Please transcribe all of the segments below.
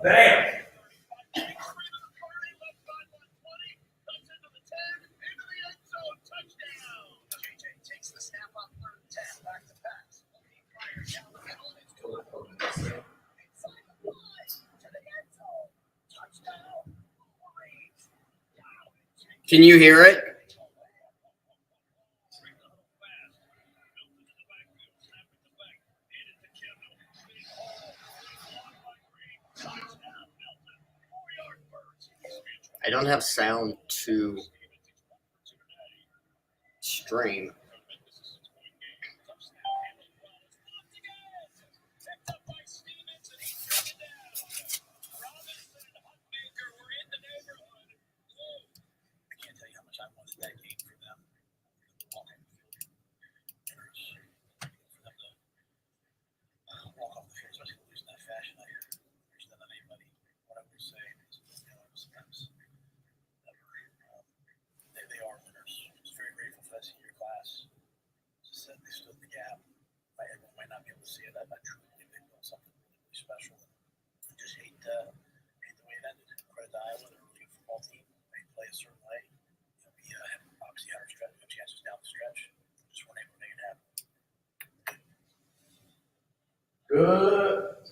Bam! Can you hear it? I don't have sound to stream.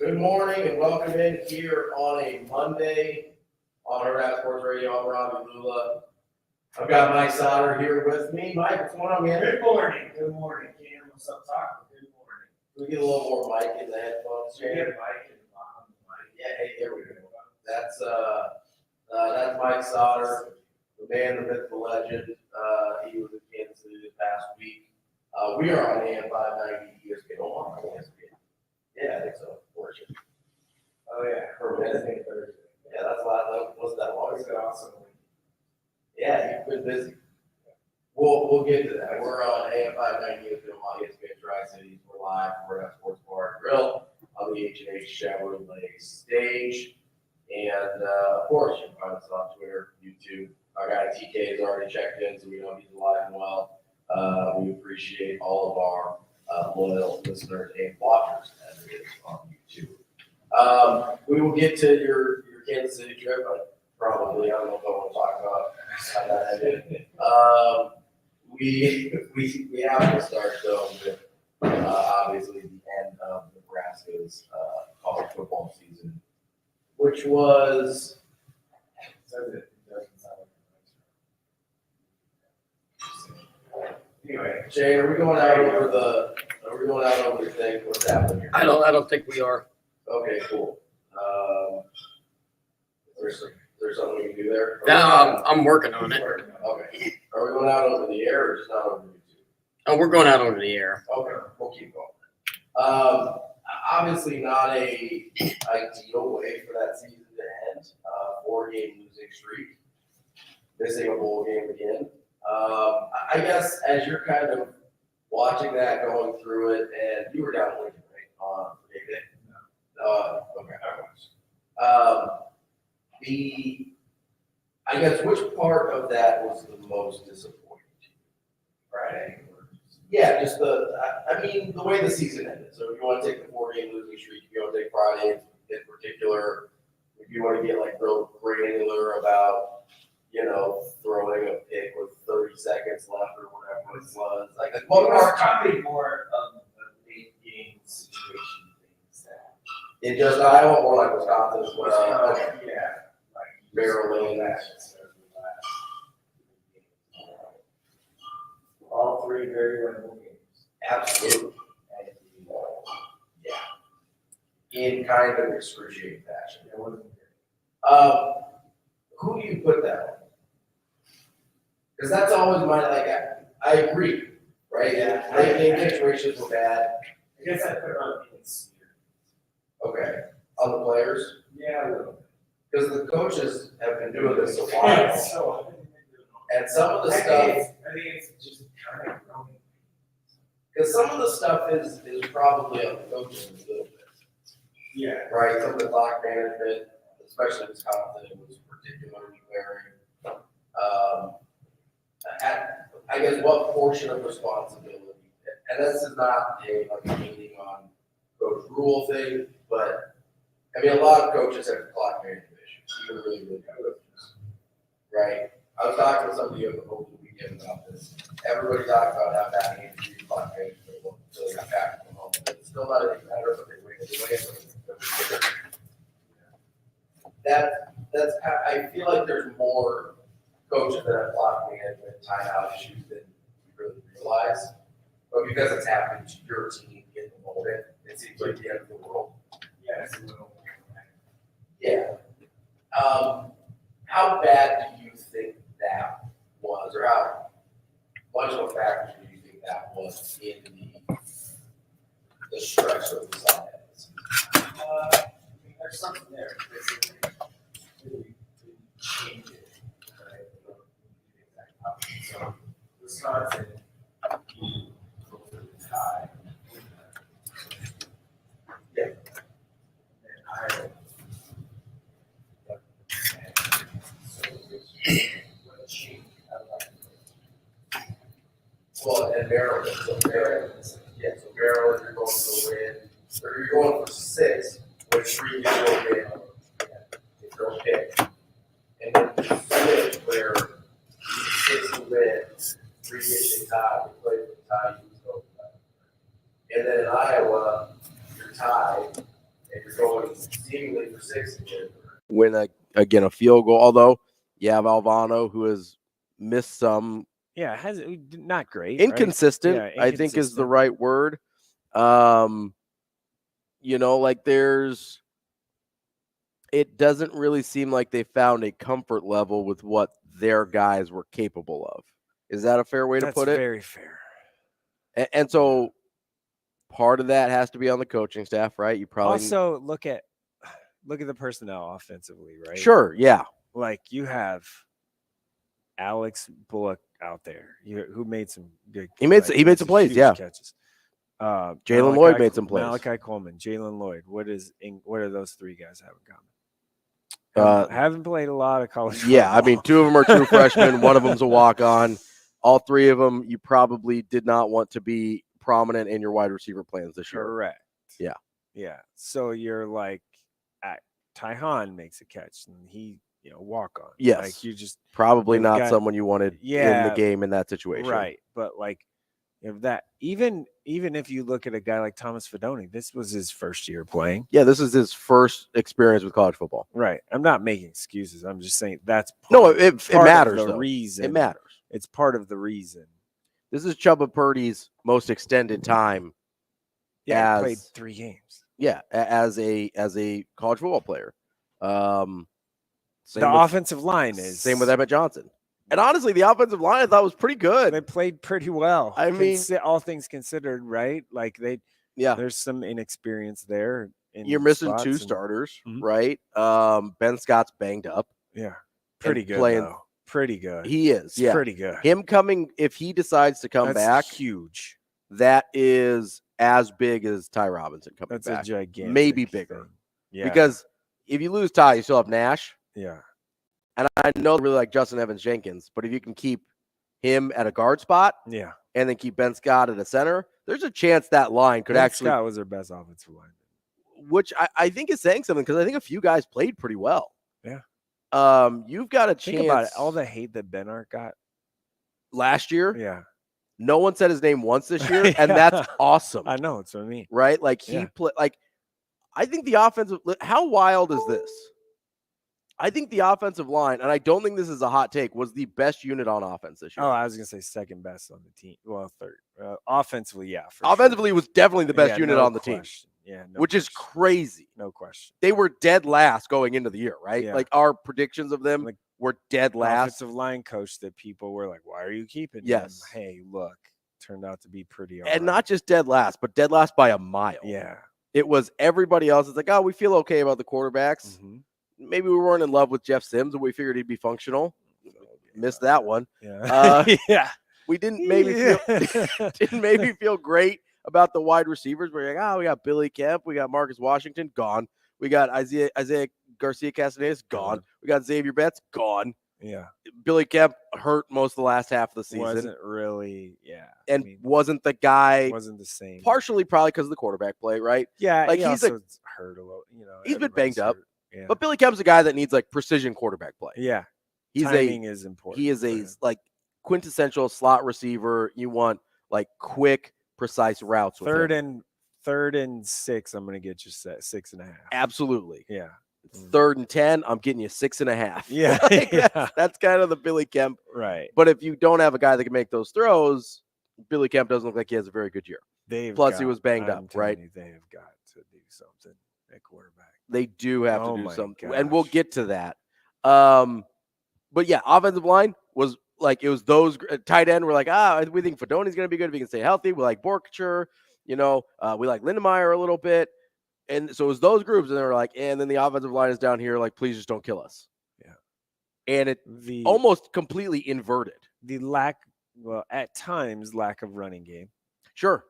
Good morning and welcome in here on a Monday on Hurrdat Sports Radio. I'm Ravi Lulla. I've got Mike Sautter here with me. Mike, what's going on, man? Good morning. Good morning. Can't what's up, talk? Good morning. Can we get a little more mic in the headphones? Get a mic and Yeah, hey, there we go. That's Mike Sautter, the man, the myth, the legend. He was in Kansas City this past week. We are on AM 590 ESPN Omaha. Yeah, I think so. Oh yeah, For a minute. Yeah, that's a lot. Wasn't that long? It's awesome. Yeah, you've been busy. We'll get to that. We're on AM 590 ESPN Tri-Cities. We're live from Hurrdat Sports Bar and Grill on the H&H Chevrolet stage. And of course, you can find us on Twitter, YouTube. Our guy TK has already checked in, so we know he's alive and well. We appreciate all of our loyal listeners and watchers as it is on YouTube. We will get to your Kansas City trip. Probably, I don't know if I want to talk about how that ended. We have to start though with obviously the end of Nebraska's college football season, which was. Anyway, Shane, are we going out over the thing? What's happening here? I don't think we are. Okay, cool. There's something we can do there? No, I'm working on it. Okay. Are we going out over the air or just not over YouTube? Oh, we're going out over the air. Okay, we'll keep going. Obviously not a ideal way for that season to end. 4-game losing streak. Missing a bowl game again. I guess as you're kind of watching that, going through it, and you were down in Lincoln, right? On weekday? No. Okay, I watched. I guess which part of that was the most disappointing to you? Friday? Yeah, just the way the season ended. So if you want to take the 4-game losing streak, if you want to take Friday in particular, if you want to get like real granular about, throwing a pick with 30 seconds left or whatever it was. Like, Well, it was probably more of the late game situation things that. in just Iowa or like Wisconsin as well. Yeah. Maryland. All three very winnable games. Absolutely. Yeah. In kind of excruciating fashion. It wasn't good. Who do you put that on? Because that's always I agree, right? Yeah. Late game situations were bad. I guess I put it on Vince. Okay. On the players? Yeah, a little bit. Because the coaches have been doing this a while. So, And some of the I stuff, think it's just kind of growing. because some of the stuff is probably on the coaches a little bit, Yeah. right? Some of the clock management, especially Wisconsin, was particularly glaring. I guess what portion of responsibility, and this is not a hating on Coach Rule thing, but a lot of coaches have even really good coaches, right? I was talking to somebody over the weekend about this. Everybody talked about how bad the injury clock management was until they got back from home. It's still not any better, but they win. That's I feel like there's more coaches that have clock management timeout issues than you really realize. But because it's happening to your team in the moment, it seems like the end of the world. Yeah, it's a little. Yeah. How bad do you think that was, or how much of a factor do you think that was in the stretch that we saw that this season? I mean, there's something there. Really change it, right? So Wisconsin, you go for the tie. Yeah. And Iowa. What a change. Well, and Maryland, so Maryland, you're going to win, or you're going for 6, with 3 you go win, if you're okay. And then you switch where 6 you win, 3 get you tied, you play for the tie, you go. And then in Iowa, you're tied, and you're going seemingly for 6 again. Win again a field goal, although you have Alvano who has missed some. Yeah, has not great. Inconsistent, right? I think is the right word. Like it doesn't really seem like they found a comfort level with what their guys were capable of. Is that a fair way to put it? That's very fair. And so part of that has to be on the coaching staff, right? You probably also look at the personnel offensively, right? Sure, yeah. Like you have Alex Bullock out there, who made some good. He made some plays, yeah. Catches. Jalen Lloyd made some plays. Malachi Coleman, Jalen Lloyd. What do those 3 guys have in common? Haven't played a lot of college football. Yeah, I mean, 2 of them are true freshmen. One of them's a walk-on. All 3 of them, you probably did not want to be prominent in your wide receiver plans this year. Correct. Yeah. Yeah. So you're like, Tyhan makes a catch, and he, walk on. Yes. Like you just probably not someone you wanted in the game in that situation. Right. But like, if that even if you look at a guy like Thomas Fedoni, this was his first year playing. Yeah, this is his first experience with college football. Right. I'm not making excuses. I'm just saying that's it matters. The reason it matters. It's part of the reason. This is Chubba Purdy's most extended time. Yeah, he played 3 games. Yeah, as a college football player. Offensive line is same with Emmett Johnson. And honestly, the offensive line I thought was pretty good. They played pretty well. I mean, all things considered, right? Like there's some inexperience there. You're missing 2 starters, right? Ben Scott's banged up. Yeah, pretty good. Though. Pretty good. He is. Yeah, pretty good. Him coming, if he decides to come back, huge. That is as big as Ty Robinson coming back. That's a gigantic, maybe bigger. Thing. Yeah, because if you lose Ty, you still have Nash. Yeah. And I know they really like Justin Evans Jenkins, but if you can keep him at a guard spot, yeah, and then keep Ben Scott at a center, there's a chance that line could Ben Scott was their best offensive line, which I think is saying something because I think a few guys played pretty well. Yeah. You've got a chance. Think about it. All the hate that Benart got last year. Yeah. No one said his name once this year, and that's awesome. I know, it's what I mean. Right? Like he played. Like I think the offensive. How wild is this? I think the offensive line, and I don't think this is a hot take, was the best unit on offense this year. Oh, I was going to say second best on the team. Well, third. Offensively, yeah. Offensively, it was definitely the best unit on the team. Yeah, which is crazy. No question. They were dead last going into the year, right? Yeah. Like our predictions of them were dead last. Offensive line coach that people were like, why are you keeping him? Hey, look, turned out to be pretty And not just dead last, but dead last by a mile. Yeah. It was everybody else. It's like, oh, we feel okay about the quarterbacks. Mm-hmm. Maybe we weren't in love with Jeff Sims, and we figured he'd be functional. Missed that one. Yeah. Yeah. We didn't maybe feel great about the wide receivers. We're like, we got Billy Kemp, we got Marcus Washington, gone. We got Isaiah Garcia Castanedas, gone. We got Xavier Betts, gone. Yeah. Billy Kemp hurt most of the last half of the season. Wasn't really, And wasn't the guy. Wasn't the same. Partially probably because of the quarterback play, right? Yeah. Like he's hurt a little, He's been banged up. Yeah. But Billy Kemp's a guy that needs like precision quarterback play. Yeah. He's Timing is important. He is for a him. like quintessential slot receiver. You want like quick, precise routes. With him. Third and 6. I'm going to get you 6.5. Absolutely. Yeah. 3rd and 10. I'm getting you 6.5. Yeah. Like, that's kind of the Billy Kemp. Right. But if you don't have a guy that can make those throws, Billy Kemp doesn't look like he has a very good year. He was banged up, right? They have got to do something at quarterback. They do have to do my something, gosh. and we'll get to that. But yeah, offensive line was like, it was those tight end. We're like, we think Fedoni's going to be good if he can stay healthy. We like Borkature, we like Lindemeyer a little bit. And so it was those groups, and they were like, and then the offensive line is down here, like, please just don't kill us. Yeah. And it almost completely inverted. At times, lack of running game. Sure.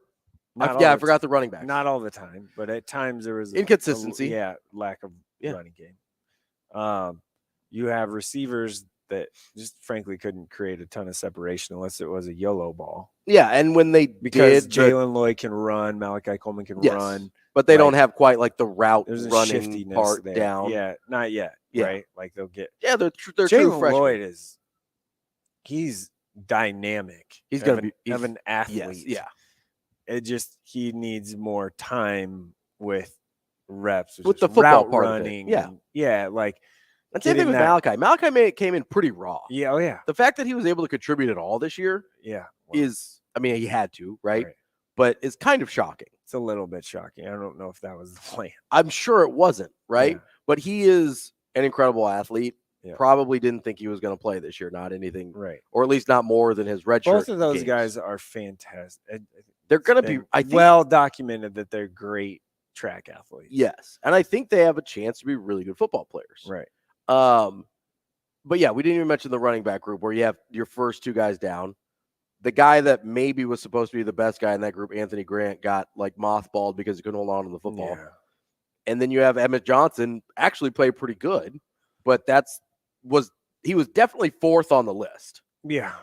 I forgot the running back. Not all the time, but at times there was inconsistency. Lack of running game. You have receivers that just frankly couldn't create a ton of separation unless it was a YOLO ball. Yeah, and when they because Jalen Lloyd can run, Malachi Coleman can run, but they don't have quite like the route running part there. down. Yeah, not yet. Yeah. Right, like they'll get. Yeah, they're true Jalen freshmen. Lloyd he's dynamic. He's going to be an athlete. Yes, yeah. He needs more time with reps with the football part running. Of it. Yeah, like. And same thing with Malachi. Malachi came in pretty raw. Yeah, oh yeah. The fact that he was able to contribute at all this year, is, I mean, he had to, right? But it's kind of shocking. It's a little bit shocking. I don't know if that was the plan. I'm sure it wasn't, right? Yeah. But he is an incredible athlete. Yeah. Probably didn't think he was going to play this year, not anything, right? Or at least not more than his redshirt. Both of those games. guys are fantastic. They're going to be, I think, well documented that they're great track athletes. Yes, and I think they have a chance to be really good football players. Right. But yeah, we didn't even mention the running back group where you have your first two guys down. The guy that maybe was supposed to be the best guy in that group, Anthony Grant, got like mothballed because he couldn't hold on to the football. Yeah. And then you have Emmett Johnson actually played pretty good, but he was definitely 4th on the list. Yeah.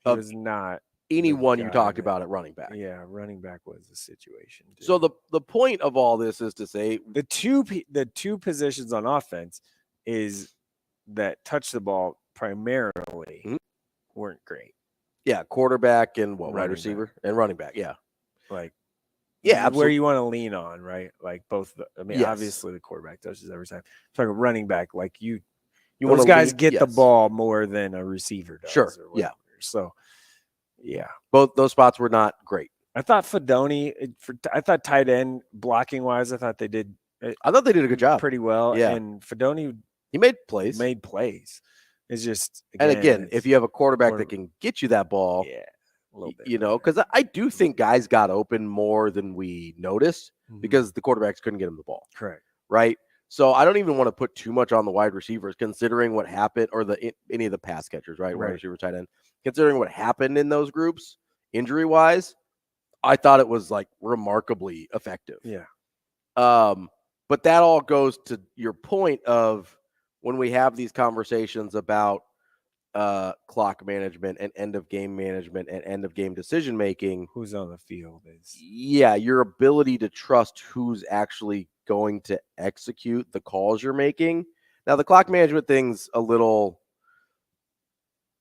He was not anyone you talked about at running back. Yeah, running back was the situation. Too. So the point of all this is to say the two positions on offense is that touch the ball primarily weren't great. Yeah, quarterback and wide receiver and running back. Yeah. Like absolutely. Where you want to lean on, right? Like both obviously the quarterback touches every time. So like a running back, like those guys get the ball more than a receiver does. Sure. Yeah. So yeah. Both those spots were not great. I thought I thought tight end blocking wise, I thought they did a good job. Pretty well. Yeah. And Fedoni he made plays. It's just again, if you have a quarterback that can get you that ball, a little bit, because I do think guys got open more than we noticed because the quarterbacks couldn't get him the ball. Correct. Right. So I don't even want to put too much on the wide receivers, considering what happened, or any of the pass catchers, right? Wide receiver, tight end. Considering what happened in those groups, injury wise, I thought it was like remarkably effective. Yeah. But that all goes to your point of when we have these conversations about clock management and end of game management and end of game decision making. Who's on the field is your ability to trust who's actually going to execute the calls you're making. Now the clock management thing's a little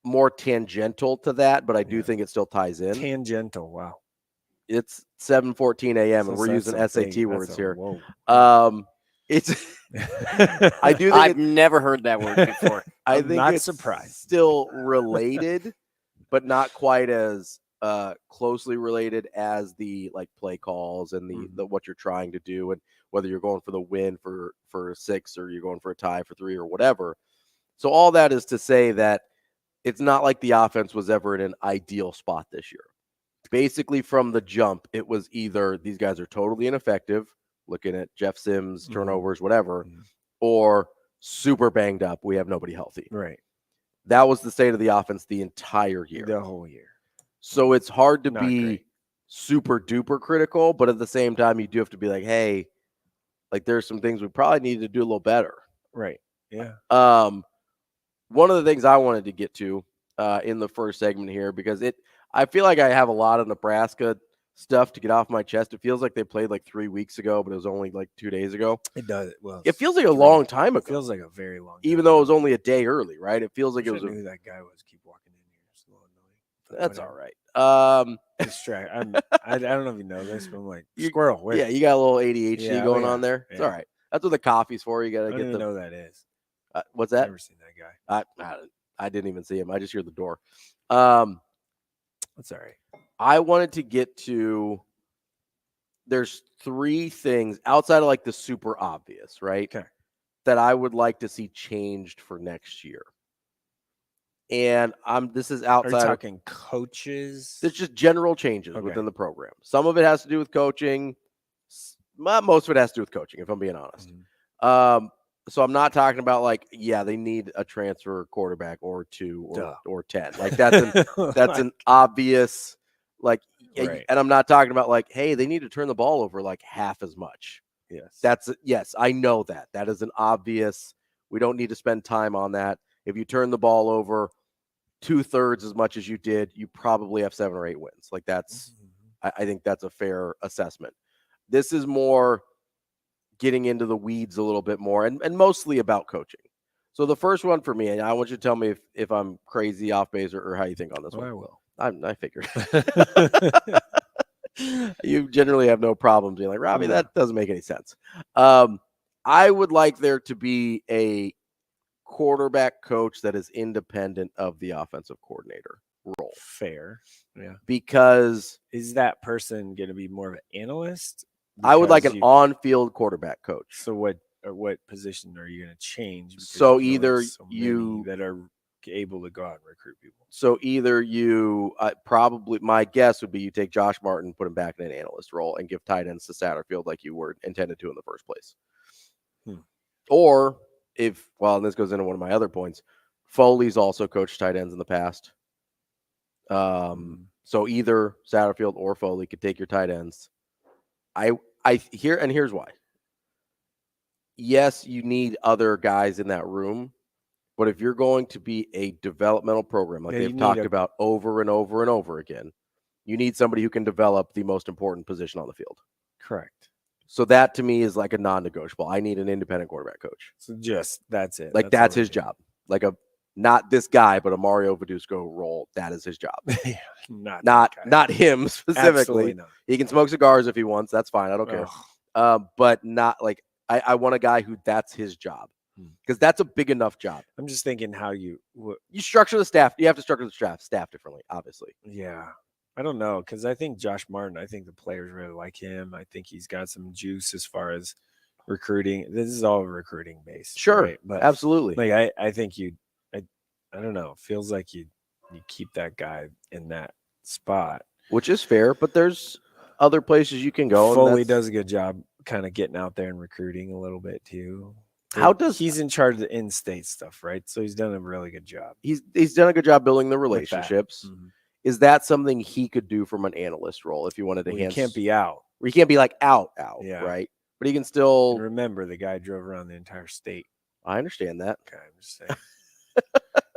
more tangential to that, but I do think it still ties in. Tangential, wow. It's 7:14 a.m. and we're using SAT words here. It's I do think I've never heard that word before. I think not it's surprised. Still related, but not quite as closely related as the like play calls and the what you're trying to do, and whether you're going for the win for 6 or you're going for a tie for 3 or whatever. So all that is to say that it's not like the offense was ever in an ideal spot this year. Basically, from the jump, it was either these guys are totally ineffective, looking at Jeff Sims, turnovers, whatever, or super banged up. We have nobody healthy. Right. That was the state of the offense the entire year. The whole year. So it's hard to Not be great. super duper critical, but at the same time, you do have to be like, hey, like there's some things we probably need to do a little better. Right. Yeah. One of the things I wanted to get to in the first segment here, because I feel like I have a lot of Nebraska stuff to get off my chest. It feels like they played like 3 weeks ago, but it was only like 2 days ago. It does. Well, It feels like a long time ago. It feels like a very long time even though it was only a day early, right? It feels like it was. I knew who that guy was. Keep walking in here. It's a little annoying. That's all right. Distract. I don't know if you know this, but I'm like squirrel. Where? Yeah, you got a little ADHD going on there. Yeah. It's all right. That's what the coffee's for. You got to I get don't even the. know who that is. What's I've that? never seen that guy. I didn't even see him. I just hear the door. That's all right. I wanted to get to. There's 3 things outside of like the super obvious, right? Okay. That I would like to see changed for next year. And this is outside. Are you talking coaches? It's just general changes within the program. Some of it has to do with coaching. Most of it has to do with coaching, if I'm being honest. Mm-hmm. So I'm not talking about like, they need a transfer quarterback or 2 or 10. Like that's an obvious like. Right. And I'm not talking about like, hey, they need to turn the ball over like half as much. Yes, I know that. That is an obvious. We don't need to spend time on that. If you turn the ball over 2/3 as much as you did, you probably have 7 or 8 wins. Like that's, I think that's a fair assessment. This is more getting into the weeds a little bit more and mostly about coaching. So the first one for me, and I want you to tell me if I'm crazy, off base, or how you think on this one. I will. I figured. You generally have no problems being like, Robbie, that doesn't make any sense. I would like there to be a quarterback coach that is independent of the offensive coordinator role. Fair. Yeah. Because is that person going to be more of an analyst? I would like an on-field quarterback coach. So what position are you going to change? So either you that are able to go out and recruit people. So either you probably, my guess would be you take Josh Martin, put him back in an analyst role, and give tight ends to Satterfield like you were intended to in the first place. Or and this goes into one of my other points, Foley's also coached tight ends in the past. So either Satterfield or Foley could take your tight ends. Here's why. Yes, you need other guys in that room, but if you're going to be a developmental program, like they've talked about over and over and over again, you need somebody who can develop the most important position on the field. Correct. So that to me is like a non-negotiable. I need an independent quarterback coach. So that's it. Like that's his job. Like not this guy, but a Mario Vaduzco role. That is his job. not him specifically. Not. He can smoke cigars if he wants. That's fine. I don't care. But not like I want a guy who that's his job. Because that's a big enough job. I'm just thinking how you structure the staff. You have to structure the staff differently, obviously. Yeah. I don't know, because I think Josh Martin, I think the players really like him. I think he's got some juice as far as recruiting. This is all recruiting based. Sure. Right? But absolutely. Like I think I don't know. It feels like you keep that guy in that spot. Which is fair, but there's other places you can go. Foley does a good job kind of getting out there and recruiting a little bit too. He's in charge of the in-state stuff, right? So he's done a really good job. He's done a good job building the relationships. Mm-hmm. Is that something he could do from an analyst role if you wanted to? He can't be out. He can't be like out, yeah. Right? But he can still remember the guy drove around the entire state. I understand that. Okay, I'm just saying.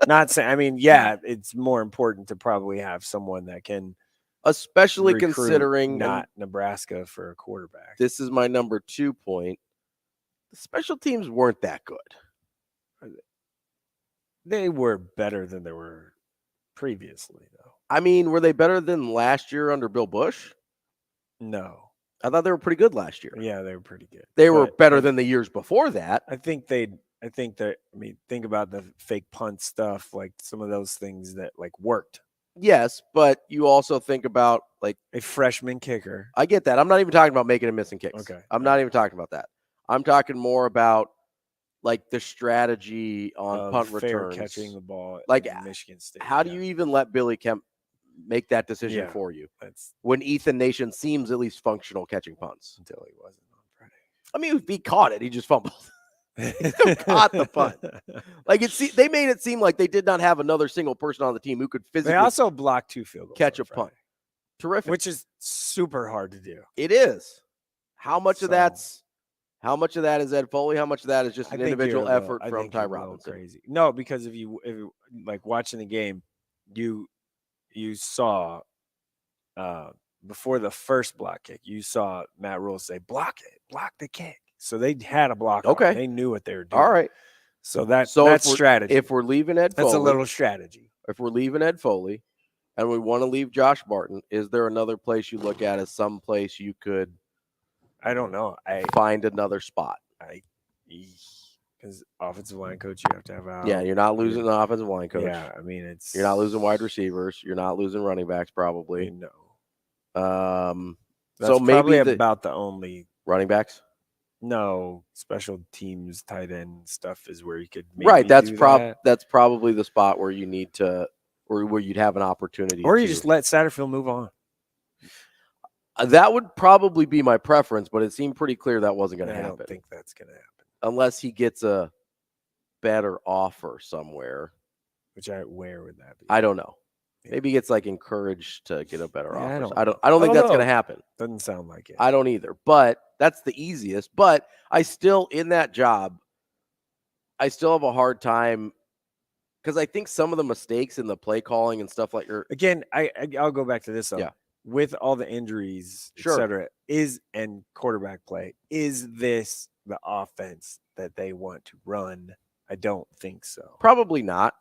Not saying. I mean, yeah, it's more important to probably have someone that can, especially considering not Nebraska for a quarterback. This is my number 2 point. The special teams weren't that good. They were better than they were previously, though. I mean, were they better than last year under Bill Bush? No. I thought they were pretty good last year. Yeah, they were pretty good. They were better than the years before that. I think think about the fake punt stuff, like some of those things that like worked. Yes, but you also think about like a freshman kicker. I get that. I'm not even talking about making and missing kicks. Okay. I'm not even talking about that. I'm talking more about like the strategy on punt returns, catching the ball like in Michigan State. How do you even let Billy Kemp make that decision for you? When Ethan Nation seems at least functional catching punts. Until he wasn't on Friday. I mean, if he caught it, he just fumbled. He still caught the punt. Like they made it seem like they did not have another single person on the team who could physically. They also blocked 2 field goals, catch a punt. Terrific, which is super hard to do. It is. How much of that is Ed Foley? How much of that is just an individual effort from Ty Robinson? Crazy. No, because if you like watching the game, you saw before the first block kick, you saw Matt Rule say, block it, block the kick. So they had a block. Okay. On. They knew what they were doing. All right. So that's strategy. If we're leaving Ed Foley, that's a little strategy. If we're leaving Ed Foley and we want to leave Josh Barton, is there another place you look at as some place you could? I don't know. Find another spot. Because offensive line coach, you have to have out. Yeah, you're not losing the offensive line coach. Yeah, I mean you're not losing wide receivers. You're not losing running backs probably. No. So That's maybe about the only running backs. No, special teams, tight end stuff is where you could right. That's that's probably the spot where you need to, or where you'd have an opportunity. Or you just let Satterfield move on. That would probably be my preference, but it seemed pretty clear that wasn't going to happen. I don't think that's going to happen unless he gets a better offer somewhere. Where would that be? I don't know. Maybe he gets encouraged to get a better offer. I don't think that's going to happen. Doesn't sound like it. I don't either. But that's the easiest. But I still, in that job, I still have a hard time because I think some of the mistakes in the play calling and stuff again, I'll go back to this. Though. Yeah. With all the injuries, sure. et cetera, and quarterback play, is this the offense that they want to run? I don't think so. Probably not.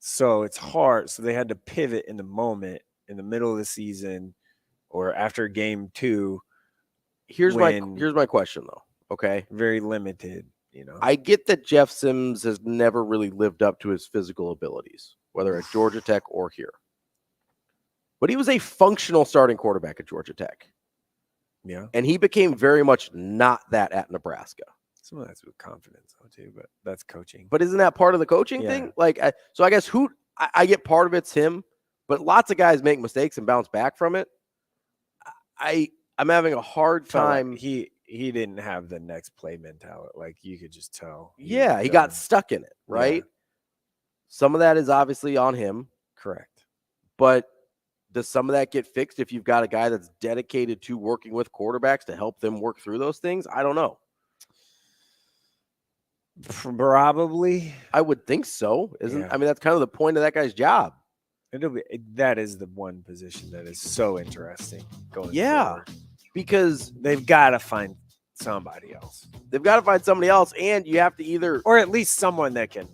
So it's hard. So they had to pivot in the moment, in the middle of the season, or after game 2. Here's my question though. Okay, very limited. I get that Jeff Sims has never really lived up to his physical abilities, whether at Georgia Tech or here. But he was a functional starting quarterback at Georgia Tech. Yeah, and he became very much not that at Nebraska. Some of that's with confidence, though, too, but that's coaching. But isn't that part of the coaching thing? So I guess I get part of it's him, but lots of guys make mistakes and bounce back from it. I'm having a hard time. Like he didn't have the next play mentality. You could just tell. He got stuck in it, right? Yeah. Some of that is obviously on him. Correct. But does some of that get fixed if you've got a guy that's dedicated to working with quarterbacks to help them work through those things? I don't know. Probably. I would think so. I mean, that's kind of the point of that guy's job. That is the one position that is so interesting going forward. Because they've got to find somebody else. And you have to either, or at least someone that can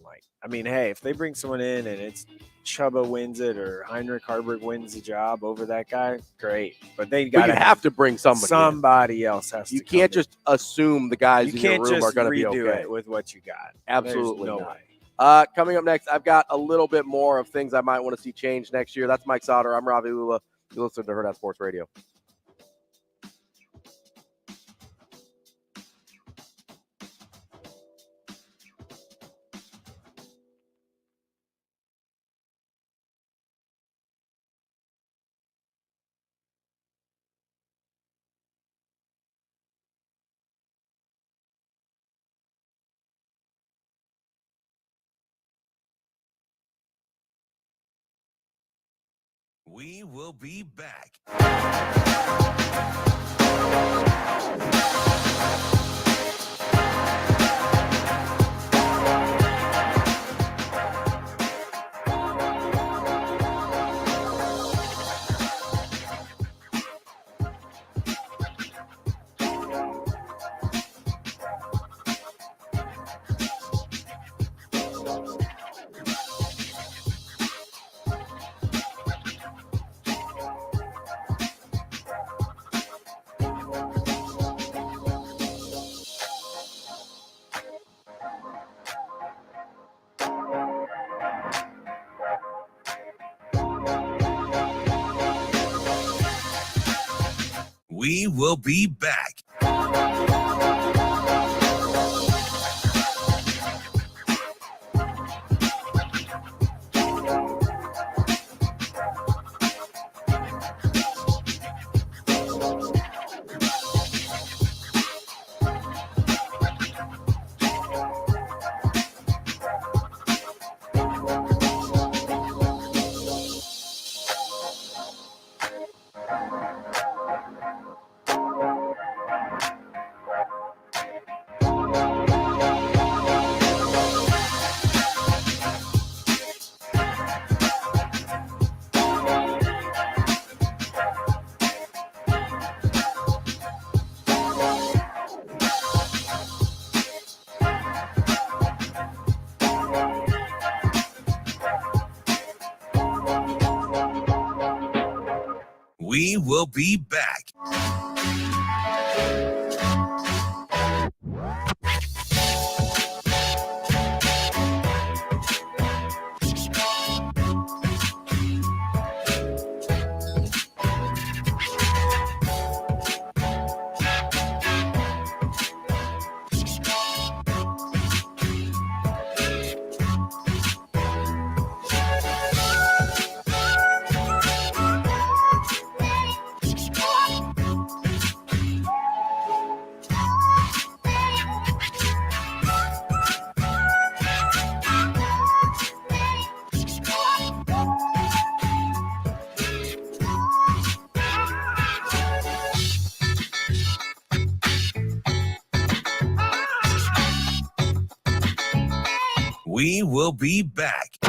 hey, if they bring someone in and it's Chubba wins it or Heinrich Harburg wins the job over that guy, great. But they got to have to bring somebody. Somebody else has to. You can't just assume the guys in your room are going to be okay it with what you got. Absolutely no not. way. Coming up next, I've got a little bit more of things I might want to see change next year. That's Mike Sautter. I'm Ravi Lulla. You listen to Hurrdat Sports Radio. We will be back. We will be back. We will be back. We will be back.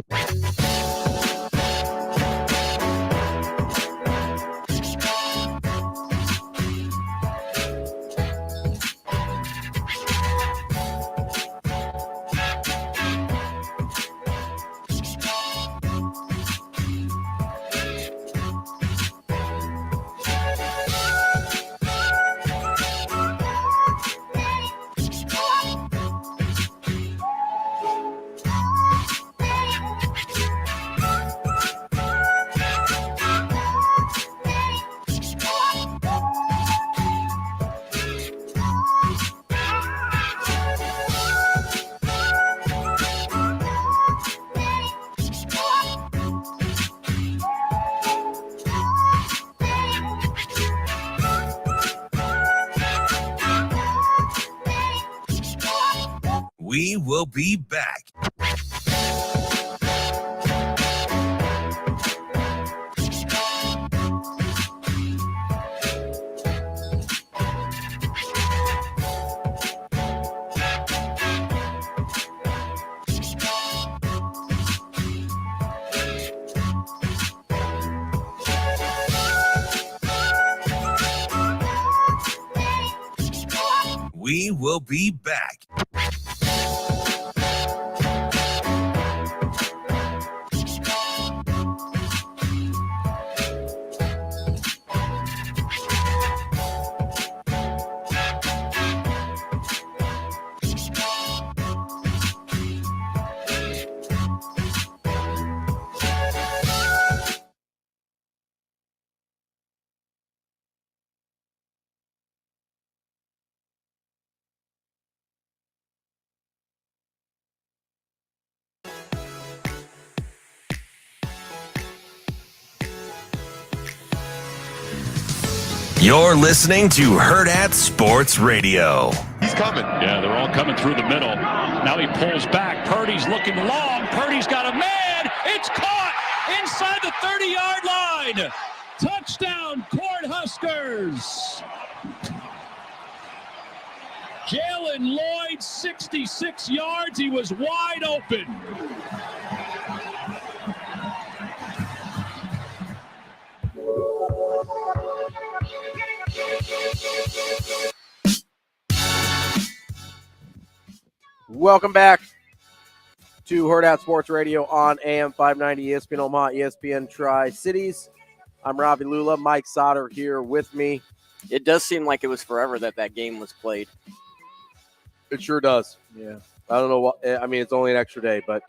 We will be back. We will be back. You're listening to Hurrdat Sports Radio. He's coming. Yeah, they're all coming through the middle. Now he pulls back. Purdy's looking long. Purdy's got a man. It's caught inside the 30-yard line. Touchdown, Corn Huskers. Jalen Lloyd, 66 yards. He was wide open. Welcome back to Hurrdat Sports Radio on AM 590 ESPN Omaha, ESPN Tri-Cities. I'm Ravi Lulla. Mike Sautter here with me. It does seem like it was forever that game was played. It sure does. Yeah. I don't know what, I mean, it's only an extra day, but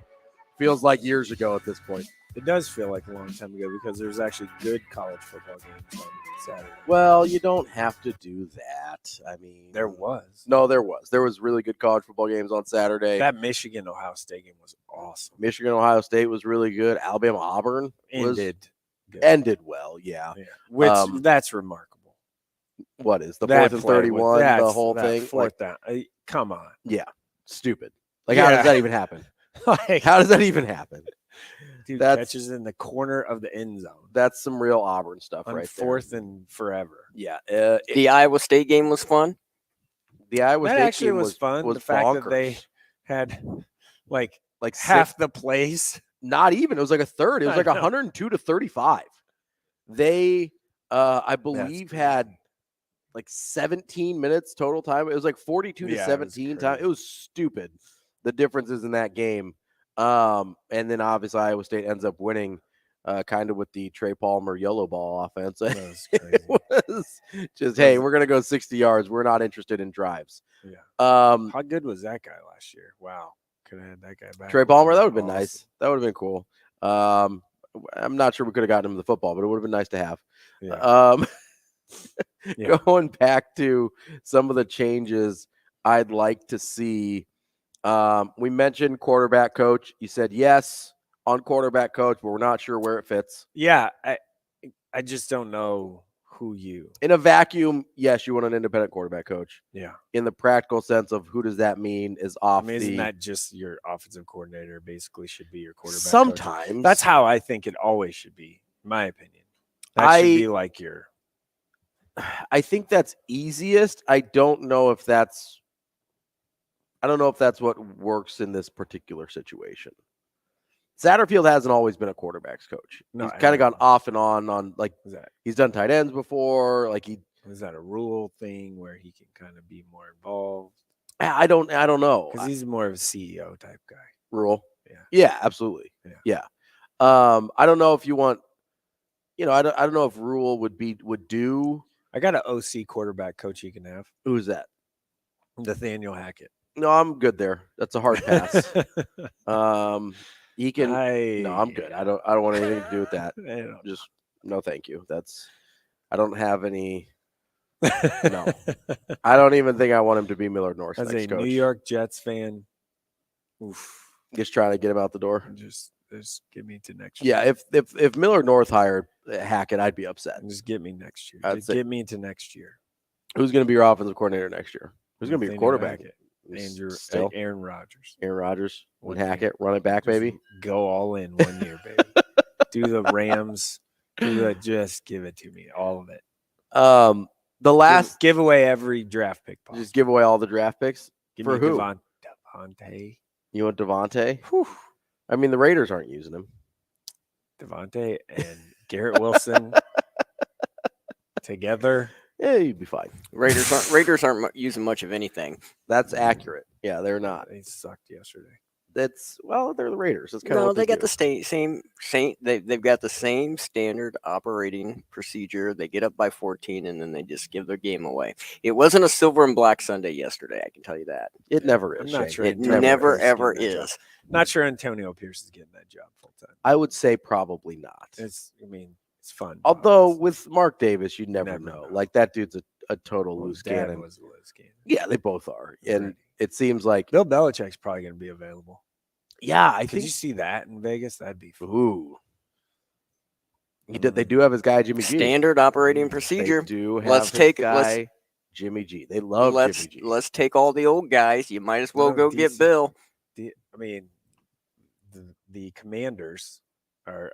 feels like years ago at this point. It does feel like a long time ago because there's actually good college football games on Saturday. Well, you don't have to do that. I mean, There was. No, there was. There was really good college football games on Saturday. That Michigan-Ohio State game was awesome. Michigan, Ohio State was really good. Alabama, Auburn Ended well. Yeah. Which that's remarkable. What is the That 4th and play 31? was- The that's- whole that thing. fourth down. Come on. Yeah. Stupid. Like, how does that even happen? Like, How does that even happen? dude that's- catches in the corner of the end zone That's some real Auburn stuff on right fourth there. and forever. Yeah. The Iowa State game was fun. The Iowa That State actually game was fun. Was the fact bonkers. that they had like like half the plays. Not even. It was like a third. It was I like know. 102-35. They, I believe, had like 17 minutes total time. It was like 42 to Yeah, it was 17 time. crazy. It was stupid. The differences in that game. And then obviously Iowa State ends up winning kind of with the Trey Palmer yellow ball offense. That was crazy. It was just, hey, we're going to go 60 yards. We're not interested in drives. Yeah. How good was that guy last year? Wow. Could have had that guy back. Trey Palmer, that would have been nice. That would have been cool. I'm not sure we could have gotten him the football, but it would have been nice to have. Yeah. Yeah. Going back to some of the changes I'd like to see. We mentioned quarterback coach. You said yes on quarterback coach, but we're not sure where it fits. Yeah, I just don't know who you. In a vacuum, yes, you want an independent quarterback coach. Yeah. In the practical sense of who does that mean is off. Isn't that just your offensive coordinator basically should be your quarterback sometimes coach? That's how I think it always should be, in my opinion. That should be like your. I think that's easiest. I don't know if that's what works in this particular situation. Satterfield hasn't always been a quarterback's coach. No, he's kind of gone off and on like he's done tight ends before. Like is that a rule thing where he can kind of be more involved? I don't know because he's more of a CEO type guy. Rule, yeah, absolutely, yeah. I don't know if you want, I don't know if Rule would do. I got an OC quarterback coach you can have. Who's that? Nathaniel Hackett. No, I'm good there. That's a hard pass. He can. No, I'm good. I don't want anything to do with that. Just no, thank you. I don't have any. No, I don't even think I want him to be Millard North's as next a coach. New York Jets fan. Oof. Just trying to get him out the door. Just get me to next year. Yeah, if Millard North hired Hackett, I'd be upset. Just get me next year. Just get me to next year. Who's going to be your offensive coordinator next year? Who's going to be your quarterback? Aaron Rodgers. Aaron Rodgers with Hackett, run it back, baby. Go all in 1 year, baby. Do the Rams. Just give it to me, all of it. The last give away every draft pick possible. Just give away all the draft picks. Give for me who? Devontae. You want Devontae? Whew. I mean, the Raiders aren't using him. Devontae and Garrett Wilson together. Yeah, you'd be fine. Raiders aren't using much of anything. That's accurate. Yeah, they're not. They sucked yesterday. They're the Raiders. That's kind of no, what they got do. the same. They've got the same standard operating procedure. They get up by 14 and then they just give their game away. It wasn't a silver and black Sunday yesterday. I can tell you that. It never is. I'm not sure. It never ever is. Not sure Antonio Pierce is getting that job full time. I would say probably not. It's fun. Although with Mark Davis, you never know. Like that dude's a total loose cannon. Was a loose cannon. Yeah, they both are, and it seems like Bill Belichick's probably going to be available. Yeah, I Could think. you see that in Vegas? That'd be fun. Ooh. They do have his guy Jimmy G. Standard operating procedure. They do have his guy Jimmy G. They love Jimmy G. Let's take all the old guys. You might as well go get Bill. The Commanders are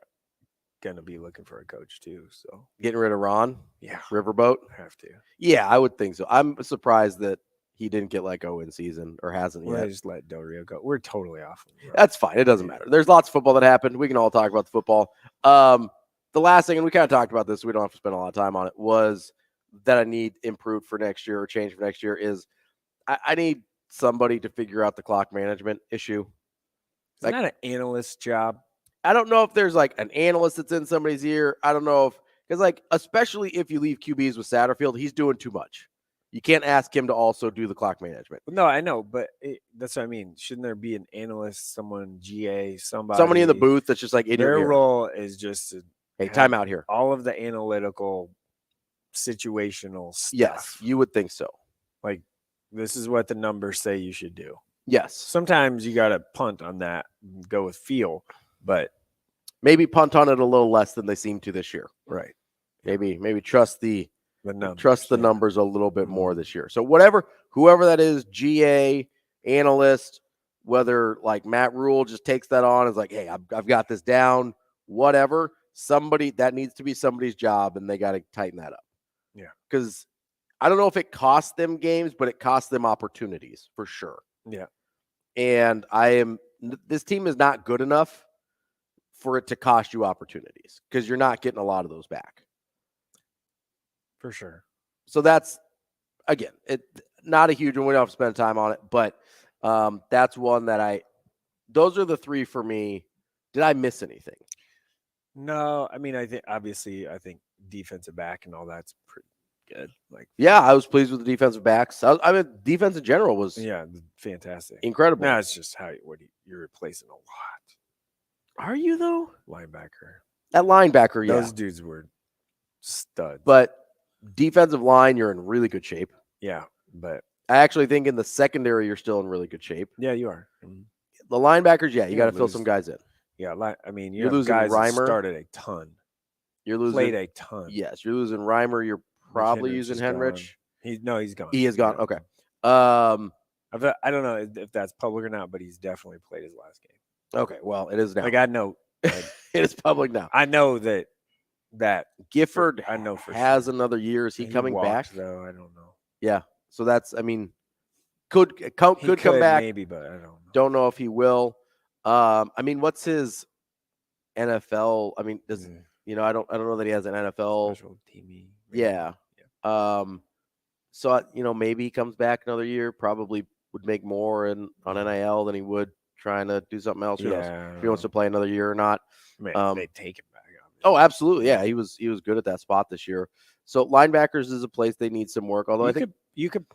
going to be looking for a coach too. So getting rid of Ron. Yeah, Riverboat. Have to. Yeah, I would think so. I'm surprised that he didn't get let go in season or hasn't yet. I just let Del Rio go. We're totally off. That's fine. It doesn't matter. There's lots of football that happened. We can all talk about the football. The last thing, and we kind of talked about this, so we don't have to spend a lot of time on it, was that I need improved for next year or change for next year is I need somebody to figure out the clock management issue. It's not an analyst job. I don't know if there's like an analyst that's in somebody's ear. I don't know because especially if you leave QBs with Satterfield, he's doing too much. You can't ask him to also do the clock management. No, I know, but that's what I mean. Shouldn't there be an analyst, someone, GA, somebody in the booth that's just like in their your ear? role is just to time out here. All of the analytical, situational stuff. Yes, you would think so. Like this is what the numbers say you should do. Yes. Sometimes you got to punt on that, and go with feel, but maybe punt on it a little less than they seem to this year. Right. Maybe trust the numbers, numbers a little bit more this year. So whoever that is, GA, analyst, whether like Matt Rule just takes that on, is like, hey, I've got this down, whatever. Somebody that needs to be somebody's job, and they got to tighten that up. Yeah. Because I don't know if it costs them games, but it costs them opportunities for sure. Yeah. And this team is not good enough for it to cost you opportunities because you're not getting a lot of those back. For sure. So that's, again, not a huge one. We don't have to spend time on it, but that's one that those are the three for me. Did I miss anything? No, I mean, I think defensive back and all that's pretty good. Like, yeah, I was pleased with the defensive backs. I mean, defense in general was fantastic, incredible. No, it's just you're replacing a lot. Are you though? Linebacker. At linebacker, those dudes were studs. But defensive line, you're in really good shape. Yeah, but I actually think in the secondary, you're still in really good shape. Yeah, you are. The linebackers, you got to fill some guys in. Yeah, I mean, you're losing guys Reimer. Started a ton. You're losing played a ton. Yes, you're losing Reimer. You're probably using Henrich. He's gone. He is gone. Okay. I don't know if that's public or not, but he's definitely played his last game. Okay, well, it is now. Like I know, it is public now. I know that Gifford. I know for has sure. another year. Is he coming back? Though I don't know. Yeah. So that's. I mean, could come back. Maybe, but I don't know. Don't know if he will. I mean, what's his NFL? I mean, does I don't know that he has an NFL special teamy. Yeah. So maybe he comes back another year. Probably would make more on NIL than he would trying to do something else. Who knows if he wants to play another year or not? They take him back. Oh, absolutely. Yeah, he was good at that spot this year. So linebackers is a place they need some work. Although you could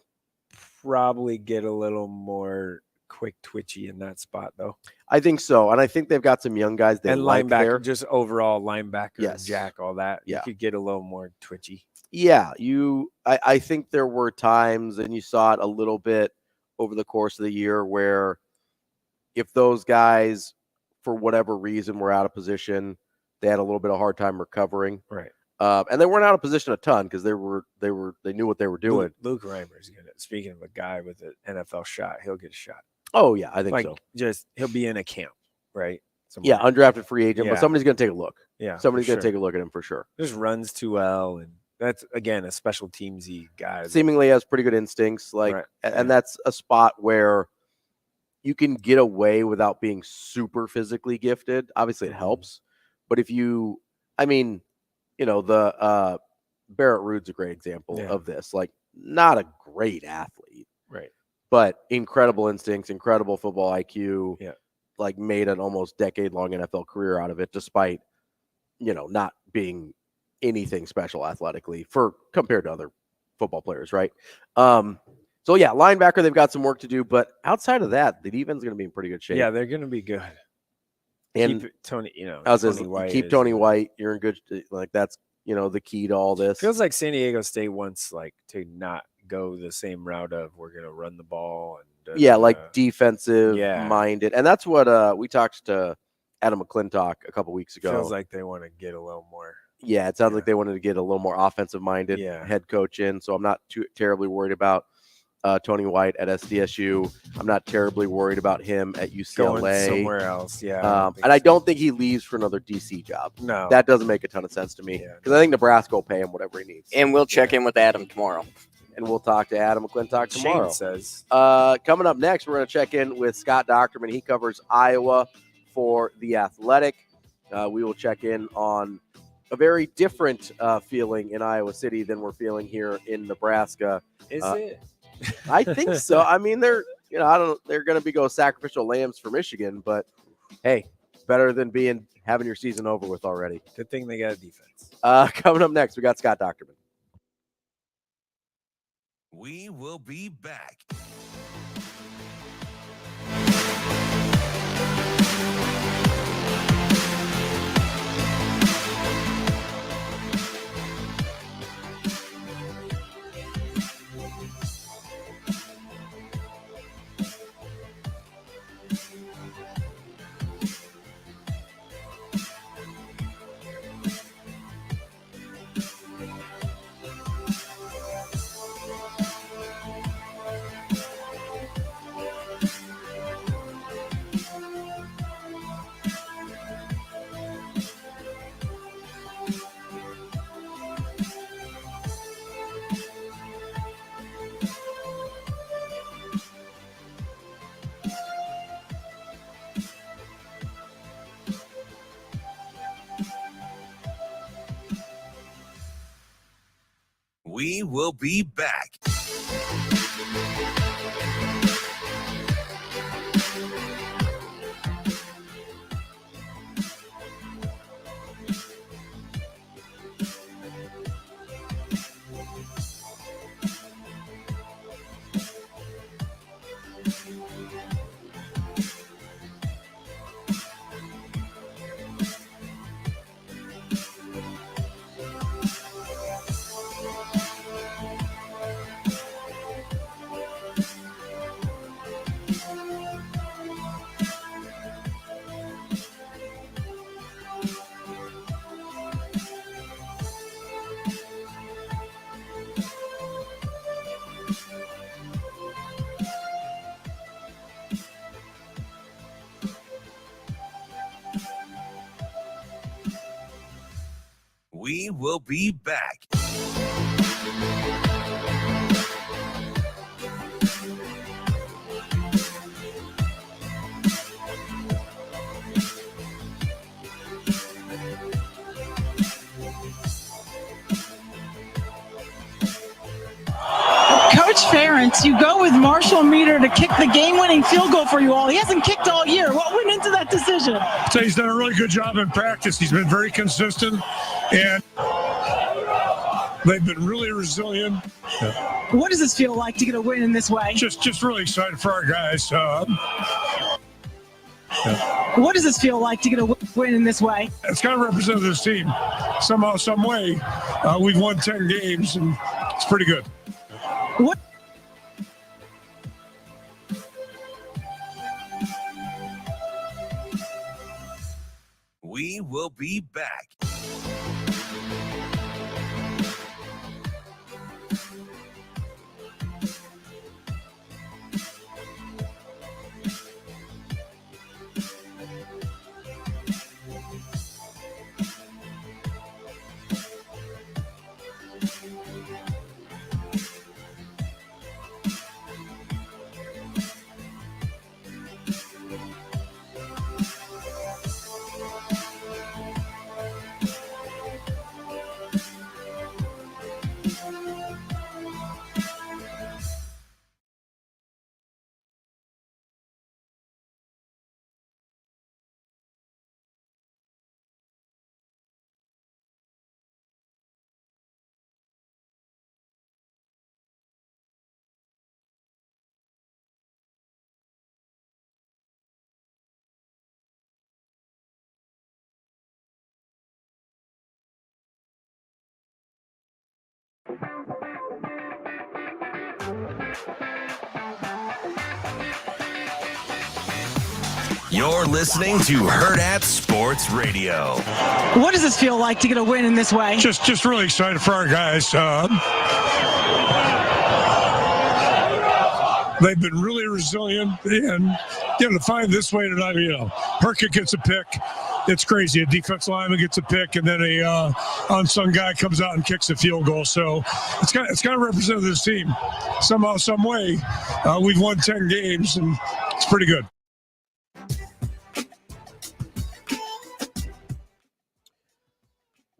probably get a little more quick twitchy in that spot though. I think so, and I think they've got some young guys that linebacker there. Just overall linebacker, yes. Jack, all that. Yeah. You could get a little more twitchy. Yeah, I think there were times, and you saw it a little bit over the course of the year, where if those guys, for whatever reason, were out of position, they had a little bit of hard time recovering. Right. And they weren't out of position a ton because they knew what they were doing. Luke Reimer's gonna. Speaking of a guy with an NFL shot, he'll get a shot. Oh yeah, I think so. Just he'll be in a camp, right? Somewhere. Yeah, undrafted free agent, but somebody's gonna take a look. Yeah, somebody's gonna take a look at him for sure. Just runs too well, and that's again a special teamsy guy. Seemingly has pretty good instincts, and that's a spot where you can get away without being super physically gifted. Obviously, it helps, but if you, the Barrett Rude's a great example of this. Like, not a great athlete, right? But incredible instincts, incredible football IQ. Yeah, like made an almost decade-long NFL career out of it, despite not being anything special athletically compared to other football players, right? So yeah, linebacker, they've got some work to do, but outside of that, the defense is going to be in pretty good shape. Yeah, they're going to be good. And keep Tony, keep Tony White. You're in good. Like that's the key to all this. Feels like San Diego State wants to not go the same route of we're going to run the ball and defensive minded, and that's what we talked to Adam McClintock a couple weeks ago. Feels like they want to get a little more. Yeah, it sounds like they wanted to get a little more offensive minded head coach in. So I'm not too terribly worried about Tony White at SDSU. I'm not terribly worried about him at UCLA. Going somewhere else, I don't think he leaves for another DC job. No, that doesn't make a ton of sense to me because I think Nebraska will pay him whatever he needs. And we'll check in with Adam tomorrow. And we'll talk to Adam McClintock tomorrow. Shane says. Coming up next, we're going to check in with Scott Dochterman. He covers Iowa for The Athletic. We will check in on a very different feeling in Iowa City than we're feeling here in Nebraska. Is it? I think so. I mean, they're going to go sacrificial lambs for Michigan, but hey, better than having your season over with already. Good thing they got a defense. Coming up next, we got Scott Dochterman. We will be back. We will be back. We will be back. Coach Ferentz, you go with Marshall Meter to kick the game-winning field goal for you all. He hasn't kicked all year. What went into that decision? So he's done a really good job in practice. He's been very consistent, and they've been really resilient. What does this feel like to get a win in this way? Just really excited for our guys. What does this feel like to get a win in this way? It's kind of represented this team. Somehow, some way, we've won 10 games, and it's pretty good. What? We will be back. You're listening to Hurrdat Sports Radio. What does this feel like to get a win in this way? Just really excited for our guys. They've been really resilient, and to find this way tonight, Hurrdat gets a pick. It's crazy. A defensive lineman gets a pick, and then a unsung guy comes out and kicks a field goal. So it's kind of represented this team. Somehow, some way, we've won 10 games, and it's pretty good.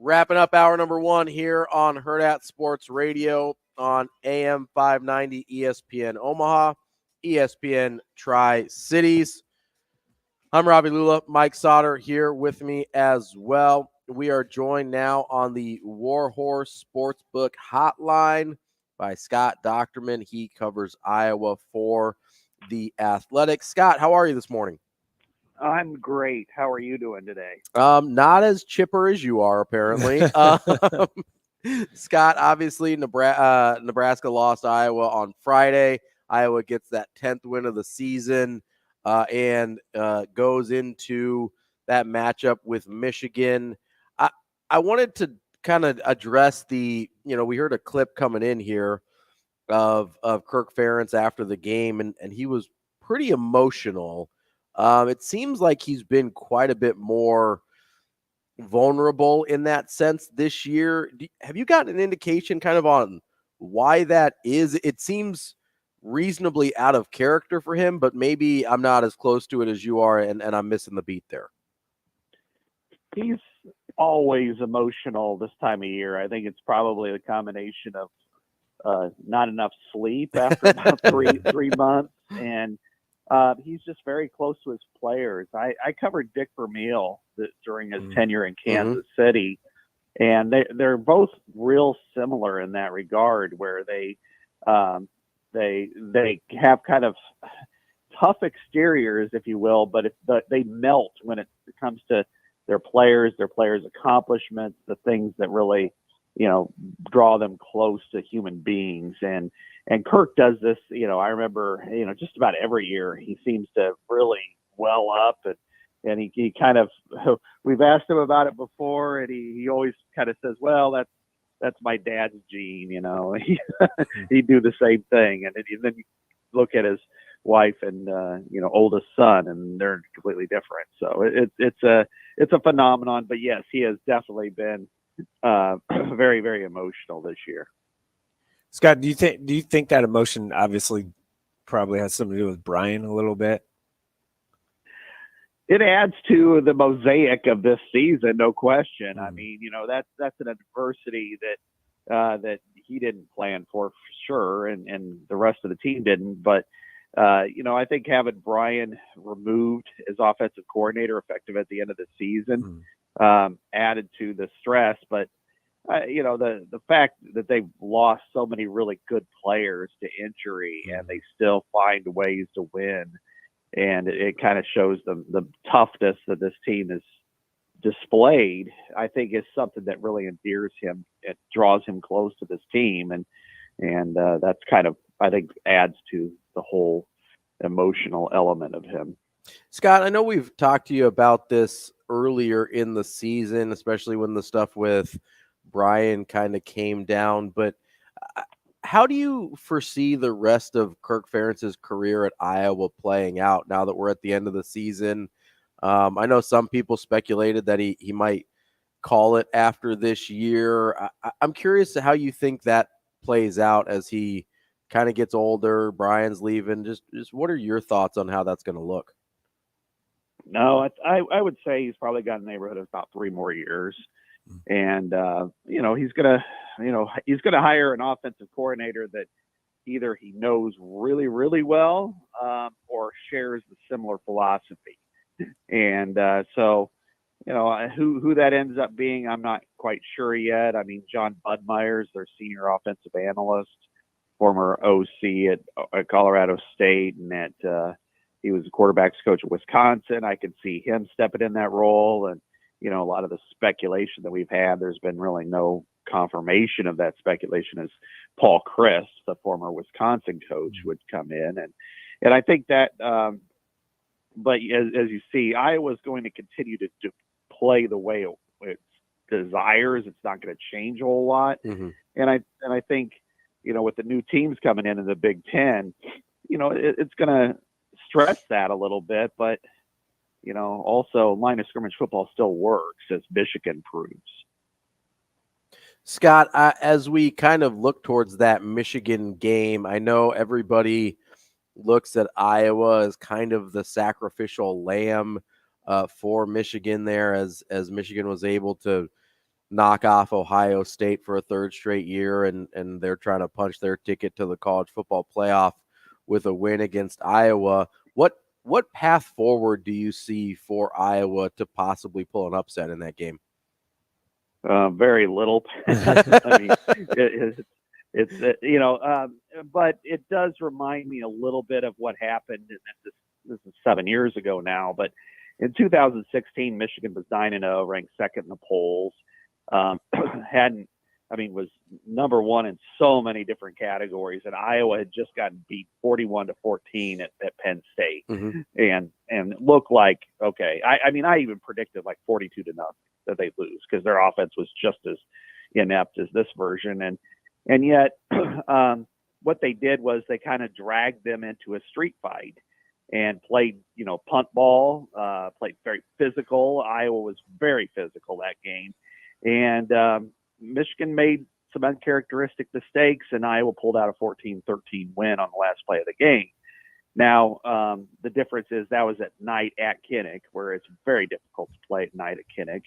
Wrapping up hour number 1 here on Hurrdat Sports Radio on AM 590 ESPN Omaha, ESPN Tri-Cities. I'm Ravi Lulla, Mike Sautter here with me as well. We are joined now on the Warhorse Sportsbook Hotline by Scott Dochterman. He covers Iowa for The Athletic. Scott, how are you this morning? I'm great. How are you doing today? Not as chipper as you are, apparently. Scott, obviously, Nebraska lost Iowa on Friday. Iowa gets that 10th win of the season and goes into that matchup with Michigan. I wanted to kind of address we heard a clip coming in here of Kirk Ferentz after the game, and he was pretty emotional. It seems like he's been quite a bit more vulnerable in that sense this year. Have you gotten an indication kind of on why that is? It seems reasonably out of character for him, but maybe I'm not as close to it as you are, and I'm missing the beat there. He's always emotional this time of year. I think it's probably the combination of not enough sleep after about three months, and he's just very close to his players. I covered Dick Vermeil during his tenure in Kansas City, and they're both real similar in that regard, where they have kind of tough exteriors, if you will, but they melt when it comes to their players' accomplishments, the things that really draw them close to human beings. And Kirk does this, I remember, just about every year he seems to really well up, and he kind of, we've asked him about it before, and he always kind of says, well, that's my dad's gene, he'd do the same thing. And then you look at his wife and, oldest son, and they're completely different. So it's a phenomenon, but yes, he has definitely been very, very emotional this year. Scott, do you think that emotion obviously probably has something to do with Brian a little bit? It adds to the mosaic of this season, no question. I mean, that's an adversity that he didn't plan for sure, and the rest of the team didn't. But I think having Brian removed as offensive coordinator, effective at the end of the season, added to the stress. But the fact that they've lost so many really good players to injury, and they still find ways to win. And it kind of shows the toughness that this team has displayed, I think, is something that really endears him. It draws him close to this team. And that's kind of, I think, adds to the whole emotional element of him. Scott, I know we've talked to you about this earlier in the season, especially when the stuff with Brian kind of came down, but how do you foresee the rest of Kirk Ferentz's career at Iowa playing out now that we're at the end of the season? I know some people speculated that he might call it after this year. I'm curious to how you think that plays out as he kind of gets older. Brian's leaving. Just what are your thoughts on how that's going to look? No, I would say he's probably got a neighborhood of about 3 more years. And, he's going to hire an offensive coordinator that either he knows really, really well or shares the similar philosophy. And so, who that ends up being, I'm not quite sure yet. I mean, John Budmeyer's their senior offensive analyst, former OC at Colorado State, and he was the quarterbacks coach at Wisconsin. I could see him stepping in that role. And, a lot of the speculation that we've had, there's been really no confirmation of that speculation, as Paul Chryst, the former Wisconsin coach, would come in. And I think that, but as you see, Iowa's going to continue to play the way it desires. It's not going to change a whole lot. And I think, with the new teams coming in the Big Ten, it's going to stress that a little bit, but also line of scrimmage football still works, as Michigan proves. Scott, as we kind of look towards that Michigan game, I know everybody looks at Iowa as kind of the sacrificial lamb for Michigan there, as Michigan was able to knock off Ohio State for a 3rd straight year, and they're trying to punch their ticket to the college football playoff with a win against Iowa. What path forward do you see for Iowa to possibly pull an upset in that game? Very little. I mean, but it does remind me a little bit of what happened. This is 7 years ago now, but in 2016, Michigan was 9-0, ranked 2nd in the polls. Was number 1 in so many different categories, and Iowa had just gotten beat 41-14 at Penn State, and it looked like, okay. I even predicted like 42-0 that they lose, because their offense was just as inept as this version, and yet what they did was they kind of dragged them into a street fight and played punt ball, played very physical. Iowa was very physical that game, and Michigan made some uncharacteristic mistakes, and Iowa pulled out a 14-13 win on the last play of the game. Now, the difference is that was at night at Kinnick, where it's very difficult to play at night at Kinnick.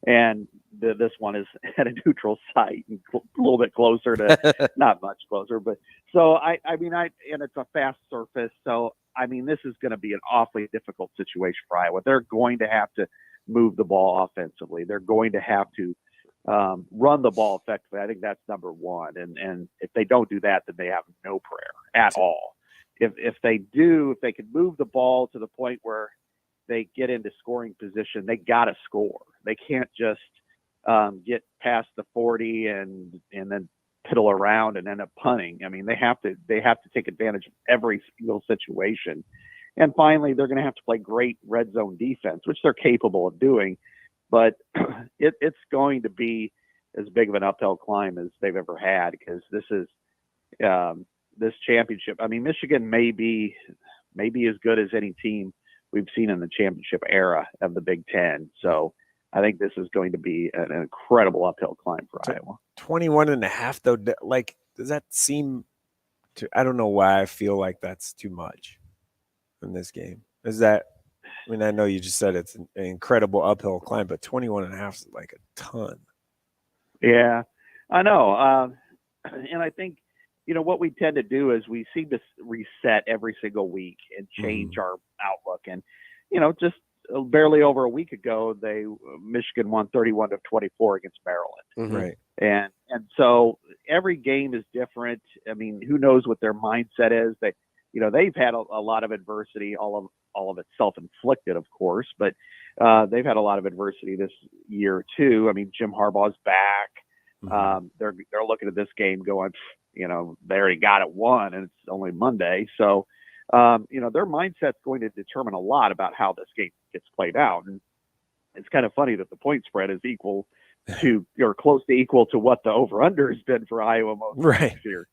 And this one is at a neutral site, and a little bit closer to, not much closer, but so and it's a fast surface. So, this is going to be an awfully difficult situation for Iowa. They're going to have to move the ball offensively. They're going to have to run the ball effectively. I think that's number 1. And if they don't do that, then they have no prayer at all. If they can move the ball to the point where they get into scoring position, they got to score. They can't just get past the 40 and then piddle around and end up punting. They have to take advantage of every single situation. And finally, they're going to have to play great red zone defense, which they're capable of doing. But it's going to be as big of an uphill climb as they've ever had, because this is this championship. Michigan may be as good as any team we've seen in the championship era of the Big Ten. So I think this is going to be an incredible uphill climb for Iowa. 21.5 though, like, does that seem to, I don't know why I feel like that's too much in this game. Is that, I mean, I know you just said it's an incredible uphill climb, but 21.5 is like a ton. Yeah, I know. And I think, what we tend to do is we seem to reset every single week and change our outlook. And, just barely over a week ago, Michigan won 31-24 against Maryland. Right. And so every game is different. I mean, who knows what their mindset is? They've had a lot of adversity, all of it self-inflicted, of course, but they've had a lot of adversity this year too. I mean, Jim Harbaugh's back. They're looking at this game going, they already got it won, and it's only Monday. So, their mindset's going to determine a lot about how this game gets played out. And it's kind of funny that the point spread is equal to or close to equal to what the over-under has been for Iowa most this year.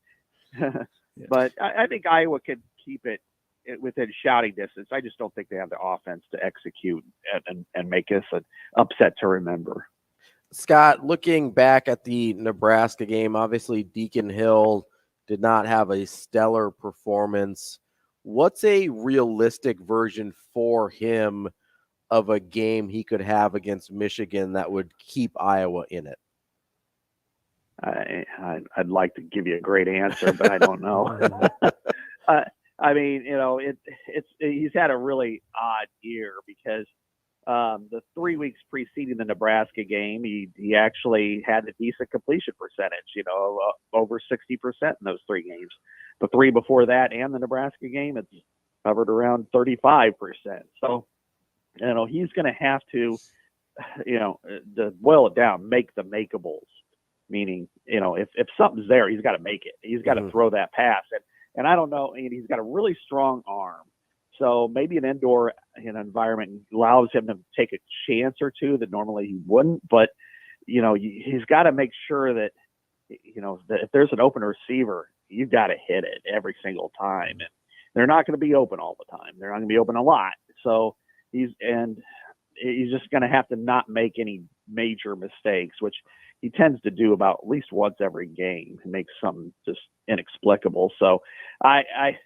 But I think Iowa can keep it within shouting distance. I just don't think they have the offense to execute and make this an upset to remember. Scott, looking back at the Nebraska game, obviously Deacon Hill did not have a stellar performance. What's a realistic version for him of a game he could have against Michigan that would keep Iowa in it? I'd like to give you a great answer, but I don't know. I mean, he's had a really odd year because the 3 weeks preceding the Nebraska game, he actually had a decent completion percentage, over 60% in those 3 games. The 3 before that and the Nebraska game, it's hovered around 35%. So, he's going to have to, to boil it down, make the makeables. Meaning, if something's there, he's got to make it. He's got to throw that pass. And I don't know, and he's got a really strong arm. So maybe an indoor environment allows him to take a chance or two that normally he wouldn't. But, he's got to make sure that, that if there's an open receiver, you've got to hit it every single time. And they're not going to be open all the time. They're not going to be open a lot. So he's just going to have to not make any major mistakes, which he tends to do about at least once every game. He makes something just inexplicable. So I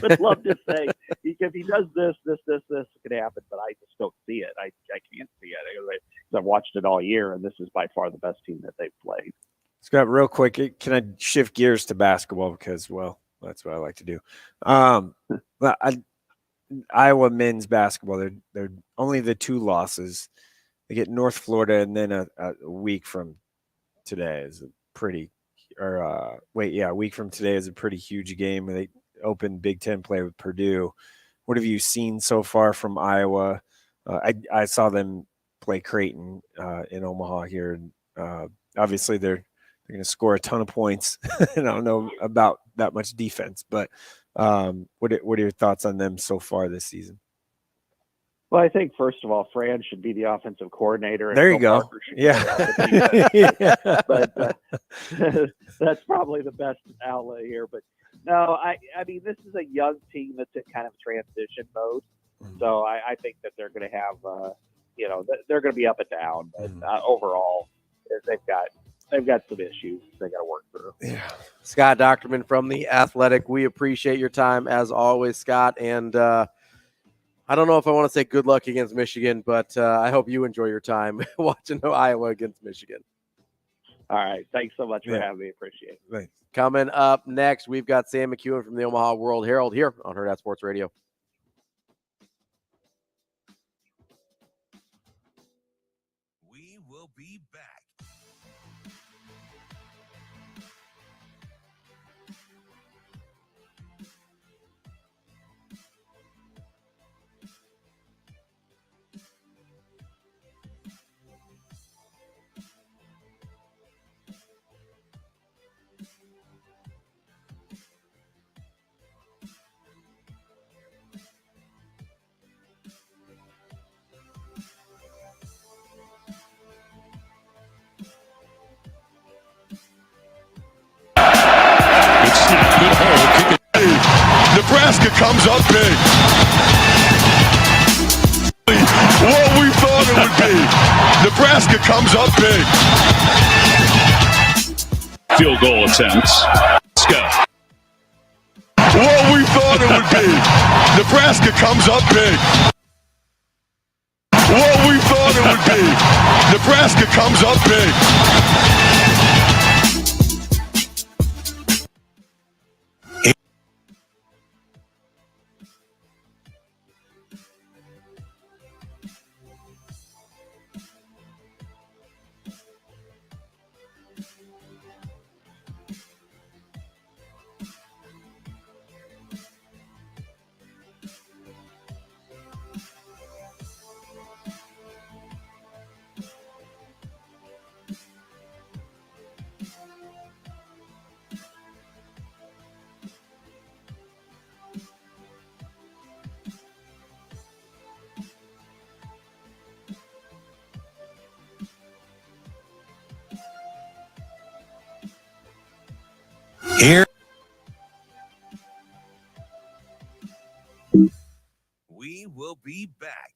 would love to say if he does this could happen, but I just don't see it. I can't see it because I've watched it all year, and this is by far the best team that they've played. Scott, real quick, can I shift gears to basketball because, well, that's what I like to do. Iowa men's basketball, they're only the 2 losses. They get North Florida, and then a week from today is a week from today is a pretty huge game. They open Big Ten play with Purdue. What have you seen so far from Iowa? I saw them play Creighton in Omaha here. Obviously, they're going to score a ton of points. And I don't know about that much defense, but what are your thoughts on them so far this season? Well, I think first of all, Fran should be the offensive coordinator. And there you go. Yeah. But that's probably the best outlet here. But no, I mean, this is a young team that's in kind of transition mode. So I think that they're going to have, they're going to be up and down. But overall, they've got some issues they got to work through. Yeah. Scott Dochterman from The Athletic. We appreciate your time as always, Scott. And I don't know if I want to say good luck against Michigan, but I hope you enjoy your time watching Iowa against Michigan. All right. Thanks so much for having me. Appreciate it. Thanks. Coming up next, we've got Sam McKewon from the Omaha World-Herald here on Hurrdat Sports Radio. We will be back. it would be. Nebraska comes up big. Field goal attempts. Let's go. What we thought it would be. Nebraska comes up big. What we thought it would be. Nebraska comes up big. Here we will be back.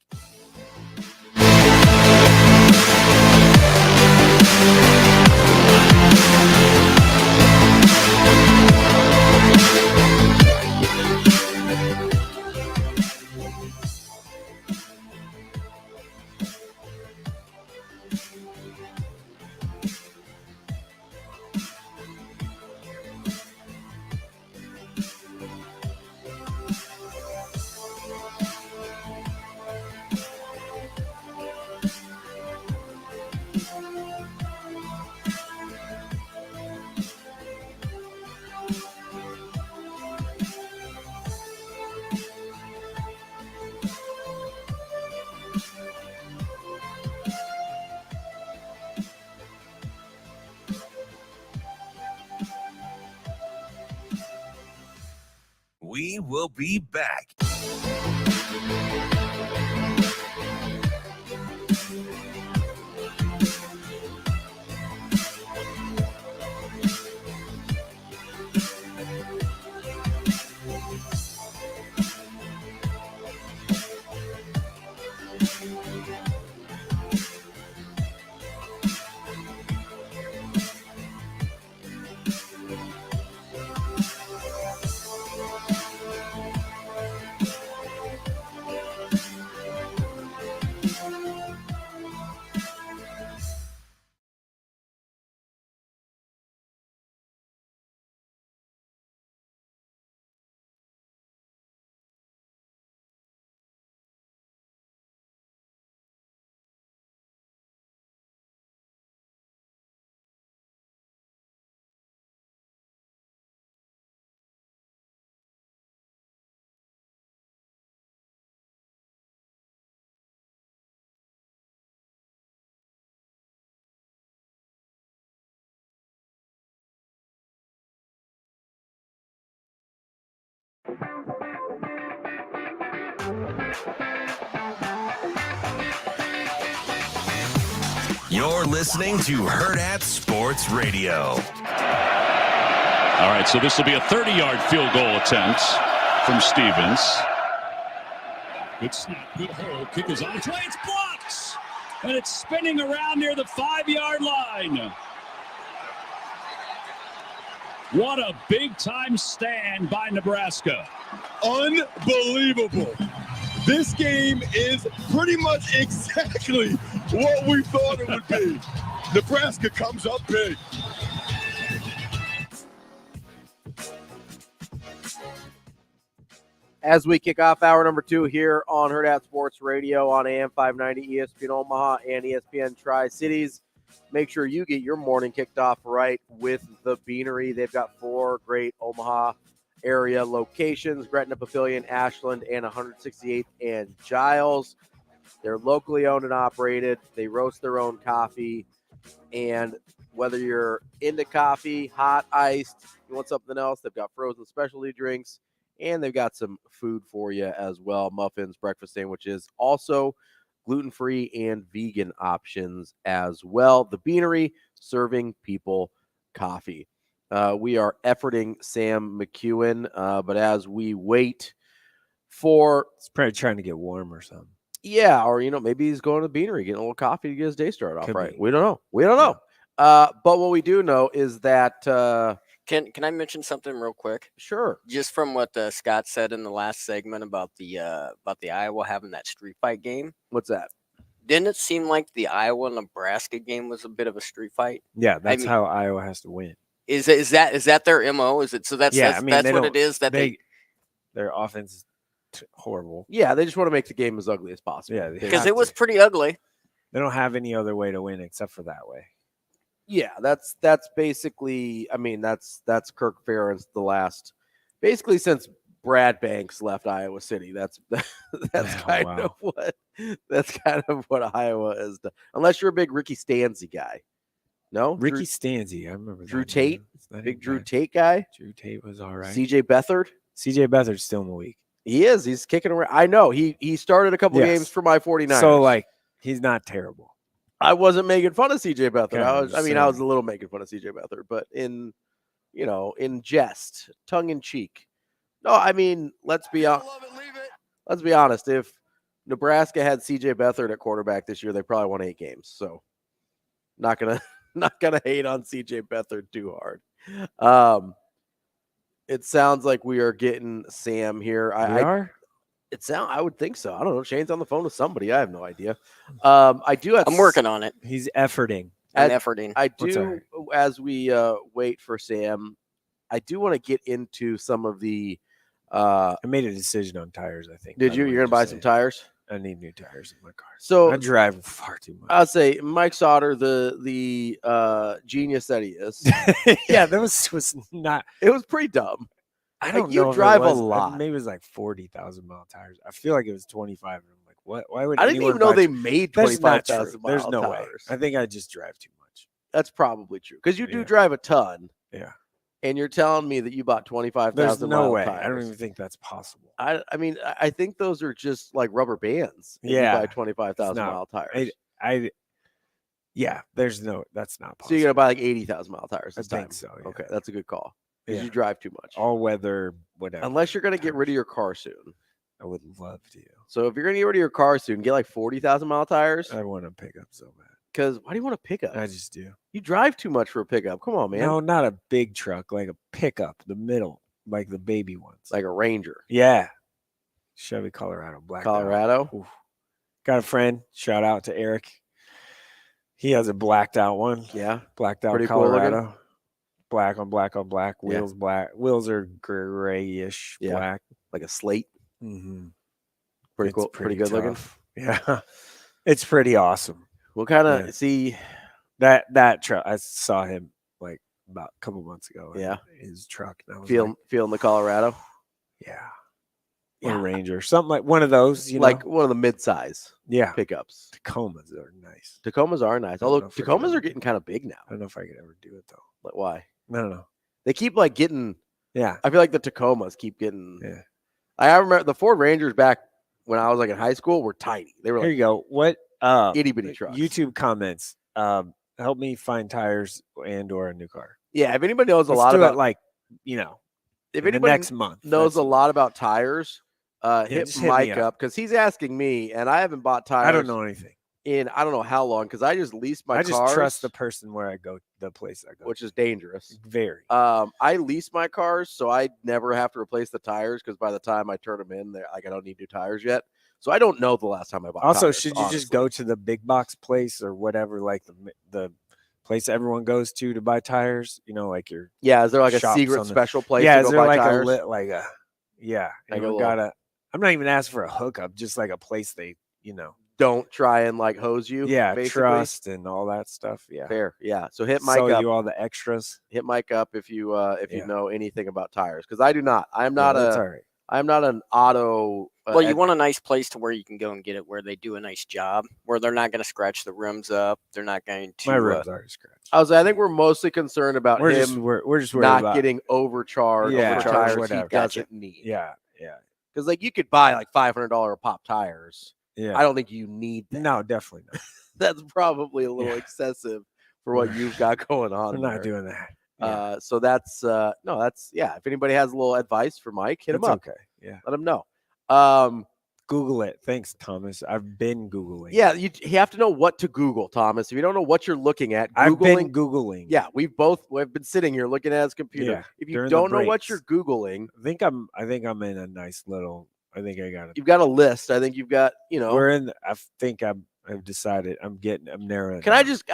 We will be back. You're listening to Hurrdat Sports Radio. All right, so this will be a 30-yard field goal attempt from Stevens. Good snap, good hold. Kick is on its way. It's blocked, and it's spinning around near the 5-yard line. What a big-time stand by Nebraska. Unbelievable. This game is pretty much exactly what we thought it would be. Nebraska comes up big. As we kick off hour number 2 here on Hurrdat Sports Radio on AM 590, ESPN Omaha, and ESPN Tri-Cities, make sure you get your morning kicked off right with the Beanery. They've got 4 great Omaha area locations: Gretna, Papillion, Ashland, and 168th and Giles. They're locally owned and operated. They roast their own coffee. And whether you're into coffee, hot, iced, you want something else, they've got frozen specialty drinks, and they've got some food for you as well: muffins, breakfast sandwiches, also gluten-free and vegan options as well. The Beanery, serving people coffee. We are efforting Sam McKewon, but as we wait for... It's probably trying to get warm or something. Yeah, or maybe he's going to the beanery, getting a little coffee to get his day started off Could right. be. We don't know. We don't know. But what we do know is that Can I mention something real quick? sure. Just from what Scott said in the last segment about the Iowa having that street fight game. What's that? Didn't it seem like the Iowa-Nebraska game was a bit of a street fight? Yeah, that's mean- how Iowa has to win. Is that their MO? Is it so? That's Yeah, that's, I mean, that's they what don't- it is. That they Their offense is horrible. Yeah, they just want to make the game as ugly as possible. Yeah, because it was pretty ugly. They don't have any other way to win except for that way. Yeah, that's basically. I mean, that's Kirk Ferentz the last, basically since Brad Banks left Iowa City. That's kind of what Iowa is. Unless you're a big Ricky Stanzi guy. No, Ricky Stanzi, I remember Drew that Tate, name. That big ain't Drew bad. Tate guy. Drew Tate was all right. CJ Beathard. CJ Beathard's still in the league. He is. He's kicking around. I know. He started a couple Yes. games for my 49ers. So like he's not terrible. I wasn't making fun of CJ Beathard. Yeah, I I'm was just a saying. little making fun of CJ Beathard, but in jest, tongue in cheek. No, I mean, let's be honest. If Nebraska had CJ Beathard at quarterback this year, they probably won 8 games. So not gonna hate on CJ Beathard too hard. It sounds like we are getting Sam here. I would think so. I don't know. Shane's on the phone with somebody. I have no idea. I do have. I'm working on it. He's efforting. I'm efforting. I What's do, as we wait for Sam, I do want to get into some of the. I made a decision on tires, I think. Did by you? the way, You're gonna buy just some saying. tires? I need new tires in my car. So I drive far too much. I'll say Mike Sautter, the genius that he is. Yeah, that was not. It was pretty dumb. I Like, don't you know. if it drive a was- lot. Maybe it was like 40,000 mile tires. I feel like it was 25. And I'm like, what? Why would I didn't anyone even know buy they made That's not 25,000 true. mile There's no way. tires. I think I just drive too much. That's probably true because you do Yeah. drive a ton. Yeah. And you're telling me that you bought 25,000 There's no mile way. tires. I don't even think that's possible. I mean, I think those are just like rubber bands. If Yeah. you buy 25,000 not- mile tires. That's not possible. So you're gonna buy like 80,000 mile tires I this time. think so. Yeah. Okay, that's a good call because Yeah. you drive too much. All weather, whatever. Unless you're gonna get rid of your car soon. I would love to. So if you're gonna get rid of your car soon, get like 40,000 mile tires. I want to pick up so bad. Because why do you want a pickup? I just do. You drive too much for a pickup. Come on, man. No, not a big truck, like a pickup, the middle, like the baby ones. Like a Ranger. Yeah. Chevy Colorado, black. Colorado. Oof. Got a friend. Shout out to Eric. He has a blacked out one. Yeah. Blacked out Pretty cool looking. Colorado. Black on black on black. Yeah. Wheels black. Wheels are grayish Yeah. black. Like a slate. Mm-hmm. Pretty cool. Pretty good looking. Yeah. It's pretty awesome. What kind of Yeah. see? That truck, I saw him like about a couple months ago. in Yeah. his truck. And I was Feeling the Colorado. yeah, Yeah. or Ranger, something like one of those. You Like know? one of the mid-size yeah, pickups. Tacomas are nice. Tacomas are nice. I don't Although know if I Tacomas could- are getting kind of big now. I don't know if I could ever do it though. Like, why? I don't know. They keep like getting. Yeah, I feel like the Tacomas keep getting. Yeah. I remember the Ford Rangers back when I was like in high school were tiny. They were here like you go. What itty bitty trucks. YouTube comments? Help me find tires and/or a new car. Yeah, if anybody knows a Let's lot do about it like if if in the anybody next month knows a that's- lot about tires, hit just hit me Mike up. up because he's asking me, and I haven't bought tires. I don't know anything. in I don't know how long because I just leased my I just cars, trust the person where I go, the place I go, which is dangerous. very. I lease my cars, so I never have to replace the tires because by the time I turn them in, they're like I don't need new tires yet. So I don't know the last time I bought. Also, tires, should you honestly. just go to the big box place or whatever, like the place everyone goes to buy tires? You know, like your Yeah, is there like a shops secret on the- special place? yeah. to Is go there buy like tires? yeah? Like a You little- gotta. I'm not even asking for a hookup, just like a place they, Don't try and like hose you. yeah, basically. trust and all that stuff. Yeah, Fair, yeah. So hit Mike sell up. you all the extras. Hit Mike up if you Yeah. know anything about tires because I do not. I'm Yeah, not that's a. all right. I'm not an auto. Well, you want a nice place to where you can go and get it, where they do a nice job, where they're not going to scratch the rims up. They're not going to. My rims are scratched. I think we're mostly concerned about We're him just worried not about getting overcharged Yeah, for tires whatever. he doesn't need. yeah. Because like you could buy like $500 pop tires. Yeah. I don't think you need that. No, definitely not. That's probably a little Yeah. excessive for what you've got going on. I'm not there. doing that. Yeah. So that's no, that's yeah. If anybody has a little advice for Mike, hit him It's up. okay. Yeah. Let him know. Google it. Thanks, Thomas. I've been Googling. Yeah, you have to know what to Google, Thomas. If you don't know what you're looking at, I've been Googling. Yeah, we've been sitting here looking at his computer. Yeah, if you during don't the know what breaks. you're Googling, I think I'm in a nice little. I think I got it. you've got a list. I think you've got, We're in. I think I've decided. I'm narrowing. it Can I down. just?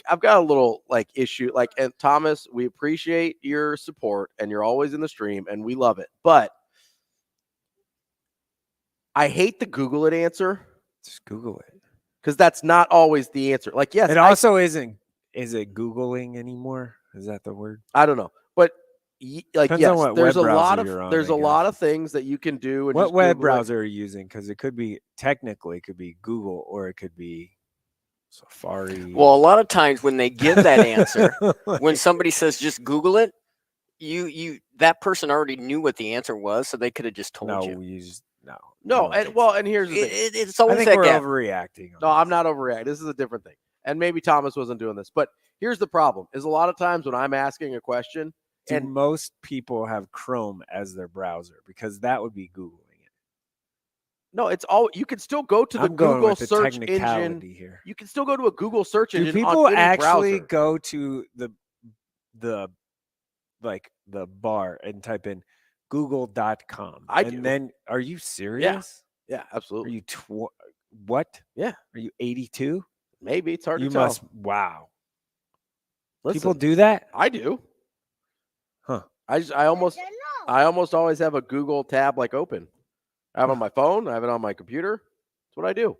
I've got a little issue. And Thomas, we appreciate your support, and you're always in the stream, and we love it. But I hate the Google it answer. Just Google it because that's not always the answer. Yes, it also isn't. Is it Googling anymore? Is that the word? I don't know, but Depends yes, on what there's a web lot browser of you're on, there's I a lot guess. of things that you can do. And What just web Google it. browser are you using? Because it could be technically it could be Google or it could be Safari. Well, a lot of times when they give that answer, when somebody says just Google it, you that person already knew what the answer was, so they could have just told no, you. you just no. No, and here's the thing. It's I always think that we're gap. overreacting. No, I'm not overreacting. This is a different thing. And maybe Thomas wasn't doing this, but here's the problem: is a lot of times when I'm asking a question, And most people have Chrome as their browser because that would be Googling it. no, it's all you can still go to the I'm going Google with the search engine. technicality here. You can still go to a Google search Do engine. people on any actually browser. go to the bar and type in google.com? I and do. then are you serious? Yeah, Are absolutely. you what? Yeah. Are you 82? Maybe it's hard You to tell. must. Wow. Listen, People do that? I do. Huh. I almost always have a Google tab open. I have it on my phone. I have it on my computer. That's what I do.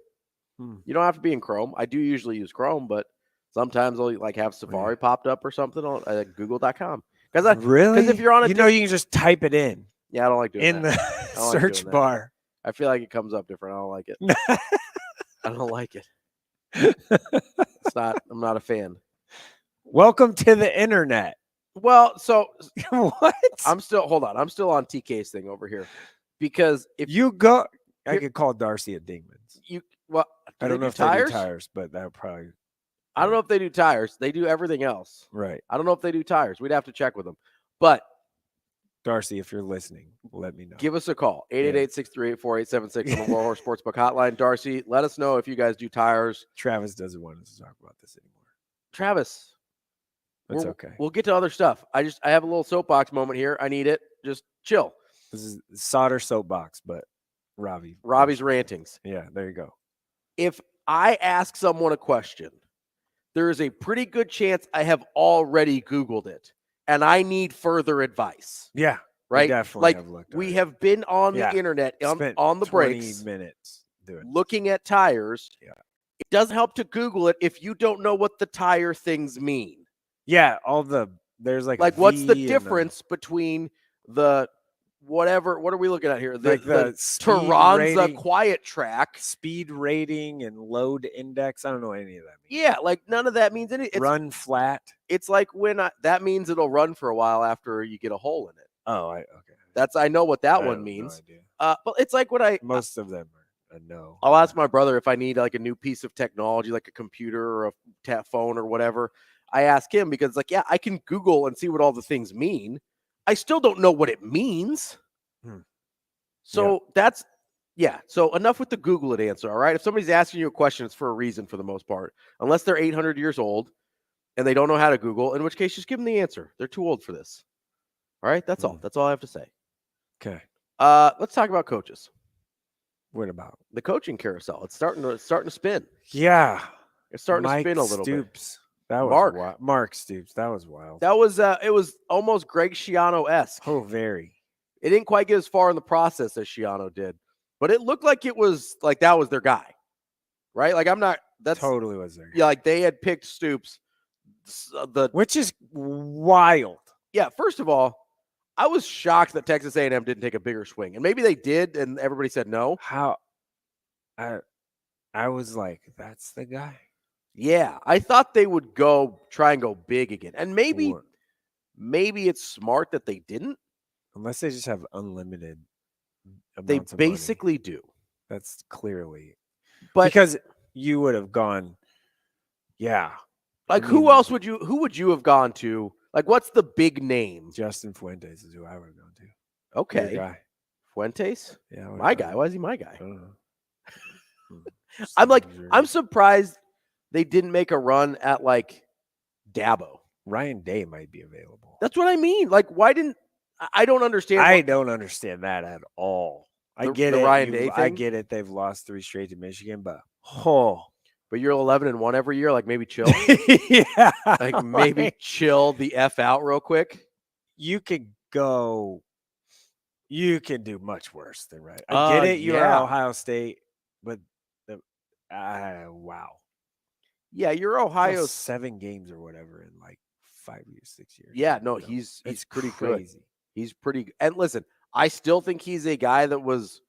You don't have to be in Chrome. I do usually use Chrome, but sometimes I'll have Safari popped up or something on Google.com. Really? Because if you're on a you can just type it in yeah, I don't like doing in that. the I don't like search doing that. bar. I feel like it comes up different. I don't like it. I don't like it. It's not. I'm not a fan. Welcome to the internet. Well, so What? I'm still. Hold on. I'm still on TK's thing over here because if You go. I Here- could call Darcy at Dingman's. they I don't know do if tires. they do tires, but that would probably. I don't know if they do tires. They do everything else. Right. I don't know if they do tires. We'd have to check with them. But Darcy, if you're listening, let me know. give us a call. 888-638-4876 on the Warhorse Sportsbook Hotline. Darcy, let us know if you guys do tires. Travis doesn't want us to talk about this anymore. Travis, That's okay. We'll get to other stuff. I have a little soapbox moment here. I need it. Just chill. This is Sautter soapbox, but Robbie's rantings. Yeah, there you go. If I ask someone a question, there is a pretty good chance I have already Googled it and I need further advice. Yeah, Right? we definitely have looked. We at it. have been on Yeah. the internet Spent on the 20 breaks minutes doing. looking at tires. Yeah. It does help to Google it if you don't know what the tire things mean. Yeah, there's a What's the V and difference between the whatever? What are we looking at here? the speed Turanza rating. Quiet Track. speed rating and load index. I don't know what any of that means. Yeah, none of that means anything. Run flat. It's like when that means it'll run for a while after you get a hole in it. Oh, okay. I know what that I one have means. No idea. But it's like when Most of them are a no. I'll ask my brother if I need a new piece of technology, like a computer or a phone or whatever. I ask him because yeah, I can Google and see what all the things mean. I still don't know what it means. So that's So enough with the Google it answer. All right. If somebody's asking you a question, it's for a reason for the most part, unless they're 800 years old and they don't know how to Google, in which case just give them the answer. They're too old for this. All right. That's all. That's all I have to say. Okay. Let's talk about coaches. What about The coaching carousel? It's starting to spin. Yeah, It's starting Mike to spin a little bit. Stoops. That was Mark. wild. Mark Stoops. That was wild. That was it was almost Greg Schiano-esque. Oh, very. It didn't quite get as far in the process as Schiano did, but it looked like it was that was their guy, right? That's Totally was there. Yeah, they had picked Stoops. Which is wild. Yeah, first of all, I was shocked that Texas A&M didn't take a bigger swing, and maybe they did, and everybody said no. How? I was like, that's the guy. Yeah, I thought they would try and go big again, and maybe it's smart that they didn't. Unless they just have unlimited They amounts of money. basically do. That's clearly. But because you would have gone, yeah. Who would you have gone to? What's the big name? Justin Fuentes is who I would have gone to. Okay. Your guy. Fuentes? Yeah. My guy. Why is he my guy? I don't know. I'm surprised they didn't make a run at like Dabo. Ryan Day might be available. That's what I mean. Like, why didn't I don't understand. I don't understand that at all. I get the it. Ryan Day I thing? get it. They've lost 3 straight to Michigan, but But you're 11-1 every year. Like, maybe chill. yeah, Like, maybe right. chill the F out real quick. You can do much worse than right. I get it. You are yeah. Ohio State, but wow. Yeah, you're Ohio. 7 games or whatever in like 5 years, 6 years. Yeah, no, You know, he's it's pretty crazy. good. He's pretty good. And listen, I still think he's a guy that was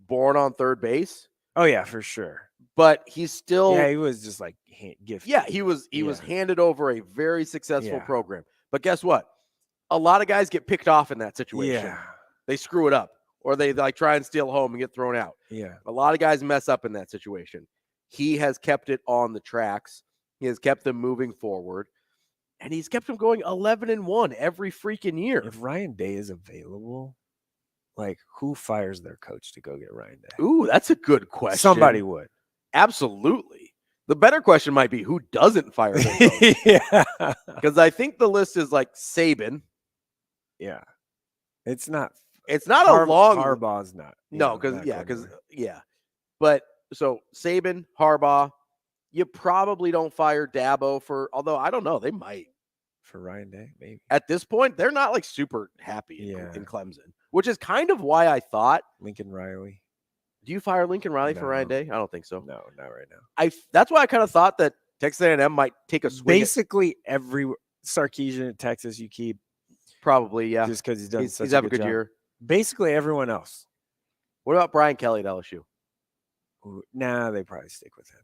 born on third base, Oh yeah, for sure. but he's still Yeah, he was just like gifted. yeah, he was handed over a very successful Yeah. program. But guess what? A lot of guys get picked off in that situation. Yeah, They screw it up or they like try and steal home and get thrown out. yeah. A lot of guys mess up in that situation. He has kept it on the tracks. He has kept them moving forward. And he's kept them going 11-1 every freaking year. If Ryan Day is available, like who fires their coach to go get Ryan Day? Ooh, that's a good question. Somebody would. Absolutely. The better question might be who doesn't fire their coach. Yeah. Because I think the list is like Saban. Yeah. It's not It's not a long Harbaugh's not. No, because But so Saban, Harbaugh, you probably don't fire Dabo although I don't know, they might. For Ryan Day, maybe. At this point, they're not like super happy in Clemson, which is kind of why I thought. Lincoln Riley. Do you fire Lincoln Riley for No. Ryan Day? I don't think so. No, not right now. That's why I kind of thought that Texas A&M might take a swing. Basically, every Sarkisian at Texas you keep. Probably, yeah. Just because he's done He's such having a good job. year. Basically, everyone else. What about Brian Kelly at LSU? Nah, they probably stick with him.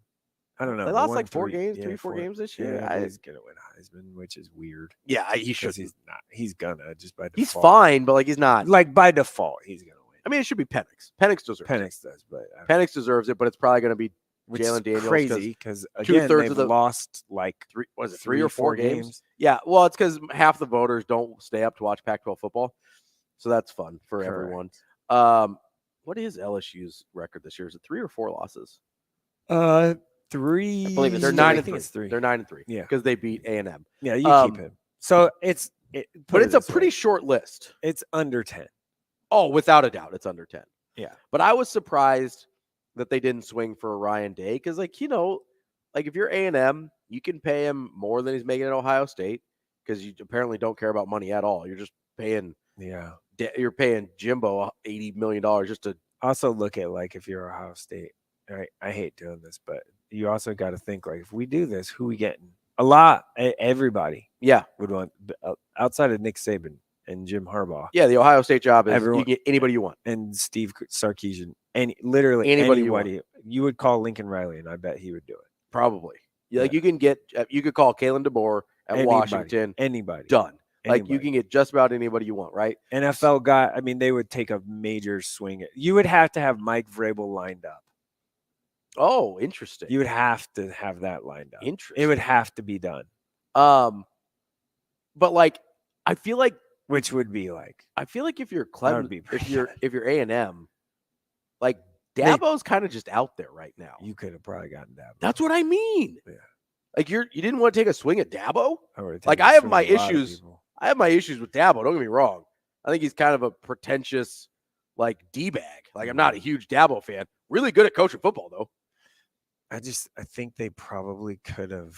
I don't know. They lost like 4 games, 4 games this year. Yeah, he's gonna win Heisman, which is weird. Yeah, he should. He's not. He's gonna just by default. He's fine, but like he's not. Like by default, he's gonna win. I mean, it should be Penix. Penix deserves it. Penix does, but Penix deserves it, but it's probably going to be which Jalen is Daniels. crazy because again they've lost like 3 or 4 games. Yeah, well, it's because half the voters don't stay up to watch Pac-12 football, so that's fun for everyone. What is LSU's record this year? Is it 3 or 4 losses? 3. I believe they're 9-3. They're 9-3. Yeah, because they beat A&M. Yeah, you keep him. So but it's a pretty short list. It's under 10. Oh, without a doubt, it's under 10. Yeah, but I was surprised that they didn't swing for Ryan Day because, like if you're A&M, you can pay him more than he's making at Ohio State because you apparently don't care about money at all. You're just paying. Yeah, you're paying Jimbo $80 million just to. Also, look at like if you're Ohio State. Right, I hate doing this, but you also got to think like if we do this, who we getting? A lot, everybody. Yeah, would want outside of Nick Saban and Jim Harbaugh. Yeah, the Ohio State job is you get anybody you want, and Steve Sarkisian, and literally anybody you would call Lincoln Riley, and I bet he would do it. Probably, like you could call Kalen DeBoer at Washington. Anybody done. Like you can get just about anybody you want, right? NFL guy. I mean, they would take a major swing. You would have to have Mike Vrabel lined up. Oh, interesting. You would have to have that lined up. Interesting. It would have to be done. But like, I feel like which would be like if you're Clemson, if you're A&M, like Dabo's kind of just out there right now. You could have probably gotten Dabo. That's what I mean. Yeah. Like you didn't want to take a swing at Dabo? Like I have my issues. I have my issues with Dabo. Don't get me wrong. I think he's kind of a pretentious, like D-bag. Like I'm not a huge Dabo fan. Really good at coaching football though. I think they probably could have.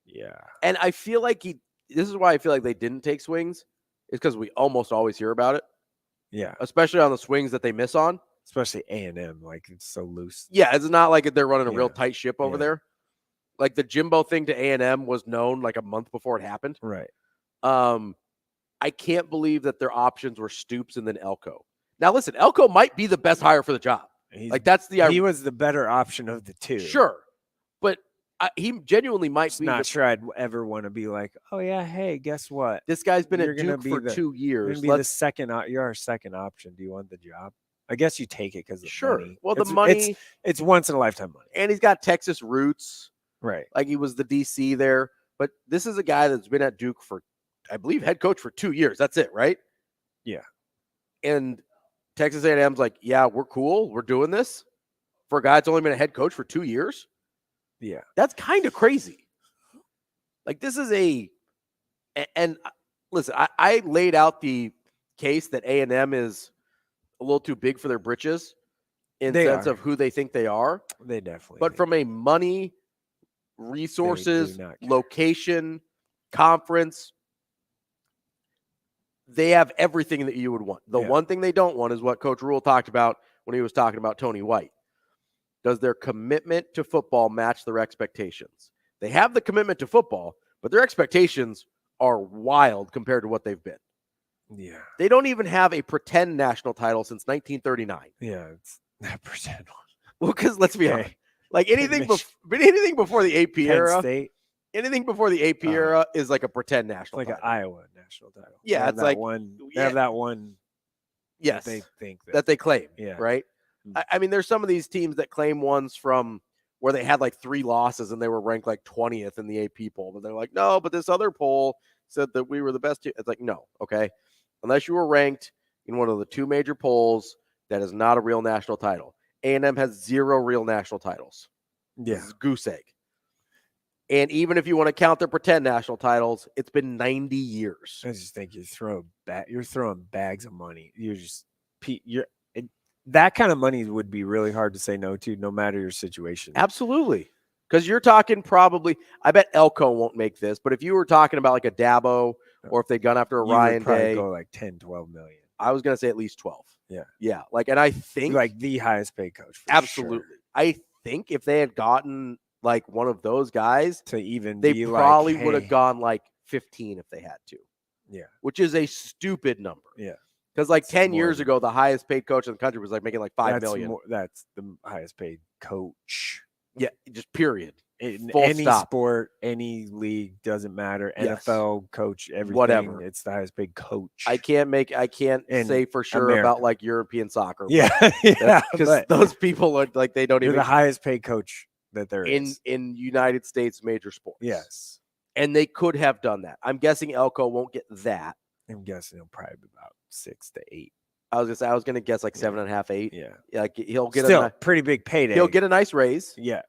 Yeah. And I feel like this is why I feel like they didn't take swings, is because we almost always hear about it. Yeah. Especially on the swings that they miss on. Especially A&M, like it's so loose. Yeah, it's not like they're running a real tight ship over there. Like the Jimbo thing to A&M was known like a month before it happened. Right. I can't believe that their options were Stoops and then Elko. Now listen, Elko might be the best hire for the job. He was the better option of the two. Sure. But he genuinely might be. Not sure I'd ever want to be like, oh yeah, hey, guess what? This guy's been at Duke for 2 years. You're the second. You're our second option. Do you want the job? I guess you take it because of money. Well, the money. It's once in a lifetime money, and he's got Texas roots. Right. Like he was the DC there, but this is a guy that's been at Duke for, I believe, head coach for 2 years. That's it, right? Yeah. And Texas A&M's like, yeah, we're cool. We're doing this for a guy that's only been a head coach for 2 years. Yeah. That's kind of crazy. Like, this is and listen, I laid out the case that A&M is a little too big for their britches in sense of who they think they are. They definitely. But from a money, resources, not care. location, conference, they have everything that you would want. The one thing they don't want is what Coach Rule talked about when he was talking about Tony White. Does their commitment to football match their expectations? They have the commitment to football, but their expectations are wild compared to what they've been. Yeah. They don't even have a pretend national title since 1939. Yeah, it's that pretend one. Well, because let's be honest, like anything before the AP Penn era, State, anything before the AP era is like a pretend national like title. an Iowa national title. Yeah, They have it's that like one. They have that one. Yes, they think that they claim. Yeah. Right. I mean, there's some of these teams that claim ones from where they had like 3 losses and they were ranked like 20th in the AP poll, but they're like, no, but this other poll said that we were the best team. It's like, no, okay, unless you were ranked in one of the 2 major polls, that is not a real national title. A&M has 0 real national titles. Yeah, this is goose egg. And even if you want to count their pretend national titles, it's been 90 years. I just think you're throwing bags of money. That kind of money would be really hard to say no to, no matter your situation. Absolutely. Because you're talking probably, I bet Elko won't make this, but if you were talking about like a Dabo or if they'd gone after a Ryan Day, go like 10, 12 million. I was going to say at least 12. Yeah. Yeah. Like, and I think like the highest paid coach. Absolutely. Sure. I think if they had gotten like one of those guys to even they probably would have gone like 15 if they had to. Yeah. Which is a stupid number. Yeah. Because like 10 years ago, the highest paid coach in the country was like making like $5 million. That's the highest paid coach. Yeah, just period. In Full any stop. sport, any league, doesn't matter. Yes. NFL coach, everything. Whatever. It's the highest paid coach. I can't In say for sure America. about like European soccer. Yeah, yeah. Because but those people are like they don't you're even the highest paid coach that there is in United States major sports. Yes, and they could have done that. I'm guessing Elko won't get that. I'm guessing he'll probably be about 6 to 8. I was gonna guess like 7.5, 8. Yeah, Like he'll get still pretty big payday. He'll get a nice raise. Yeah,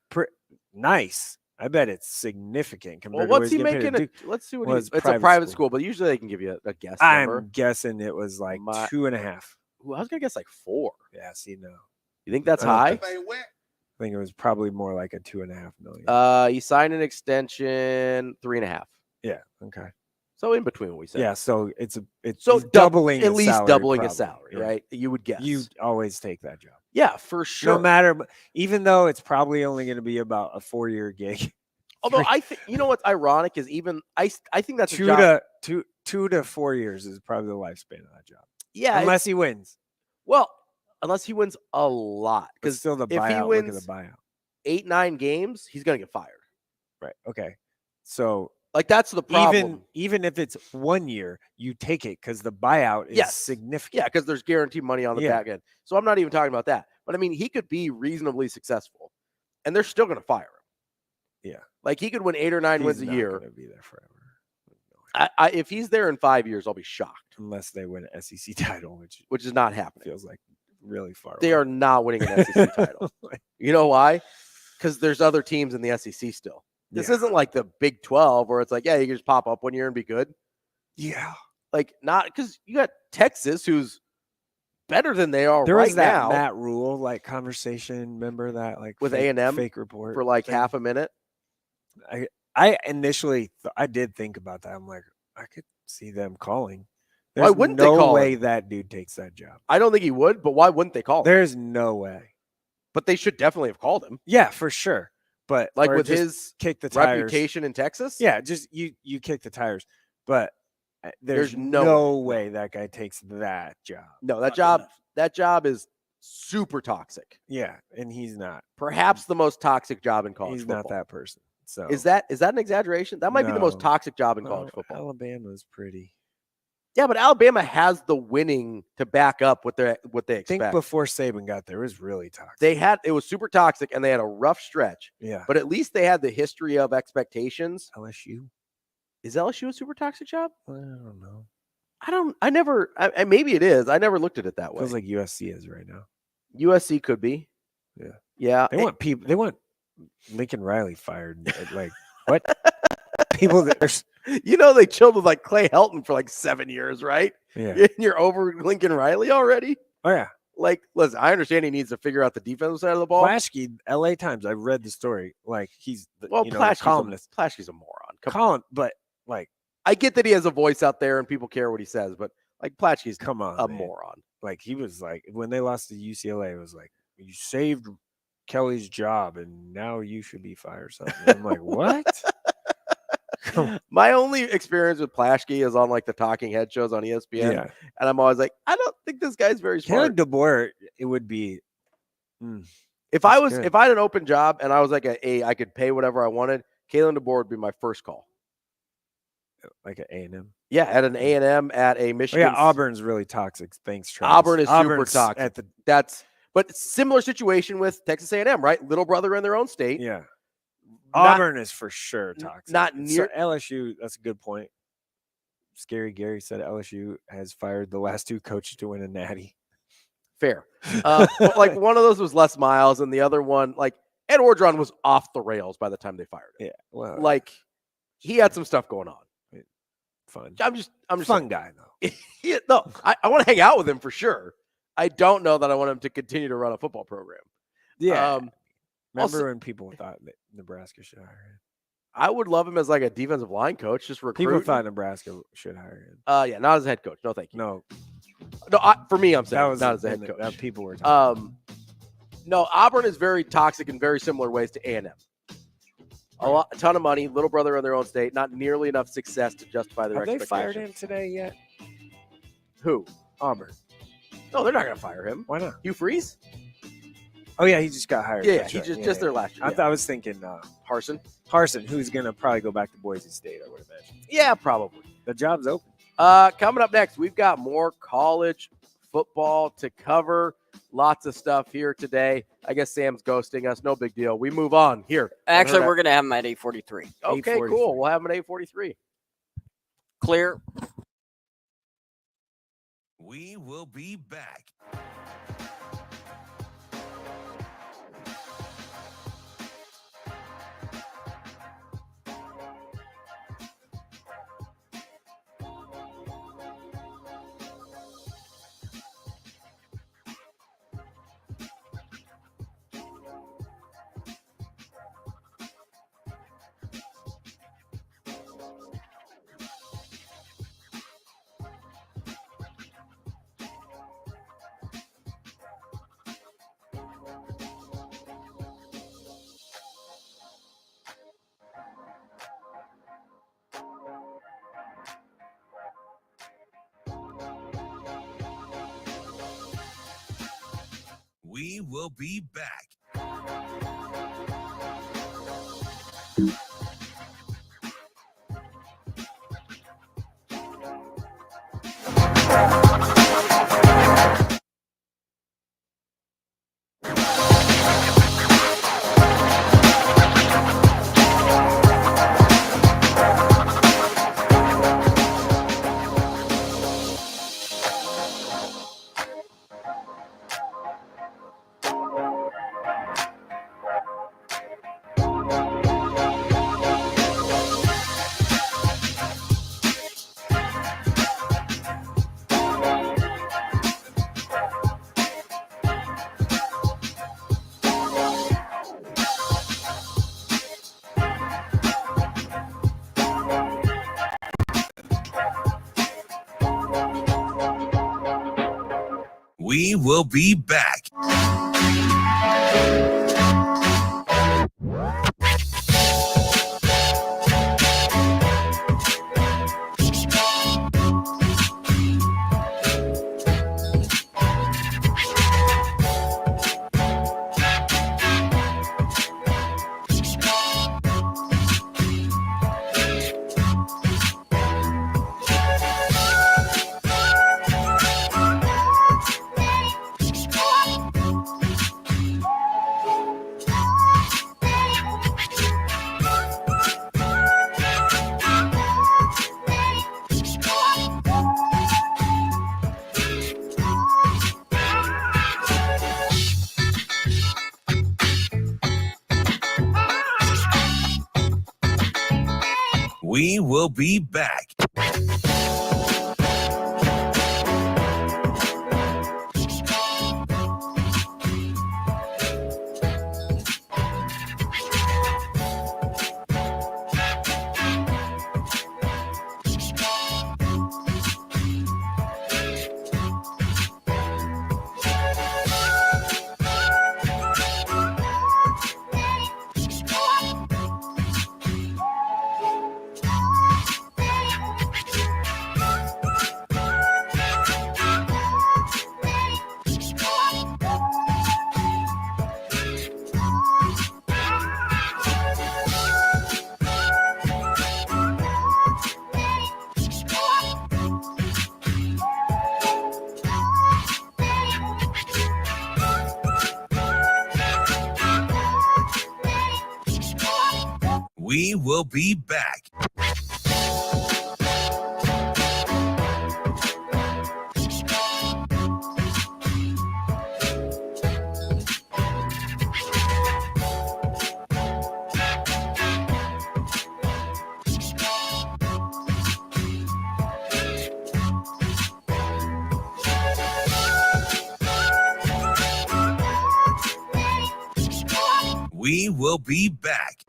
nice. I bet it's significant compared Well, to what's what he he's getting making? paid. Let's see what Well, it's it's a private private school. school, but usually they can give you a guess number. I'm guessing it was like 2.5. Ooh, I was gonna guess like 4. Yeah, see, no. You think that's I don't high? I think it was probably more like a 2.5 million. He signed an extension 3.5. Yeah. Okay. So in between what we said. Yeah. So it's So doubling at his least salary, doubling his probably. salary, Yeah. right? You would guess. You always take that job. Yeah, for sure. No matter, even though it's probably only going to be about a 4-year gig. Although I think you know what's ironic is even I think that's a 2 job. to 2 to 4 years is probably the lifespan of that job. Yeah, Unless he wins. well, unless he wins a lot, But because still the if he buyout. Look at wins the buyout. 8-9 games, he's gonna get fired. Right. Okay. So Like that's the problem. even if it's 1 year, you take it because the buyout is Yes. significant. Yeah, because there's guaranteed money on the Yeah. back end. So I'm not even talking about that. But I mean, he could be reasonably successful, and they're still going to fire him. Yeah. Like he could win 8 or 9 He's wins a not year. gonna be there forever. If he's there in 5 years, I'll be shocked, Unless they win an SEC title, which is not happening. feels like really far They away. are not winning an SEC title. You know why? Because there's other teams in the SEC still. This Yeah. isn't like the Big 12 where it's like, yeah, you can just pop up 1 year and be good. Yeah. Like not because you got Texas, who's better than they are There right was that now Matt Rule conversation. Remember that with fake, A&M fake report for like thing? half a minute. I initially I did think about that. I'm like, I could see them calling. Why There's wouldn't they no call way him? that dude takes that job. I don't think he would, but why wouldn't they call him? There's no way. But they should definitely have called him. Yeah, for sure. But Like or with just his kick the tires. reputation in Texas. Yeah, just you kick the tires. But there's There's no, no way that guy takes that job. No, Not that job is super toxic. Yeah, and he's not. Perhaps the most toxic job in college He's football. not that person. So Is that an exaggeration? That might be the most No. toxic job in No, college football. Alabama's pretty. Yeah, but Alabama has the winning to back up what they I expect. think before Saban got there, it was really toxic. It was super toxic and they had a rough stretch, Yeah. but at least they had the history of expectations. LSU. Is LSU a super toxic job? I don't know. Maybe it is. I never looked at it that way. Feels like USC is right now. USC could be. Yeah. Yeah. They want people. They want Lincoln Riley fired. Like what? People that are. They chilled with like Clay Helton for like 7 years, right? Yeah. And you're over Lincoln Riley already. Oh yeah. Like, listen, I understand he needs to figure out the defensive side of the ball. Plaschke, LA Times. I read the story. Like he's the columnist. Plaschke's a moron. But like I get that he has a voice out there and people care what he says, but like Plaschke's come on, a man. moron. Like he was like when they lost to UCLA, it was like you saved Kelly's job and now you should be fired. Something. I'm like, what? My only experience with Plaschke is on like the talking head shows on ESPN. Yeah. And I'm always like, I don't think this guy's very smart. Kalen DeBoer, it would be. If I had an open job and I was like I could pay whatever I wanted, Kalen DeBoer would be my first call. Like an A&M. Yeah, at an A&M, at a Michigan. Oh, yeah, Auburn's really toxic. Thanks, Travis. Auburn is Auburn's super toxic. But similar situation with Texas A&M, right? Little brother in their own state. Yeah. Auburn is for sure toxic. Not near LSU. That's a good point. Scary Gary said LSU has fired the last 2 coaches to win a natty. Fair. But like one of those was Les Miles, and the other one, like Ed Orgeron, was off the rails by the time they fired him. Yeah. Well, like he had some stuff going on. Fun. I'm just fun guy though. Yeah, no, I want to hang out with him for sure. I don't know that I want him to continue to run a football program. Yeah. Also, when people thought that Nebraska should hire him? I would love him as like a defensive line coach, just recruit. People thought Nebraska should hire him. Yeah, not as a head coach. No, thank you. No, for me, I'm saying that was not as a head coach. That people were talking. No, Auburn is very toxic in very similar ways to A&M. A ton of money, little brother in their own state, not nearly enough success to justify their expectations. Have they fired him today yet? Who? Auburn. No, they're not going to fire him. Why not? Hugh Freeze? Oh yeah, he just got hired. Yeah, That's he right. just there last year. I was thinking Harsin, who's gonna probably go back to Boise State. I would imagine. Yeah, probably. The job's open. Coming up next, we've got more college football to cover. Lots of stuff here today. I guess Sam's ghosting us. No big deal. We move on here. Actually, we're going to have him at 8:43. Okay, cool. We'll have him at 8:43. Clear. We will be back. We will be back. We will be back. We will be back. We will be back. We will be back.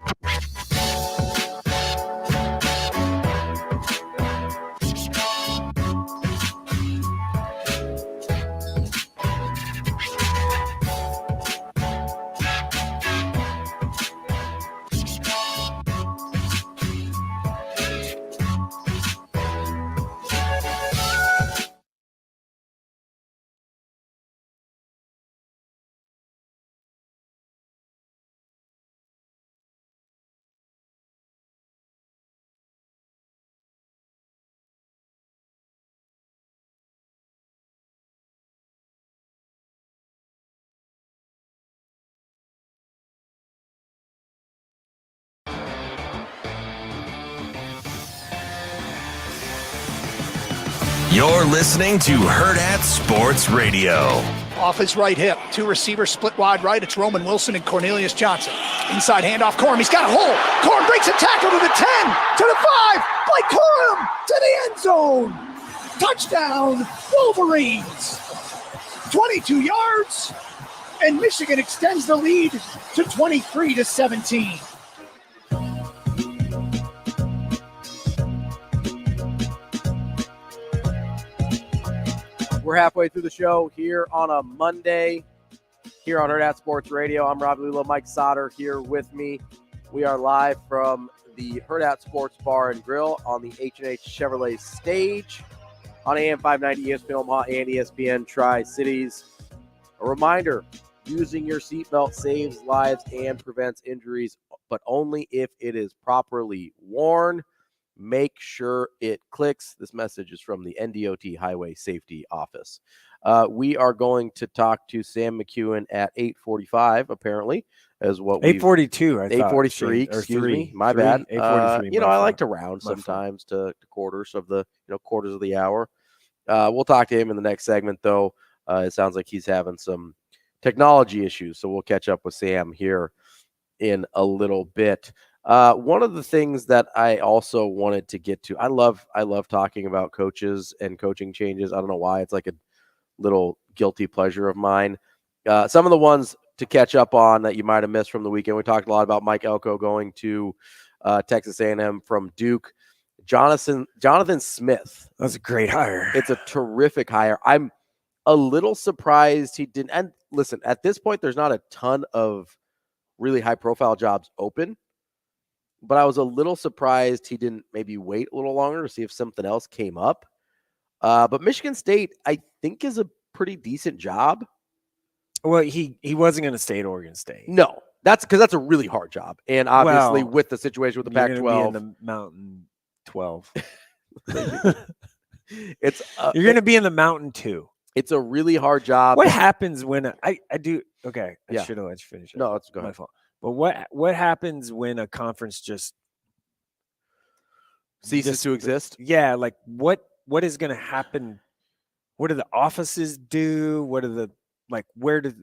You're listening to Hurrdat Sports Radio. Off his right hip. Two receivers split wide right. It's Roman Wilson and Cornelius Johnson. Inside handoff, Corum. He's got a hole. Corum breaks a tackle to the 10, to the 5. Blake Corum to the end zone. Touchdown, Wolverines. 22 yards, and Michigan extends the lead to 23-17. We're halfway through the show here on a Monday here on Hurrdat Sports Radio. I'm Ravi Lulla, Mike Sautter here with me. We are live from the Hurrdat Sports Bar and Grill on the H&H Chevrolet stage on AM 590 ESPN Omaha and ESPN Tri-Cities. A reminder, using your seatbelt saves lives and prevents injuries, but only if it is properly worn. Make sure it clicks. This message is from the NDOT Highway Safety Office. We are going to talk to Sam McKewon at 8:45, apparently, as what 8:42. I thought. 8:43. Excuse me, my bad. 8:43. I like to round sometimes to quarters of the quarters of the hour. We'll talk to him in the next segment, though. It sounds like he's having some technology issues, so we'll catch up with Sam here in a little bit. One of the things that I also wanted to get to, I love talking about coaches and coaching changes. I don't know why. It's like a little guilty pleasure of mine. Some of the ones to catch up on that you might have missed from the weekend. We talked a lot about Mike Elko going to Texas A&M from Duke. Jonathan Smith. That's a great hire. It's a terrific hire. I'm a little surprised he didn't. And listen, at this point, there's not a ton of really high-profile jobs open. But I was a little surprised he didn't maybe wait a little longer to see if something else came up. But Michigan State, I think, is a pretty decent job. Well, he wasn't going to stay at Oregon State. No, that's because that's a really hard job. And obviously with the situation with the Pac-12. You're going to be in the Mountain 12. You're going to be in the Mountain 2. It's a really hard job. What happens when I do? Okay, I Yeah. should have let you finish. No, it's go my ahead. fault. But what happens when a conference just ceases to exist? Yeah, like what is going to happen? What do the offices do? What are the where do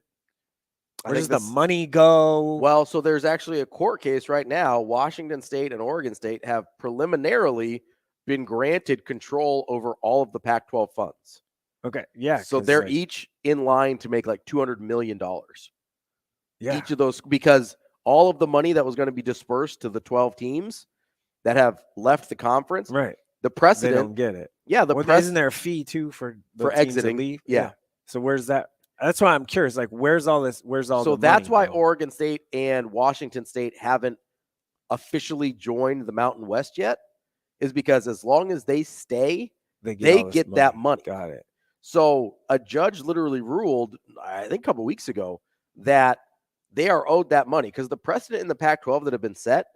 Where does the money go? Well, so there's actually a court case right now. Washington State and Oregon State have preliminarily been granted control over all of the Pac-12 funds. Okay, yeah. So they're each in line to make like $200 million. Yeah. Each of those, because all of the money that was going to be dispersed to the 12 teams that have left the conference, right? The precedent, they don't get it. Yeah, isn't there a fee too for teams exiting? To leave? Yeah. So where's that? That's why I'm curious. Like, where's all this? Where's all? So the that's money why go? Oregon State and Washington State haven't officially joined the Mountain West yet, is because as long as they stay, they get that money. Got it. So a judge literally ruled, I think a couple weeks ago, that they are owed that money because the precedent in the Pac-12 that have been set,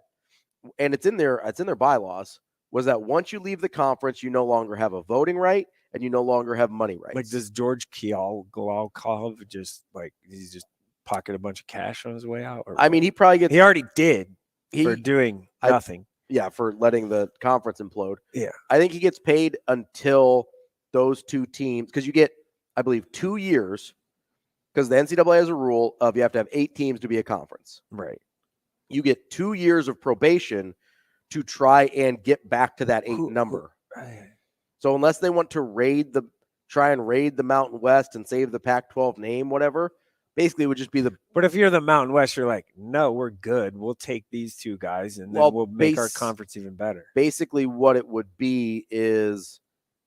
and it's in their bylaws, was that once you leave the conference, you no longer have a voting right and you no longer have money rights. Like, does George Kialkov just he's just pocket a bunch of cash on his way out? Or I mean, he probably gets. He already did for doing nothing. For letting the conference implode. Yeah, I think he gets paid until those two teams, because you get, I believe, 2 years, because the NCAA has a rule of you have to have 8 teams to be a conference. Right. You get 2 years of probation to try and get back to that 8 number. So unless they want to try and raid the Mountain West and save the Pac-12 name, whatever, basically it would just be the. But if you're the Mountain West, you're like, no, we're good. We'll take these 2 guys and then we'll make our conference even better. Basically, what it would be is,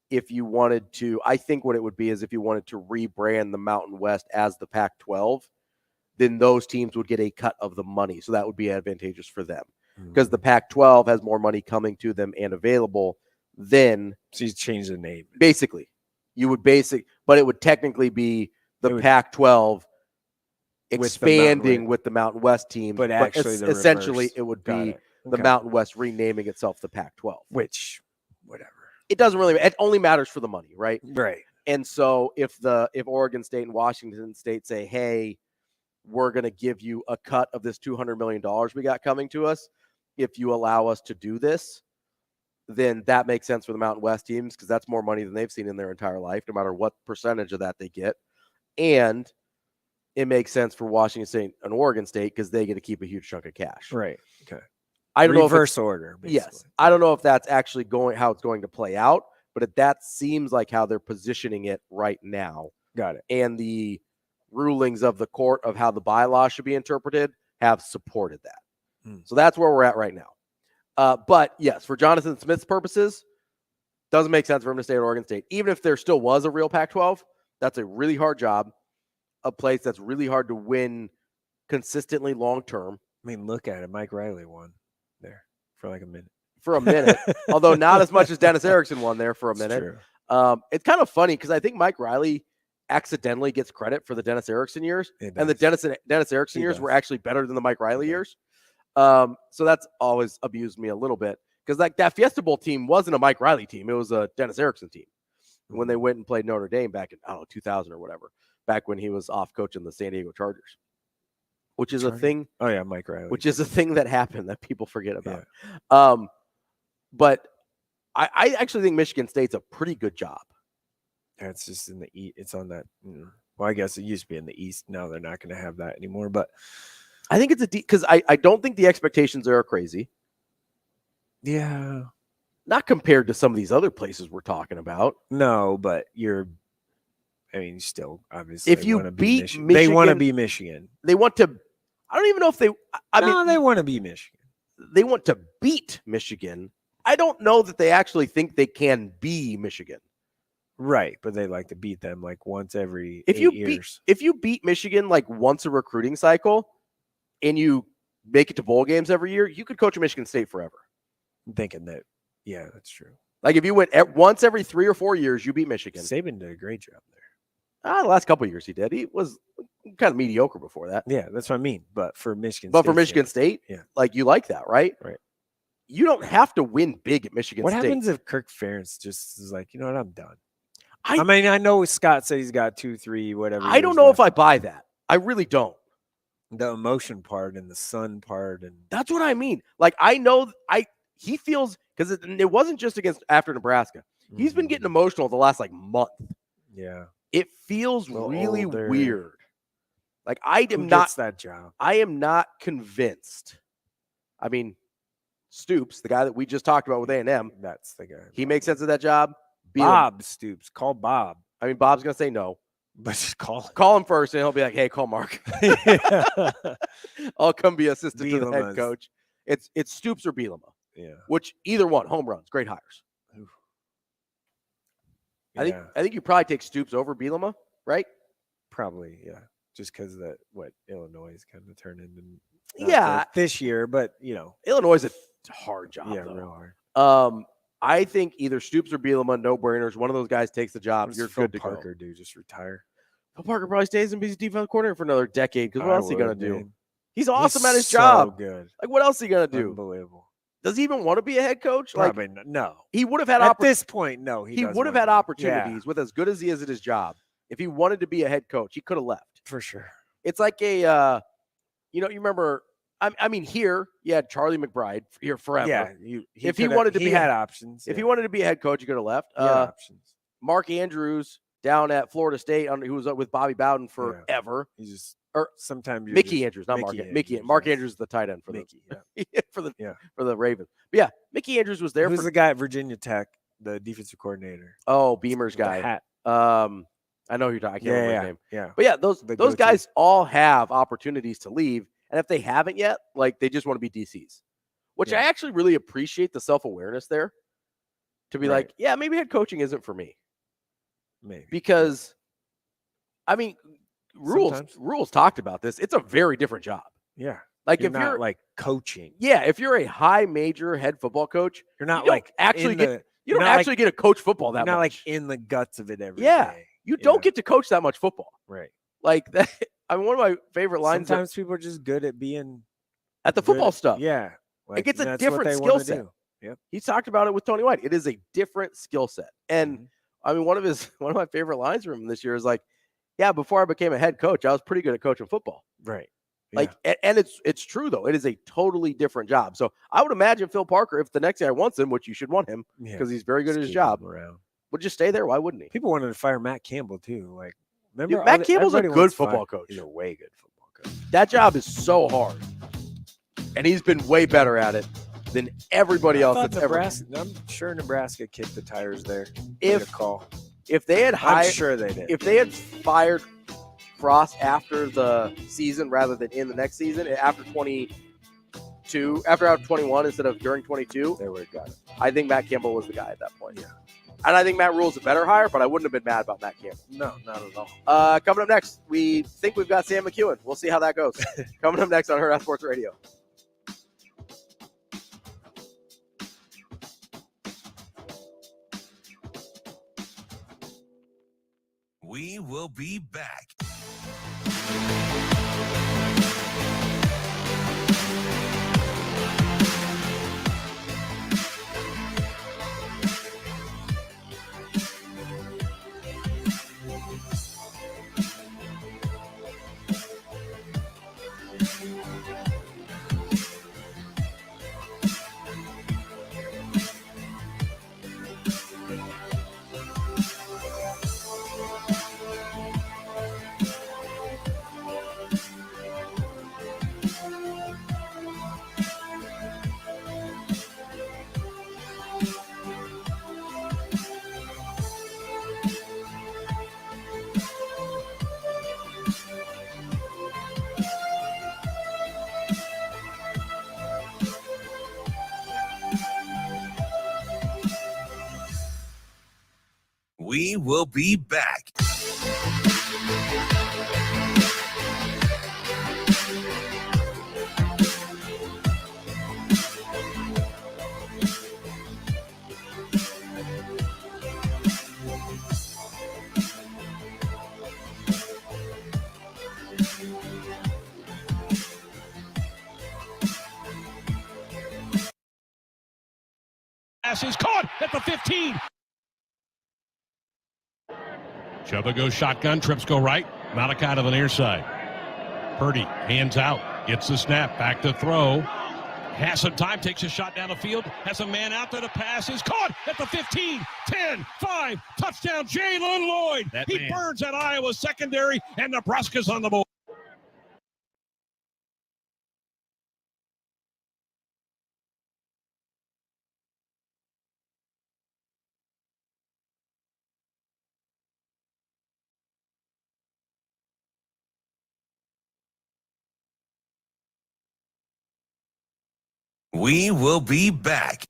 if you wanted to, I think what it would be is if you wanted to rebrand the Mountain West as the Pac-12, then those teams would get a cut of the money. So that would be advantageous for them because the Pac-12 has more money coming to them and available than. So you change the name. Basically, but it would technically be the Pac-12 expanding with the Mountain West team. But actually, essentially, it would be the Mountain West renaming itself the Pac-12. Which, whatever. It doesn't really. It only matters for the money, right? Right. And so if Oregon State and Washington State say, "Hey, we're going to give you a cut of this $200 million we got coming to us if you allow us to do this," then that makes sense for the Mountain West teams because that's more money than they've seen in their entire life, no matter what percentage of that they get. And it makes sense for Washington State and Oregon State because they get to keep a huge chunk of cash. Right. Okay. I don't know if reverse order. Basically. Yes. I don't know if that's actually how it's going to play out, but that seems like how they're positioning it right now. Got it. And the rulings of the court of how the bylaw should be interpreted have supported that. So that's where we're at right now. But yes, for Jonathan Smith's purposes, doesn't make sense for him to stay at Oregon State. Even if there still was a real Pac-12, that's a really hard job, a place that's really hard to win consistently long-term. I mean, look at it. Mike Riley won there for like a minute. For a minute, although not as much as Dennis Erickson won there for a minute. True. It's kind of funny because I think Mike Riley accidentally gets credit for the Dennis Erickson years, and the Dennis Erickson years were actually better than the Mike Riley years. So that's always abused me a little bit because like that Fiesta Bowl team wasn't a Mike Riley team; it was a Dennis Erickson team when they went and played Notre Dame back in 2000 or whatever, back when he was off coaching the San Diego Chargers. Which is a thing. Oh yeah, Mike Riley. Which is a thing that happened that people forget about. Yeah. But I actually think Michigan State's a pretty good job. It's just in the East. It's on that. Well, I guess it used to be in the East. Now they're not going to have that anymore. But I think it's because I don't think the expectations there are crazy. Yeah. Not compared to some of these other places we're talking about. No, but still, obviously, if you beat Michigan, they want to be Michigan. They want to. I don't even know if they. They want to be Michigan. They want to beat Michigan. I don't know that they actually think they can be Michigan. Right, but they like to beat them like once every 8 years. If you beat Michigan like once a recruiting cycle, and you make it to bowl games every year, you could coach a Michigan State forever. I'm thinking that, yeah, that's true. Like if you went once every 3 or 4 years, you beat Michigan. Saban did a great job there. The last couple of years he did. He was kind of mediocre before that. Yeah, that's what I mean. But for Michigan State, yeah, like you like that, right? Right. You don't have to win big at Michigan State. What happens if Kirk Ferentz just is like, you know what, I'm done? I mean, I know Scott said he's got 2, 3, whatever. I don't know if I buy that. I really don't. The emotion part and the sun part, and that's what I mean. Like I know he feels because it wasn't just after Nebraska. He's been getting emotional the last month. Yeah. It feels really weird. Like I Who am not gets that job. I am not convinced. I mean, Stoops, the guy that we just talked about with A&M, That's the guy. he makes sense of that job. Bob Stoops. Call Bob. I mean, Bob's gonna say no. But just call him. Call him first, and he'll be like, "Hey, call Mark. I'll come be assistant to the head Bielema's- coach." It's Stoops or Bielema, Yeah. which either one, home runs, great hires. Yeah. I think you probably take Stoops over Bielema, right? Probably, yeah. Just because that what Illinois is kind of turned into. Yeah. This year, but Illinois is a hard job. yeah, though. real hard. I think either Stoops or Bielema, no brainers. One of those guys takes the job. What You're does Phil good to Parker go. do? Just retire. Phil Parker probably stays and be his defensive coordinator for another decade. Because what else is he gonna do? Man. He's awesome at his so job. Good. Like what else is he gonna do? Unbelievable. Does he even want to be a head coach? Like Probably no. he would have had At this point, no. he doesn't would have wanna had do it. opportunities with as good as he is at his job. If he wanted to be a head coach, he could have left. For sure. It's like a, you remember. I mean, here you had Charlie McBride here forever. Yeah. If he wanted to he be had options. If he wanted to be a head coach, he could have left. he had options. Mark Andrews down at Florida State, who was with Bobby Bowden forever. He just Or sometimes Mickey Andrews, not Mark. Mickey. Mark Andrews is the tight end for Mickey. for the Ravens. But yeah, Mickey Andrews was there. Who's the guy at Virginia Tech, the defensive coordinator? Oh, Beamer's The guy. hat. I know who you're talking. I can't remember his name. Yeah. But yeah, those go-to. guys all have opportunities to leave, and if they haven't yet, like they just want to be DCs, which I actually really appreciate the self-awareness there. To be like, yeah, maybe head coaching isn't for me. Maybe. Because, I mean, rules talked about this. It's a very different job. Yeah. Like You're if not you're like coaching. yeah, if you're a high major head football coach, You're not you don't like actually in get the- you don't you're not actually get to coach football that You're not much. like in the guts of it every Yeah. day. You don't get to coach that much football. Right. Like that. I mean, one of my favorite lines Sometimes people are just good at being at the good football at- stuff. Yeah. Like it's and a that's what different they skill wanna set. do. Yep. He talked about it with Tony White. It is a different skill set. And Mm-hmm. I mean, one of my favorite lines from him this year is like, yeah, before I became a head coach, I was pretty good at coaching football. Right. Like, and it's true though. It is a totally different job. So I would imagine Phil Parker, if the next guy wants him, which you should want him because he's very good at his keep job, him around. would just stay there. Why wouldn't he? People wanted to fire Matt Campbell too. Like, remember Dude, Matt Campbell's a everybody good wants to football fire- coach. He's a way good football coach. That job is so hard, and he's been way better at it than everybody else I thought that's ever. Nebraska, I'm sure Nebraska kicked the tires there. If they had hired, I'm sure they did. if they had fired Frost after the season rather than in the next season, after 21 instead of during 22, they would have got it. I think Matt Campbell was the guy at that point. Yeah. And I think Matt Rule's a better hire, but I wouldn't have been mad about Matt Campbell. No, not at all. Coming up next, we think we've got Sam McKewon. We'll see how that goes. Coming up next on Hurrdat Sports Radio. We will be back. We will be back. Pass is caught at the 15. Chuba goes shotgun, trips go right. Malachi to the near side. Purdy hands out, gets the snap, back to throw. Has some time, takes a shot down the field, has a man out there, the pass is caught at the 15, 10, 5, touchdown Jalen Lloyd. He burns at Iowa secondary, and Nebraska's on the board. We will be back.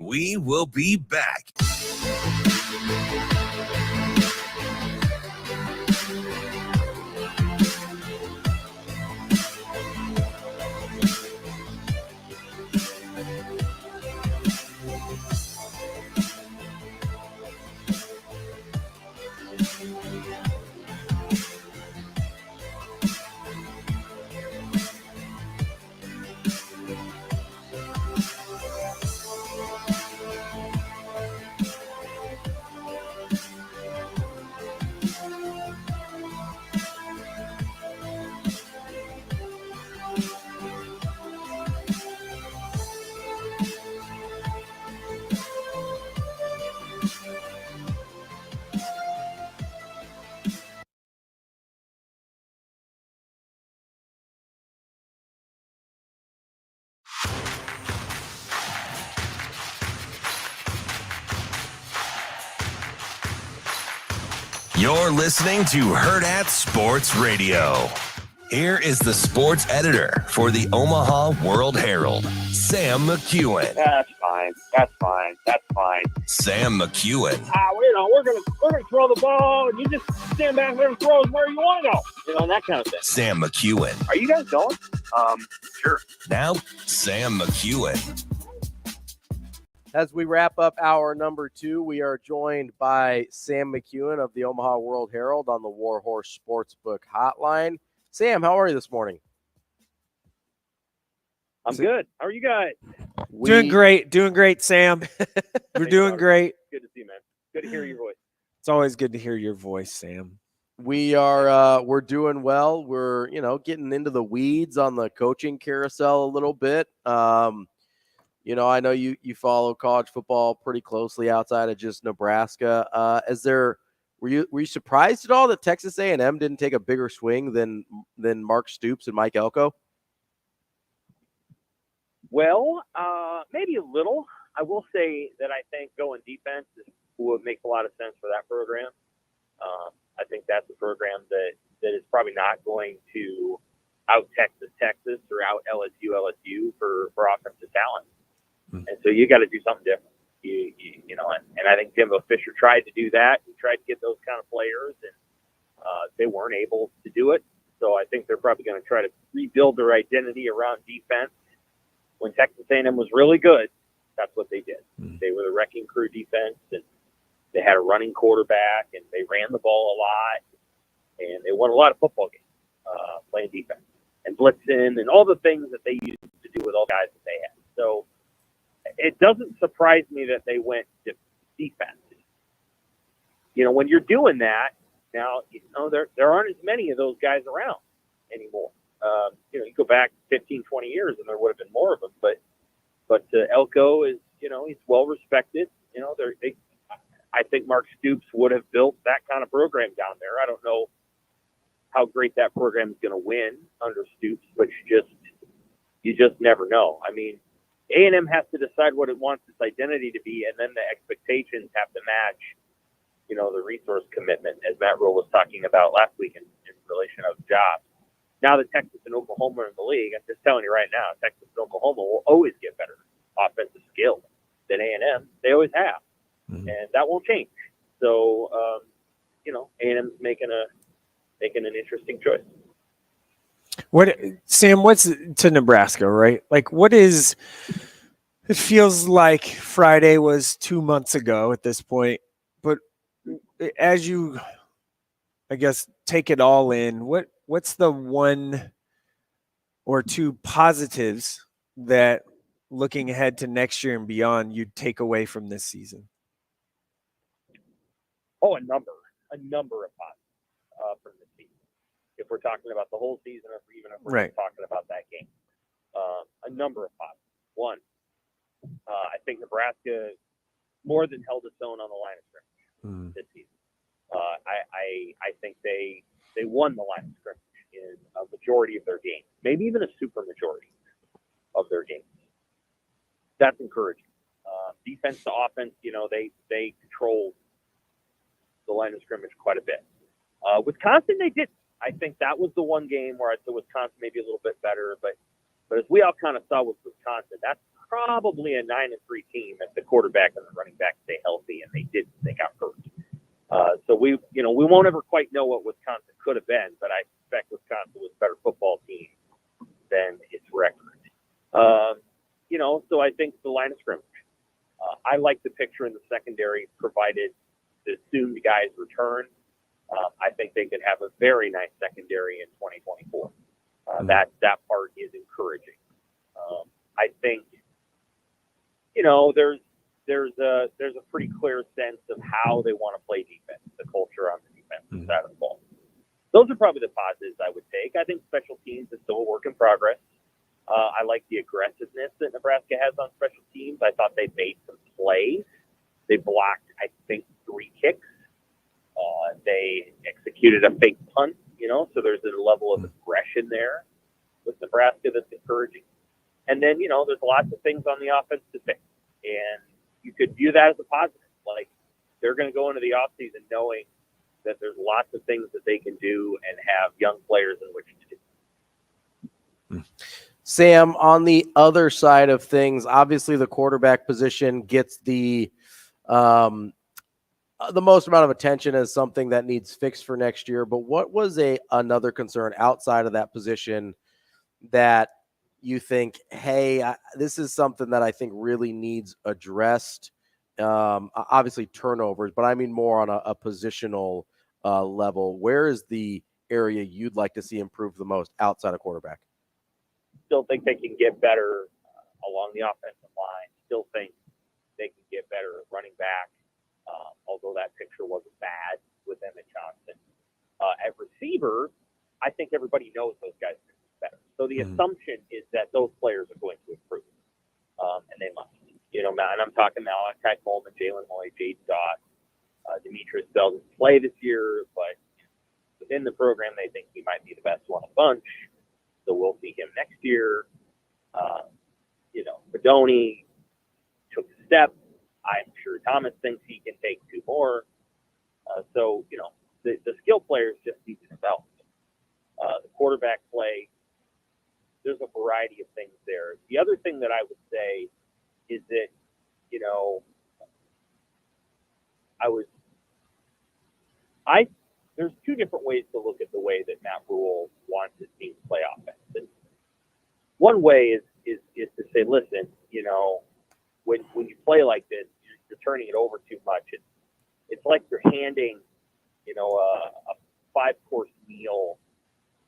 We will be back. You're listening to Hurrdat Sports Radio. Here is the sports editor for the Omaha World-Herald, Sam McKewon. That's fine. That's fine. That's fine. Sam McKewon. We're gonna throw the ball, and you just stand back there and throw it where you want to go. That kind of thing. Sam McKewon. Are you guys going? Sure. Now, Sam McKewon. As we wrap up hour number 2, we are joined by Sam McKewon of the Omaha World-Herald on the Warhorse Sportsbook Hotline. Sam, how are you this morning? I'm good. How are you guys? Doing great, Sam. We're doing great. Good to see you, man. Good to hear your voice. It's always good to hear your voice, Sam. We are we're doing well. We're, getting into the weeds on the coaching carousel a little bit. I know you follow college football pretty closely outside of just Nebraska. Were you surprised at all that Texas A&M didn't take a bigger swing than Mark Stoops and Mike Elko? Well, maybe a little. I will say that I think going defense would make a lot of sense for that program. I think that's a program that is probably not going to out Texas or out LSU for offensive talent. And so you got to do something different. And I think Jimbo Fisher tried to do that. He tried to get those kind of players, and they weren't able to do it. So I think they're probably going to try to rebuild their identity around defense. When Texas A&M was really good, that's what they did. They were the wrecking crew defense, and they had a running quarterback, and they ran the ball a lot, and they won a lot of football games playing defense and blitzing and all the things that they used to do with all the guys that they had. So it doesn't surprise me that they went to defense. When you're doing that, now, there aren't as many of those guys around anymore. You go back 15, 20 years and there would have been more of them, but Elko is, he's well respected. I think Mark Stoops would have built that kind of program down there. I don't know how great that program is going to win under Stoops, but you just never know. I mean, A&M has to decide what it wants its identity to be, and then the expectations have to match, the resource commitment, as Matt Rule was talking about last week in relation of jobs. Now that Texas and Oklahoma are in the league, I'm just telling you right now, Texas and Oklahoma will always get better offensive skill than A&M. They always have, and that won't change. So, A&M's making an interesting choice. Sam, what's to Nebraska, right? Like, what is It feels like Friday was 2 months ago at this point, but as you, I guess, take it all in, what's the one or two positives that, looking ahead to next year and beyond, you'd take away from this season? Oh, a number of positives from the season. If we're talking about the whole season, or even if we're just talking about that game, a number of positives. One, I think Nebraska more than held its own on the line of scrimmage this season. I think they won the line of scrimmage in a majority of their games, maybe even a super majority of their games. That's encouraging. Defense to offense, they controlled the line of scrimmage quite a bit. Wisconsin, they did. I think that was the one game where I said Wisconsin maybe a little bit better, but as we all kind of saw with Wisconsin, that's probably a 9-3 team if the quarterback and the running back stay healthy, and they didn't. They got hurt. So we won't ever quite know what Wisconsin could have been, but I suspect Wisconsin was a better football team than its record. So I think the line of scrimmage. I like the picture in the secondary, provided the assumed guys return. I think they could have a very nice secondary in 2024. That part is encouraging. I think, there's a pretty clear sense of how they want to play defense, the culture on the defensive side of the ball. Those are probably the positives I would take. I think special teams is still a work in progress. I like the aggressiveness that Nebraska has on special teams. I thought they made some plays. They blocked, I think, 3 kicks. They executed a fake punt, so there's a level of aggression there with Nebraska that's encouraging. And then, there's lots of things on the offense to fix. And you could view that as a positive. Like, they're going to go into the offseason knowing that there's lots of things that they can do and have young players in which to do. Sam, on the other side of things, obviously the quarterback position gets the most amount of attention as something that needs fixed for next year. But what was another concern outside of that position that you think, hey, this is something that I think really needs addressed? Obviously turnovers, but I mean more on a positional level. Where is the area you'd like to see improve the most outside of quarterback? Still think they can get better along the offensive line. Still think they can get better at running back, although that picture wasn't bad with Emmett Johnson. At receiver, I think everybody knows those guys are better. So the assumption is that those players are going to improve, and they must. And I'm talking Malachi Coleman, Jalen Hoy, Jade Doss, Demetrius Bell didn't play this year, but within the program, they think he might be the best one of the bunch. So we'll see him next year. Badoni took a step. I'm sure Thomas thinks he can take 2 more. The skill players just need to develop. The quarterback play, there's a variety of things there. The other thing that I would say is that, there's 2 different ways to look at the way that Matt Rule wants his team to play offense. And one way is to say, listen, when you play like this, you're turning it over too much. It's like you're handing, a 5-course meal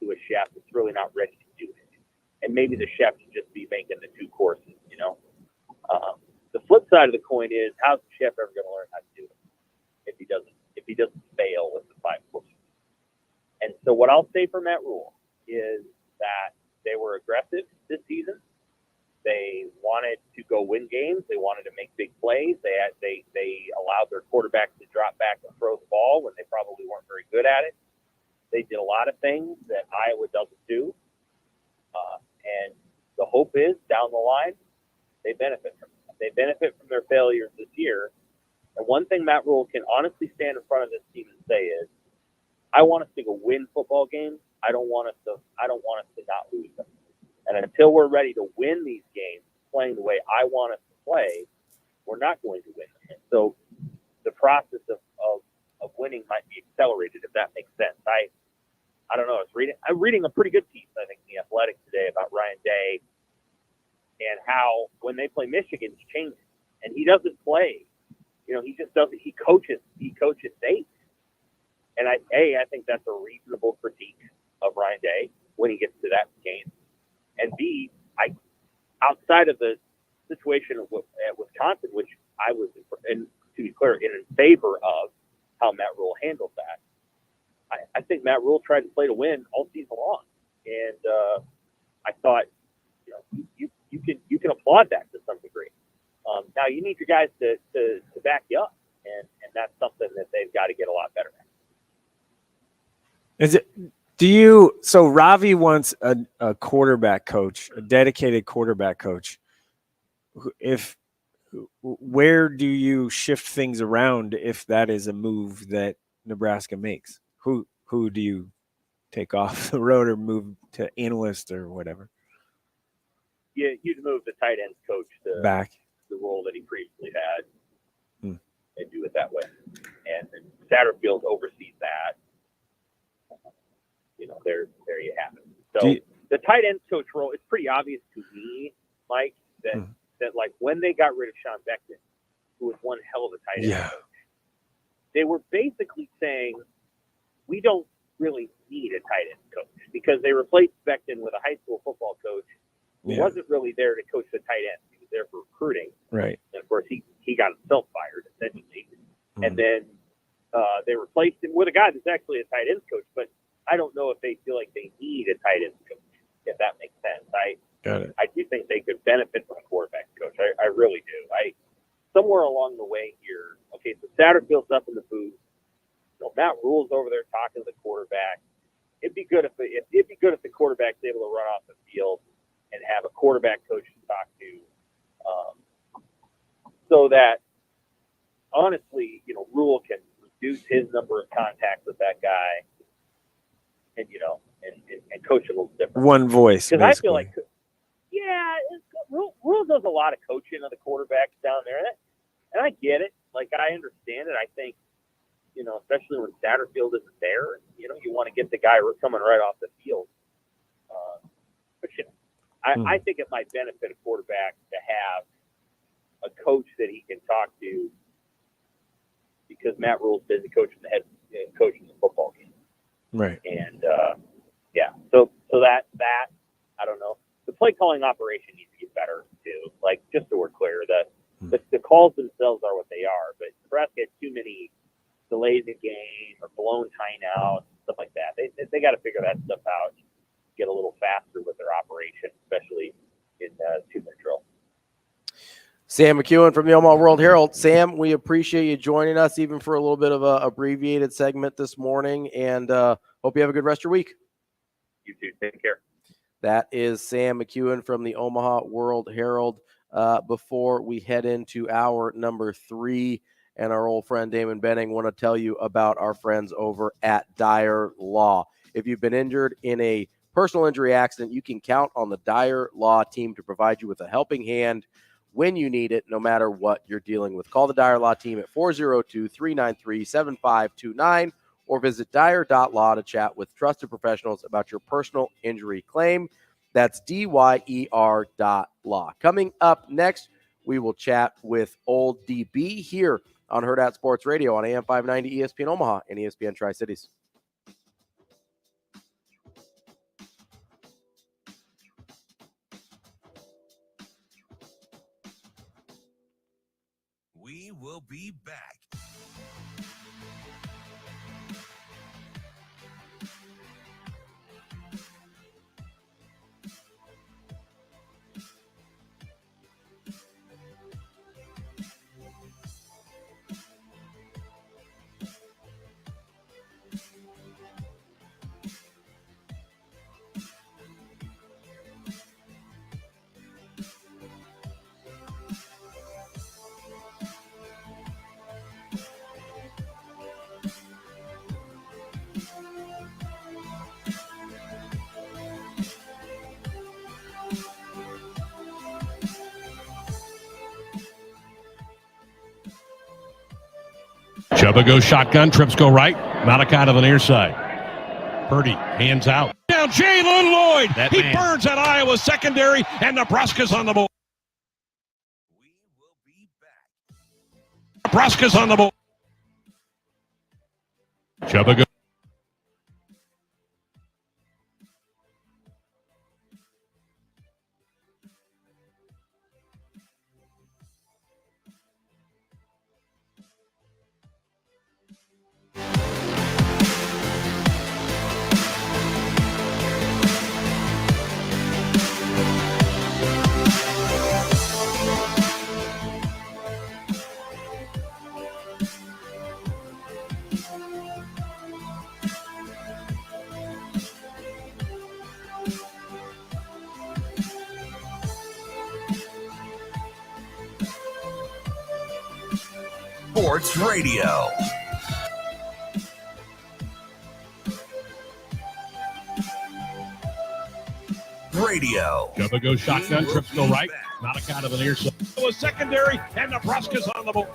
to a chef that's really not ready to do it. And maybe the chef should just be making the 2 courses, The flip side of the coin is, how's the chef ever going to learn how to do it if he doesn't fail with the 5 courses? And so what I'll say for Matt Rule is that they were aggressive this season. They wanted to go win games. They wanted to make big plays. They allowed their quarterbacks to drop back and throw the ball when they probably weren't very good at it. They did a lot of things that Iowa doesn't do. And the hope is, down the line, they benefit from it. They benefit from their failures this year. And one thing Matt Rule can honestly stand in front of this team and say is, I want us to go win football games. I don't want us to not lose them. And until we're ready to win these games, playing the way I want us to play, we're not going to win them. And so the process of winning might be accelerated, if that makes sense. I don't know. I'm reading a pretty good piece, I think, in The Athletic today about Ryan Day and how when they play Michigan, he changes. And he doesn't play. He just doesn't. He coaches safe. And I think that's a reasonable critique of Ryan Day when he gets to that game. And B, outside of the situation at Wisconsin, which I was, and to be clear, in favor of how Matt Rule handled that. I think Matt Rule tried to play to win all season long, and I thought, you can applaud that to some degree. Now you need your guys to back you up, and that's something that they've got to get a lot better at. So Ravi wants a quarterback coach, a dedicated quarterback coach. Where do you shift things around if that is a move that Nebraska makes? Who do you take off the road or move to analyst or whatever? Yeah, you'd move the tight ends coach to back the role that he previously had and do it that way. And Satterfield oversees that. There you have it. So the tight ends coach role, it's pretty obvious to me, Mike, that like when they got rid of Sean Beckton, who was one hell of a tight end coach, they were basically saying, we don't really need a tight end coach, because they replaced Beckton with a high school football coach who wasn't really there to coach the tight end. He was there for recruiting. Right. And of course, he got himself fired, essentially. And then they replaced him with a guy that's actually a tight ends coach, but I don't know if they feel like they need a tight ends coach, if that makes sense. Got it. I do think they could benefit from a quarterback coach. I really do. Somewhere along the way here, okay, so Satterfield's up in the booth. Matt Rule's over there talking to the quarterback. It'd be good if the quarterback's able to run off the field and have a quarterback coach to talk to, so that honestly, Rule can reduce his number of contacts with that guy, and coach a little different. One voice, because I feel like, Rule does a lot of coaching of the quarterbacks down there, and I get it. Like, I understand it. I think, especially when Satterfield isn't there, you want to get the guy coming right off the field. But I think it might benefit a quarterback to have a coach that he can talk to, because Matt Rule's busy coaching coaching the football game. Right. And so that I don't know. The play calling operation needs to get better too. Like, just so we're clear, the calls themselves are what they are, but Nebraska had too many delays in game or blown timeouts, stuff like that. They got to figure that stuff out, get a little faster with their operation, especially in 2-minute drill. Sam McKewon from the Omaha World-Herald. Sam, we appreciate you joining us, even for a little bit of a abbreviated segment this morning, and hope you have a good rest of your week. You too. Take care. That is Sam McKewon from the Omaha World-Herald. Before we head into hour number 3 and our old friend Damon Benning, want to tell you about our friends over at Dyer Law. If you've been injured in a personal injury accident, you can count on the Dyer Law team to provide you with a helping hand when you need it, no matter what you're dealing with. Call the Dyer Law team at 402-393-7529 or visit dyer.law to chat with trusted professionals about your personal injury claim. That's DYER.law. Coming up next, we will chat with old DB here on Hurrdat Sports Radio on AM 590 ESPN Omaha and ESPN Tri-Cities. We will be back. Chuba goes shotgun, trips go right. Malachi to the near side. Purdy hands out. Touchdown, Jalen Lloyd. He burns at Iowa secondary, and Nebraska's on the board. Nebraska's on the board. Chubba goes. Sports Radio. Chubba goes shotgun, trips go right. Not a count of the near side. It was secondary, and Nebraska's on the board.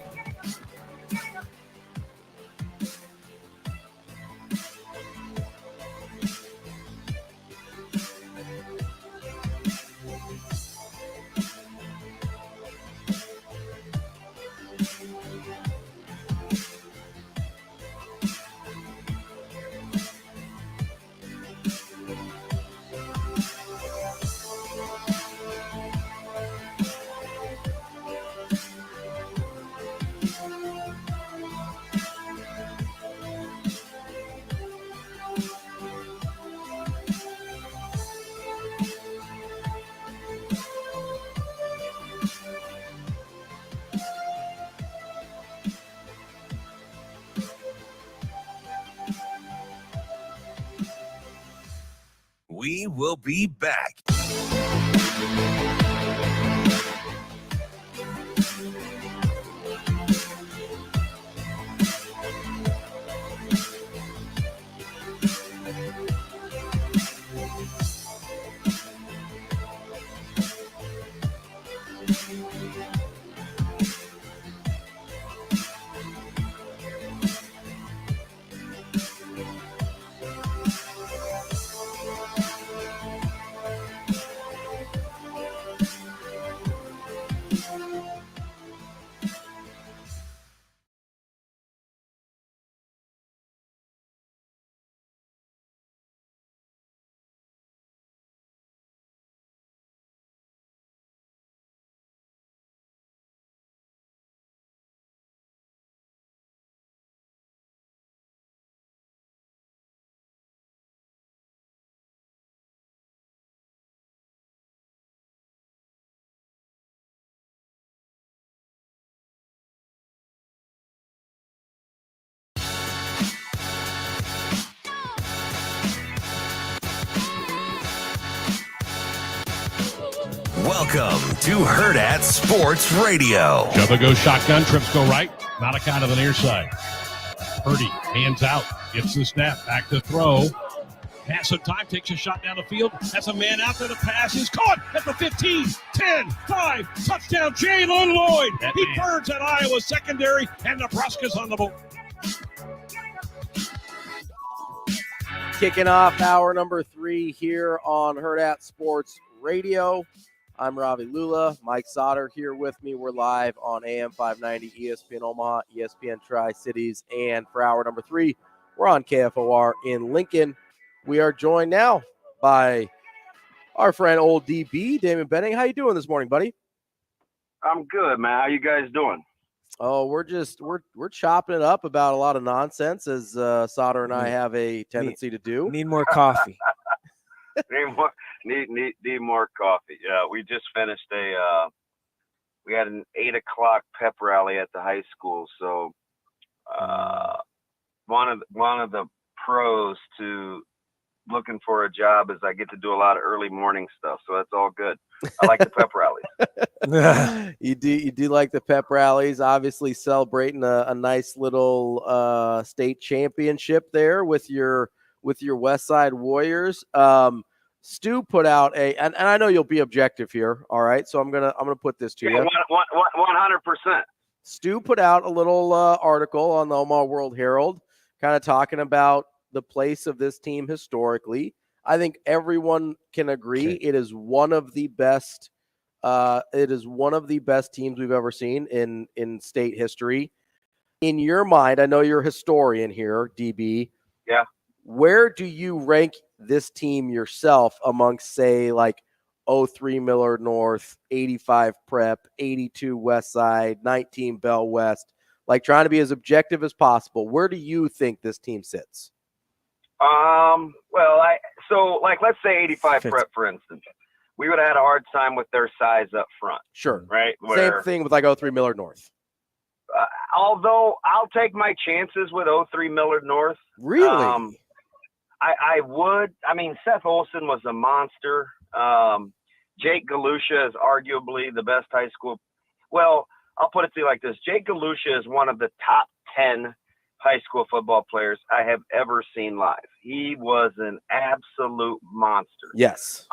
We will be back. Welcome to Hurrdat Sports Radio. Chubba goes shotgun, trips go right. Not a count of the near side. Purdy hands out, gets the snap, back to throw. Pass some time, takes a shot down the field. Has a man out there. The pass is caught at the 15, 10, 5. Touchdown, Jalen Lloyd. He burns at Iowa secondary, and Nebraska's on the board. Kicking off hour number 3 here on Hurrdat Sports Radio. I'm Ravi Lulla. Mike Sautter here with me. We're live on AM 590, ESPN Omaha, ESPN Tri-Cities. And for hour number 3, we're on KFOR in Lincoln. We are joined now by our friend Old DB, Damon Benning. How you doing this morning, buddy? I'm good, man. How you guys doing? Oh, we're chopping it up about a lot of nonsense, as Sautter and I have a tendency to do. Need more coffee. Need more coffee. Yeah, we just finished we had an 8:00 pep rally at the high school. So one of the pros to looking for a job is I get to do a lot of early morning stuff. So that's all good. I like the pep rallies. You do like the pep rallies. Obviously celebrating a nice little state championship there with your West Side Warriors. Stu put out and I know you'll be objective here. All right. So I'm gonna put this to you. 100%. Stu put out a little article on the Omaha World-Herald kind of talking about the place of this team historically. I think everyone can agree it is one of the best. It is one of the best teams we've ever seen in state history. In your mind, I know you're a historian here, DB. Yeah. Where do you rank this team yourself amongst, say, like 03 Millard North, 85 Prep, 82 West Side, 19 Bell West? Like, trying to be as objective as possible. Where do you think this team sits? Well, let's say 85 Prep, for instance. We would have had a hard time with their size up front. Sure. Right? Same thing with like 03 Millard North. Although I'll take my chances with 03 Millard North. Really? I would. I mean, Seth Olson was a monster. Jake Galusha is arguably the best high school. Well, I'll put it to you like this. Jake Galusha is one of the top 10 high school football players I have ever seen live. He was an absolute monster. Yes.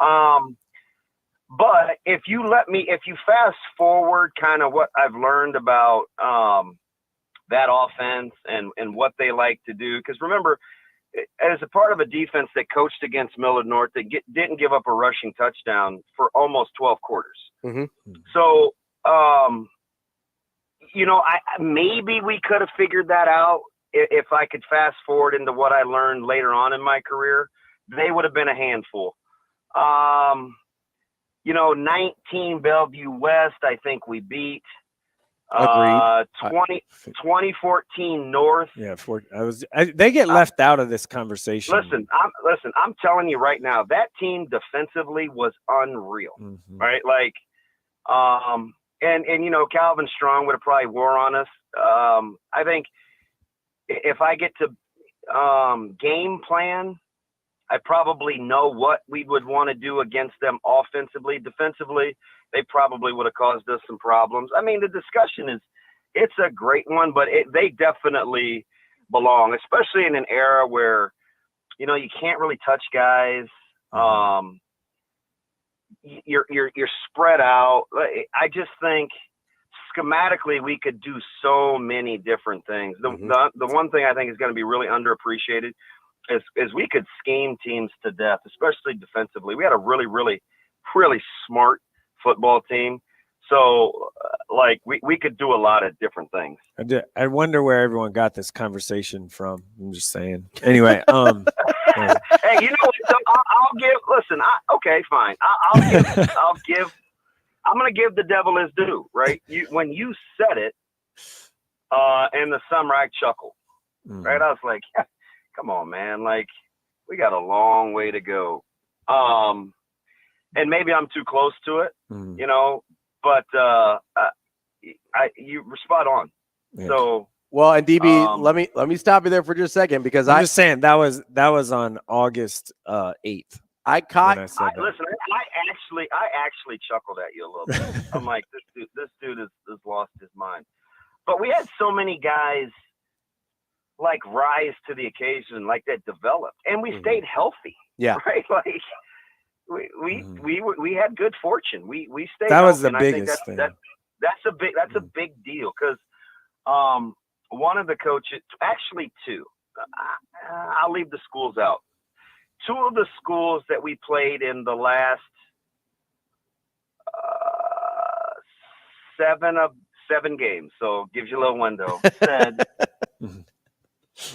But if you fast forward kind of what I've learned about that offense and what they like to do, because remember, as a part of a defense that coached against Millard North, that didn't give up a rushing touchdown for almost 12 quarters. Mm-hmm. So, maybe we could have figured that out if I could fast forward into what I learned later on in my career. They would have been a handful. 19 Bellevue West, I think we beat. Agreed. 2014 North. Yeah, they get left out of this conversation. Listen, I'm telling you right now, that team defensively was unreal. Mm-hmm. Right? Like, and Calvin Strong would have probably wore on us. I think if I get to game plan, I probably know what we would want to do against them offensively. Defensively, they probably would have caused us some problems. I mean, the discussion it's a great one, but they definitely belong, especially in an era where, you can't really touch guys. You're spread out. I just think schematically we could do so many different things. The one thing I think is going to be really underappreciated is we could scheme teams to death, especially defensively. We had a really, really, really smart football team. So, we could do a lot of different things. I wonder where everyone got this conversation from. I'm just saying. Anyway, Hey, I'll give. Listen, okay, fine. I'm going to give the devil his due, right? When you said it in the summer, I chuckled, right? I was like, come on, man. Like, we got a long way to go. And maybe I'm too close to it, but you were spot on. Yeah. So, well, and DB, let me stop you there for just a second, because I'm just saying that was on August 8th. I caught. Listen, I actually chuckled at you a little bit. I'm like, this dude has lost his mind. But we had so many guys rise to the occasion, that developed, and we stayed healthy. Yeah. Right. Like we had good fortune. We stayed. That was healthy, the biggest thing. That's a big deal, because one of the coaches, actually two, I'll leave the schools out. Two of the schools that we played in the last 7 games, so gives you a little window, said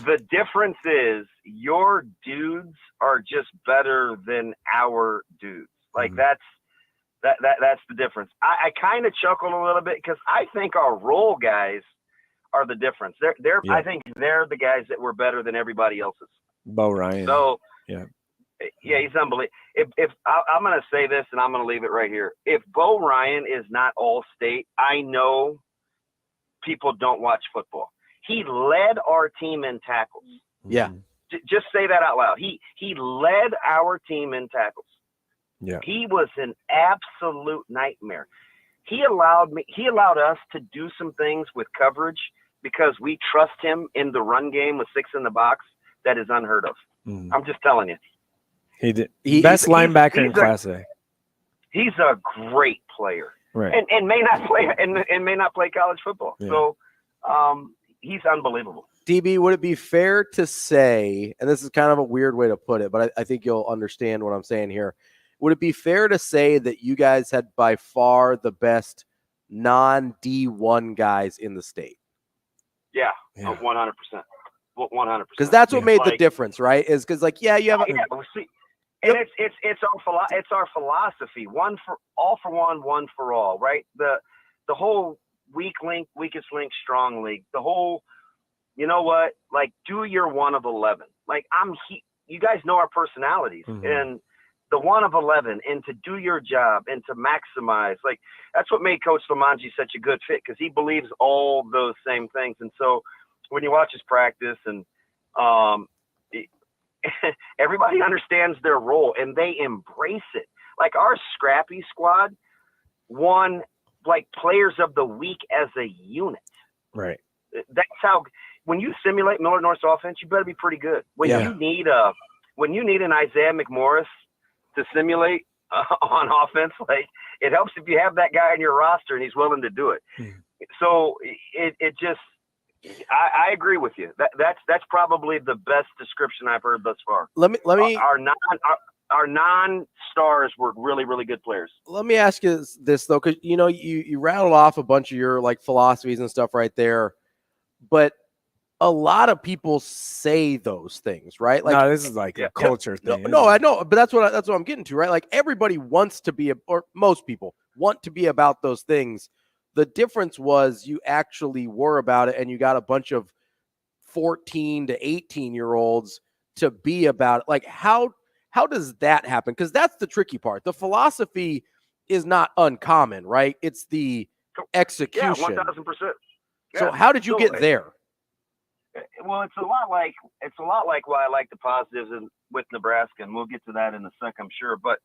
the difference is your dudes are just better than our dudes. That's the difference. I kind of chuckled a little bit, because I think our role guys are the difference. I think they're the guys that were better than everybody else's. Bo Ryan. So yeah, he's unbelievable. If I'm going to say this, and I'm going to leave it right here. If Bo Ryan is not All-State, I know people don't watch football. He led our team in tackles. Yeah. Just say that out loud. He led our team in tackles. Yeah. He was an absolute nightmare. He allowed us to do some things with coverage, because we trust him in the run game with 6 in the box. That is unheard of. I'm just telling you. He did. Best linebacker in Class A. He's a great player. Right. And may not play college football. Yeah. So he's unbelievable. DB, would it be fair to say, and this is kind of a weird way to put it, but I think you'll understand what I'm saying here. Would it be fair to say that you guys had by far the best non-D1 guys in the state? Yeah. 100%. 100%. Because that's what made the Like, difference, right? Is because, like, yeah, you have yeah, well, see, and it's our philosophy. One for one, one for all, right? The whole weakest link, strong league. The whole, you know what? Like, do your 1 of 11. Like, you guys know our personalities, and the 1 of 11, and to do your job and to maximize. Like, that's what made Coach Lamanji such a good fit, because he believes all those same things. And so when you watch his practice, and everybody understands their role and they embrace it. Like, our scrappy squad won like players of the week as a unit. Right. That's how, when you simulate Miller North's offense, you better be pretty good. When you need an Isaiah McMorris to simulate on offense, like, it helps if you have that guy on your roster and he's willing to do it. So it just, I agree with you. That's probably the best description I've heard thus far. Let me. Our non-stars were really, really good players. Let me ask you this though, because you rattled off a bunch of your like philosophies and stuff right there, but a lot of people say those things, right? Like, no, this is like a culture thing. No, I know, but that's what I'm getting to, right? Like, everybody wants to be, or most people want to be about those things. The difference was you actually were about it, and you got a bunch of 14 to 18-year-olds to be about it. Like, how does that happen? Because that's the tricky part. The philosophy is not uncommon, right? It's the execution. Yeah, 1,000%. So how did you get there? Well, it's a lot like why I like the positives with Nebraska, and we'll get to that in a sec, I'm sure. But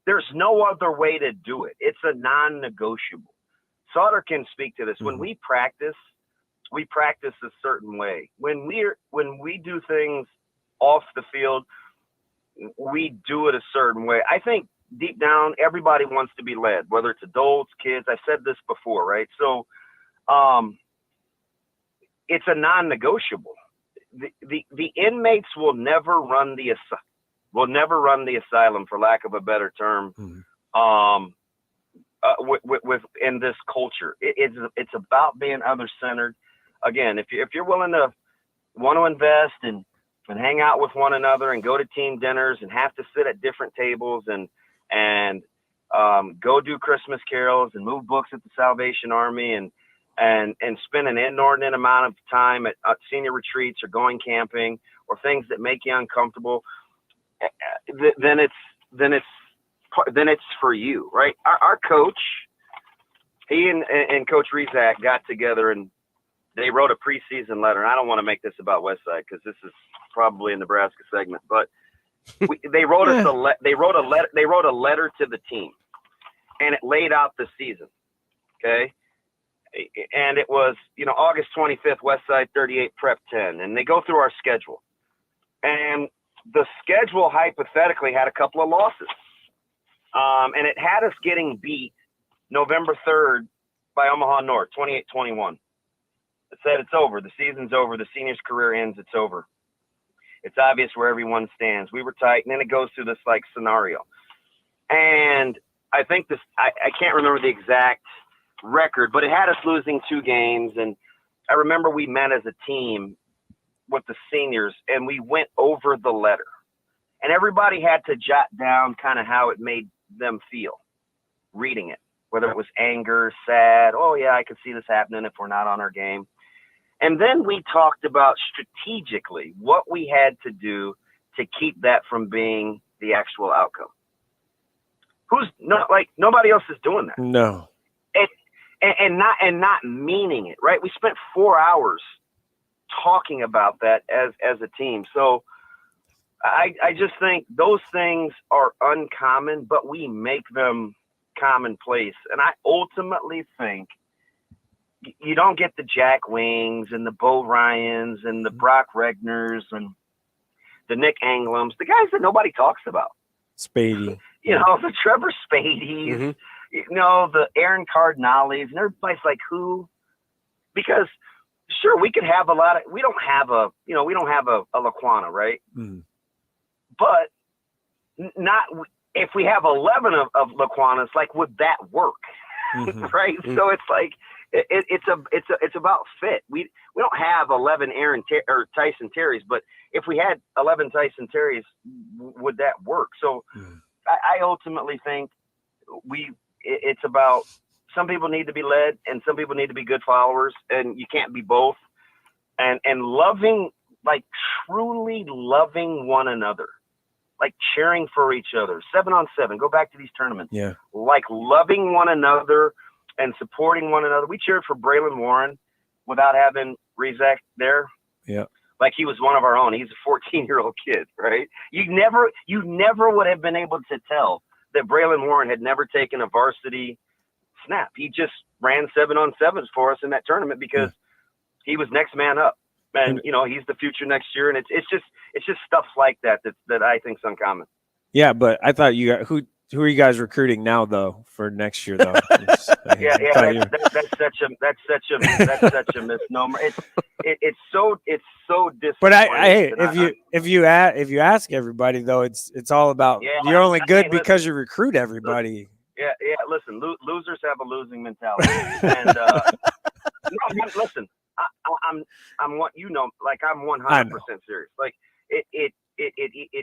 there's no other way to do it. It's a non-negotiable. Sautter can speak to this. When we practice a certain way. When we do things off the field, we do it a certain way. I think deep down, everybody wants to be led, whether it's adults, kids. I've said this before, right? So, it's a non-negotiable. The inmates will never run the asylum, for lack of a better term. In this culture, it's about being other-centered. Again, if you're willing to want to invest and hang out with one another and go to team dinners and have to sit at different tables and go do Christmas carols and move books at the Salvation Army and spend an inordinate amount of time at senior retreats or going camping or things that make you uncomfortable, then it's for you, right? Our coach, he and Coach Rezak got together and they wrote a preseason letter. And I don't want to make this about Westside because this is probably a Nebraska segment, but they wrote us they wrote a letter to the team, and it laid out the season. Okay. And it was, August 25th, Westside 38, Prep 10. And they go through our schedule. And the schedule hypothetically had a couple of losses. And it had us getting beat November 3rd by Omaha North, 28-21. It said it's over. The season's over. The senior's career ends. It's over. It's obvious where everyone stands. We were tight. And then it goes through this like scenario. And I think I can't remember the exact record, but it had us losing 2 games. And I remember we met as a team with the seniors and we went over the letter, and everybody had to jot down kind of how it made them feel reading it, whether it was anger, sad, oh yeah, I could see this happening if we're not on our game. And then we talked about strategically what we had to do to keep that from being the actual outcome. Nobody else is doing that. No. And not meaning it, right? We spent 4 hours talking about that as a team. So I just think those things are uncommon, but we make them commonplace. And I ultimately think you don't get the Jack Wings and the Bo Ryans and the Brock Regners and the Nick Anglums, the guys that nobody talks about. Spady. The Trevor Spadeys. The Aaron Cardinales, and everybody's like, who? Because sure, we could have we don't have a Laquana, right? Mm. But not if we have 11 of Laquanas, like, would that work? Mm-hmm. Right? Mm-hmm. So it's like, it's about fit. We don't have 11 or Tyson Terrys, but if we had 11 Tyson Terrys, would that work? So I ultimately think it's about, some people need to be led and some people need to be good followers, and you can't be both. And loving, like truly loving one another, like cheering for each other, 7-on-7, go back to these tournaments. Yeah. Like loving one another and supporting one another. We cheered for Braylon Warren without having Rizek there. Yeah. Like he was one of our own. He's a 14-year-old kid, right? You never would have been able to tell that Braylon Warren had never taken a varsity snap. He just ran 7-on-7s for us in that tournament because he was next man up. And he's the future next year. And it's just stuff like that I think is uncommon. Yeah, but I thought you got who are you guys recruiting now though for next year though? That's such a misnomer. It's so disappointing. But if you ask everybody though, it's all about you're only good because you recruit everybody. Yeah. Listen, losers have a losing mentality, and listen, I'm what I'm 100% serious. Like it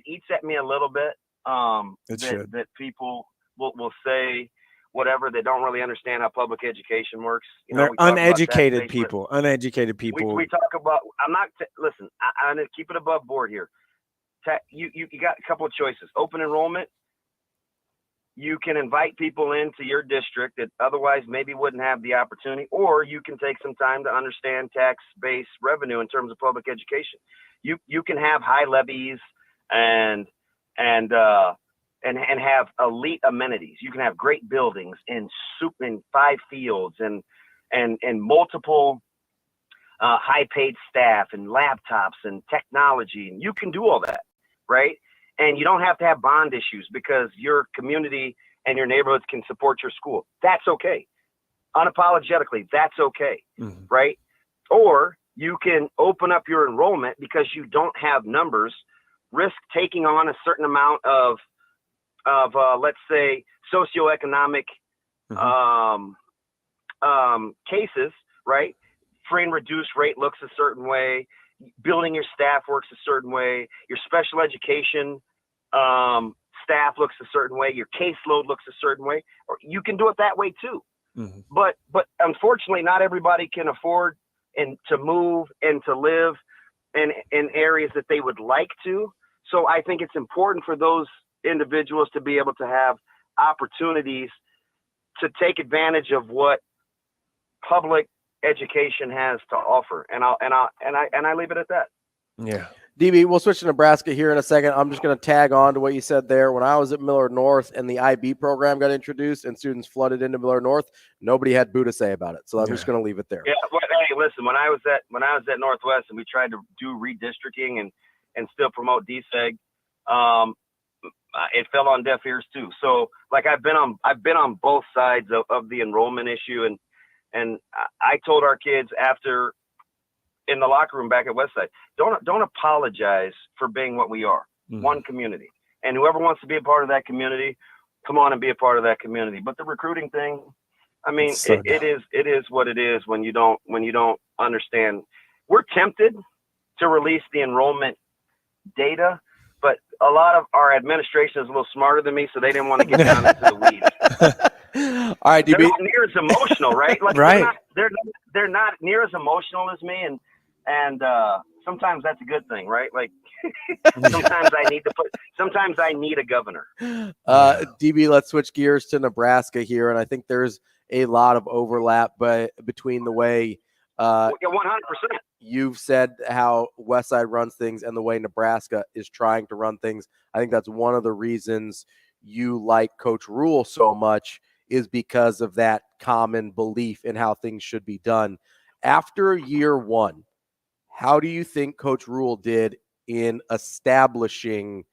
eats at me a little bit. That people will say whatever, they don't really understand how public education works. They're uneducated people. Uneducated people. We talk about. Listen. I'm gonna keep it above board here. You got a couple of choices. Open enrollment. You can invite people into your district that otherwise maybe wouldn't have the opportunity, or you can take some time to understand tax-based revenue in terms of public education. You can have high levies and have elite amenities. You can have great buildings and 5 fields and multiple high-paid staff and laptops and technology, and you can do all that, right? And you don't have to have bond issues because your community and your neighborhoods can support your school. That's okay. Unapologetically, that's okay, right? Or you can open up your enrollment because you don't have numbers, risk taking on a certain amount of let's say, socioeconomic cases, right? Free and reduced rate looks a certain way. Building your staff works a certain way. Your special education staff looks a certain way. Your caseload looks a certain way. Or you can do it that way too. But unfortunately, not everybody can afford and to move and to live in areas that they would like to. So I think it's important for those individuals to be able to have opportunities to take advantage of what public education has to offer. And I leave it at that. Yeah. DB, we'll switch to Nebraska here in a second. I'm just going to tag on to what you said there. When I was at Millard North and the IB program got introduced and students flooded into Millard North, nobody had boo to say about it. So I'm just going to leave it there. Yeah. Well, hey, listen, when I was at Northwest and we tried to do redistricting and still promote DSEG, it fell on deaf ears too. So like I've been on both sides of the enrollment issue, and I told our kids after in the locker room back at Westside, don't apologize for being what we are, one community. And whoever wants to be a part of that community, come on and be a part of that community. But the recruiting thing, I mean, it is what it is when you don't understand. We're tempted to release the enrollment data, but a lot of our administration is a little smarter than me, so they didn't want to get down into the weeds. All right, DB. They're not near as emotional, right? Like right. They're not near as emotional as me, and sometimes that's a good thing, right? Like sometimes I need a governor. DB, let's switch gears to Nebraska here, and I think there's a lot of overlap between the way 100%. You've said how Westside runs things and the way Nebraska is trying to run things. I think that's one of the reasons you like Coach Rule so much, is because of that common belief in how things should be done. After year one, how do you think Coach Rule did in establishing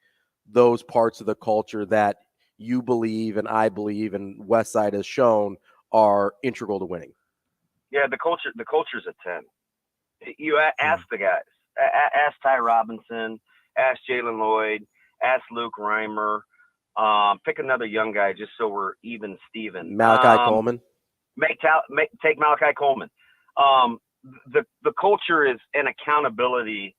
those parts of the culture that you believe and I believe and Westside has shown are integral to winning? Yeah, the culture's a 10. You ask the guys. Ask Ty Robinson. Ask Jalen Lloyd. Ask Luke Reimer. Pick another young guy just so we're even Steven. Malachi Coleman. Take Malachi Coleman. The culture is and accountability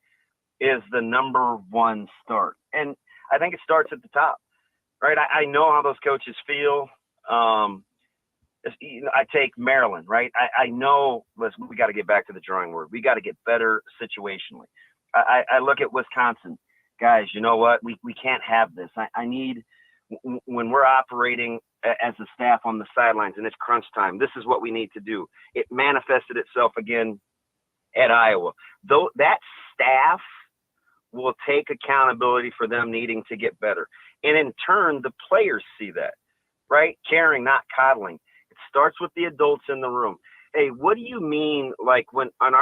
is the number one start. And I think it starts at the top, right? I know how those coaches feel. I take Maryland, right? I know, listen, we got to get back to the drawing board. We got to get better situationally. I look at Wisconsin. Guys, you know what? We can't have this. I need, when we're operating as a staff on the sidelines and it's crunch time, this is what we need to do. It manifested itself again at Iowa. Though that staff will take accountability for them needing to get better. And in turn, the players see that, right? Caring, not coddling. It starts with the adults in the room. Hey, what do you mean, like when on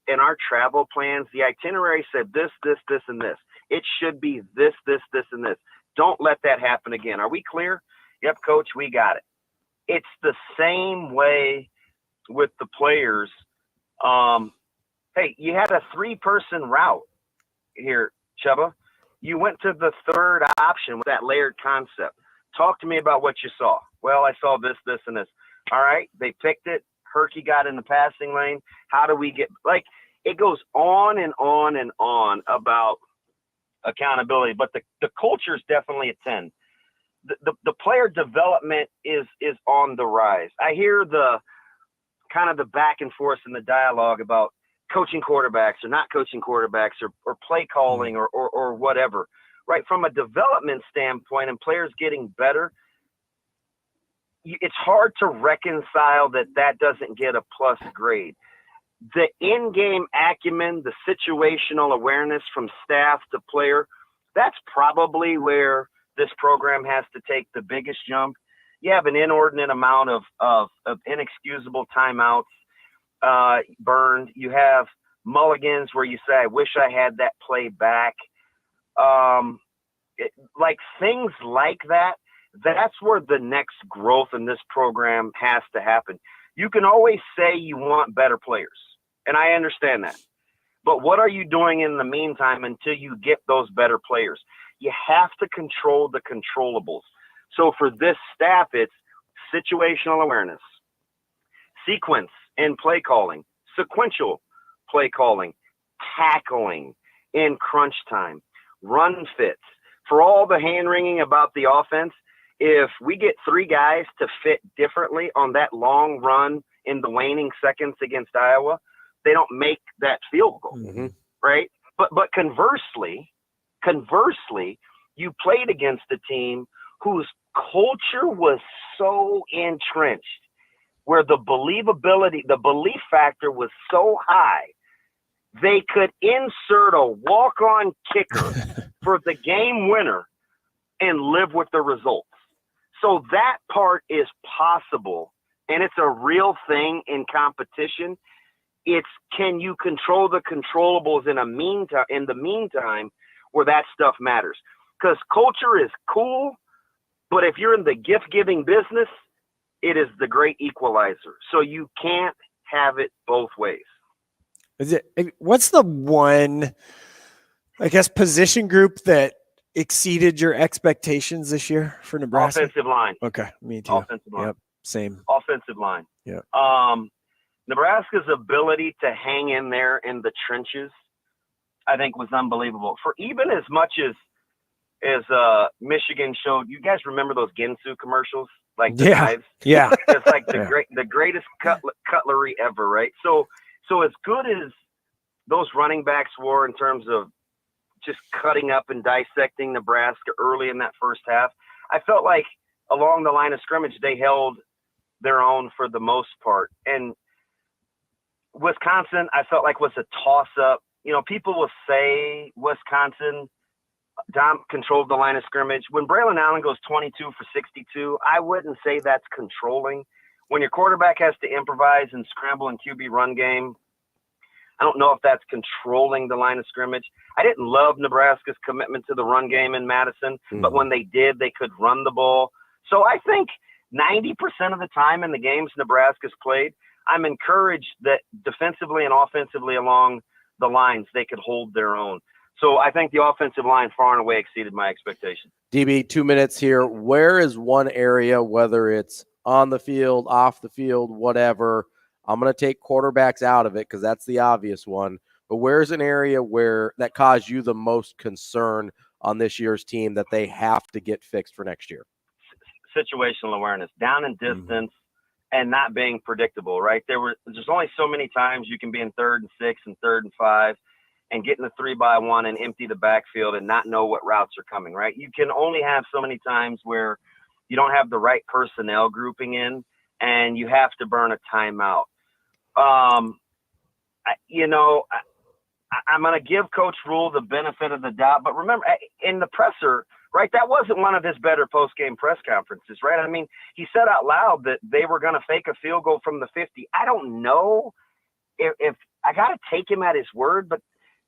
in our travel plans, the itinerary said this, and this. It should be this, and this. Don't let that happen again. Are we clear? Yep, coach, we got it. It's the same way with the players. Hey, you had a 3-person route here, Chubba. You went to the third option with that layered concept. Talk to me about what you saw. Well, I saw this, and this. All right, they picked it. Herky got in the passing lane. How do we get – like, it goes on and on and on about accountability, but the culture is definitely a 10. The player development is on the rise. I hear the kind of the back and forth in the dialogue about coaching quarterbacks or not coaching quarterbacks or play calling or whatever, right? From a development standpoint and players getting better, it's hard to reconcile that doesn't get a plus grade. The in-game acumen, the situational awareness from staff to player, that's probably where this program has to take the biggest jump. You have an inordinate amount of inexcusable timeouts burned. You have mulligans where you say, I wish I had that play back. Like things like that, that's where the next growth in this program has to happen. You can always say you want better players, and I understand that. But what are you doing in the meantime until you get those better players? You have to control the controllables. So for this staff, it's situational awareness, sequence and play calling, sequential play calling, tackling in crunch time, run fits. For all the hand-wringing about the offense, if we get 3 guys to fit differently on that long run in the waning seconds against Iowa, they don't make that field goal, right? But conversely, you played against a team whose culture was so entrenched, where the believability, the belief factor was so high, they could insert a walk-on kicker for the game winner and live with the results. So that part is possible, and it's a real thing in competition. It's can you control the controllables in the meantime where that stuff matters? Because culture is cool, but if you're in the gift-giving business, it is the great equalizer. So you can't have it both ways. What's the one, I guess, position group that exceeded your expectations this year for Nebraska? Offensive line. Okay, me too. Offensive line. Yep, same. Offensive line. Yeah. Nebraska's ability to hang in there in the trenches, I think, was unbelievable. For even as much as Michigan showed, you guys remember those Ginsu commercials, like the knives? Yeah. It's like the greatest cutlery ever, right? So as good as those running backs were in terms of just cutting up and dissecting Nebraska early in that first half, I felt like along the line of scrimmage they held their own for the most part. And Wisconsin, I felt like was a toss-up. You know, people will say Wisconsin controlled the line of scrimmage. When Braylon Allen goes 22 for 62, I wouldn't say that's controlling. When your quarterback has to improvise and scramble in QB run game, I don't know if that's controlling the line of scrimmage. I didn't love Nebraska's commitment to the run game in Madison, but when they did, they could run the ball. So I think 90% of the time in the games Nebraska's played, I'm encouraged that defensively and offensively along the lines, they could hold their own. So I think the offensive line far and away exceeded my expectations. DB, 2 minutes here. Where is one area, whether it's on the field, off the field, whatever, I'm going to take quarterbacks out of it because that's the obvious one. But where's an area where that caused you the most concern on this year's team that they have to get fixed for next year? Situational awareness, down and distance, and not being predictable, right? There's only so many times you can be in 3rd and 6 and 3rd and 5 and get in the 3-by-1 and empty the backfield and not know what routes are coming, right? You can only have so many times where you don't have the right personnel grouping in and you have to burn a timeout. I'm going to give Coach Rule the benefit of the doubt, but remember, in the presser, right, that wasn't one of his better post-game press conferences, right? I mean, he said out loud that they were going to fake a field goal from the 50. I don't know if I got to take him at his word, but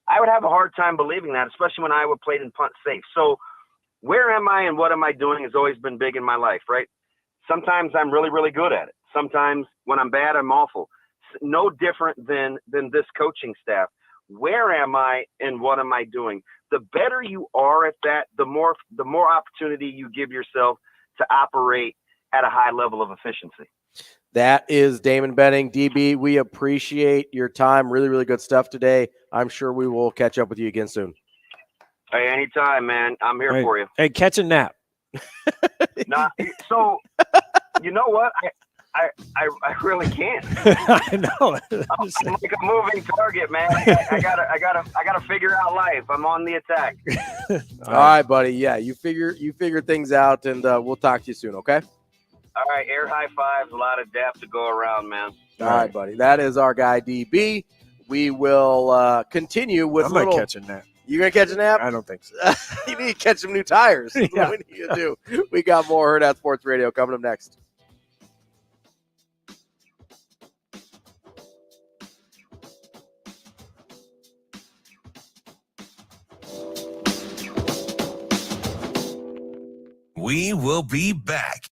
I would have a hard time believing that, especially when Iowa played in punt safe. So where am I and what am I doing has always been big in my life, right? Sometimes I'm really, really good at it. Sometimes when I'm bad, I'm awful. No different than this coaching staff. Where am I and what am I doing? The better you are at that, the more opportunity you give yourself to operate at a high level of efficiency. That is Damon Benning. DB, we appreciate your time. Really, really good stuff today. I'm sure we will catch up with you again soon. Hey, anytime, man. I'm here for you. Hey, catch a nap. So, you know what? I really can't. I know. I'm like a moving target, man. I gotta figure out life. I'm on the attack. All right, buddy. Yeah, you figure things out, and we'll talk to you soon. Okay. All right, air high fives. A lot of depth to go around, man. All right, buddy. That is our guy DB. We will continue with. I might catch a nap. You gonna catch a nap? I don't think so. You need to catch some new tires. That's Yeah. what we need to do. We got more Hurrdat Sports Radio coming up next. We will be back.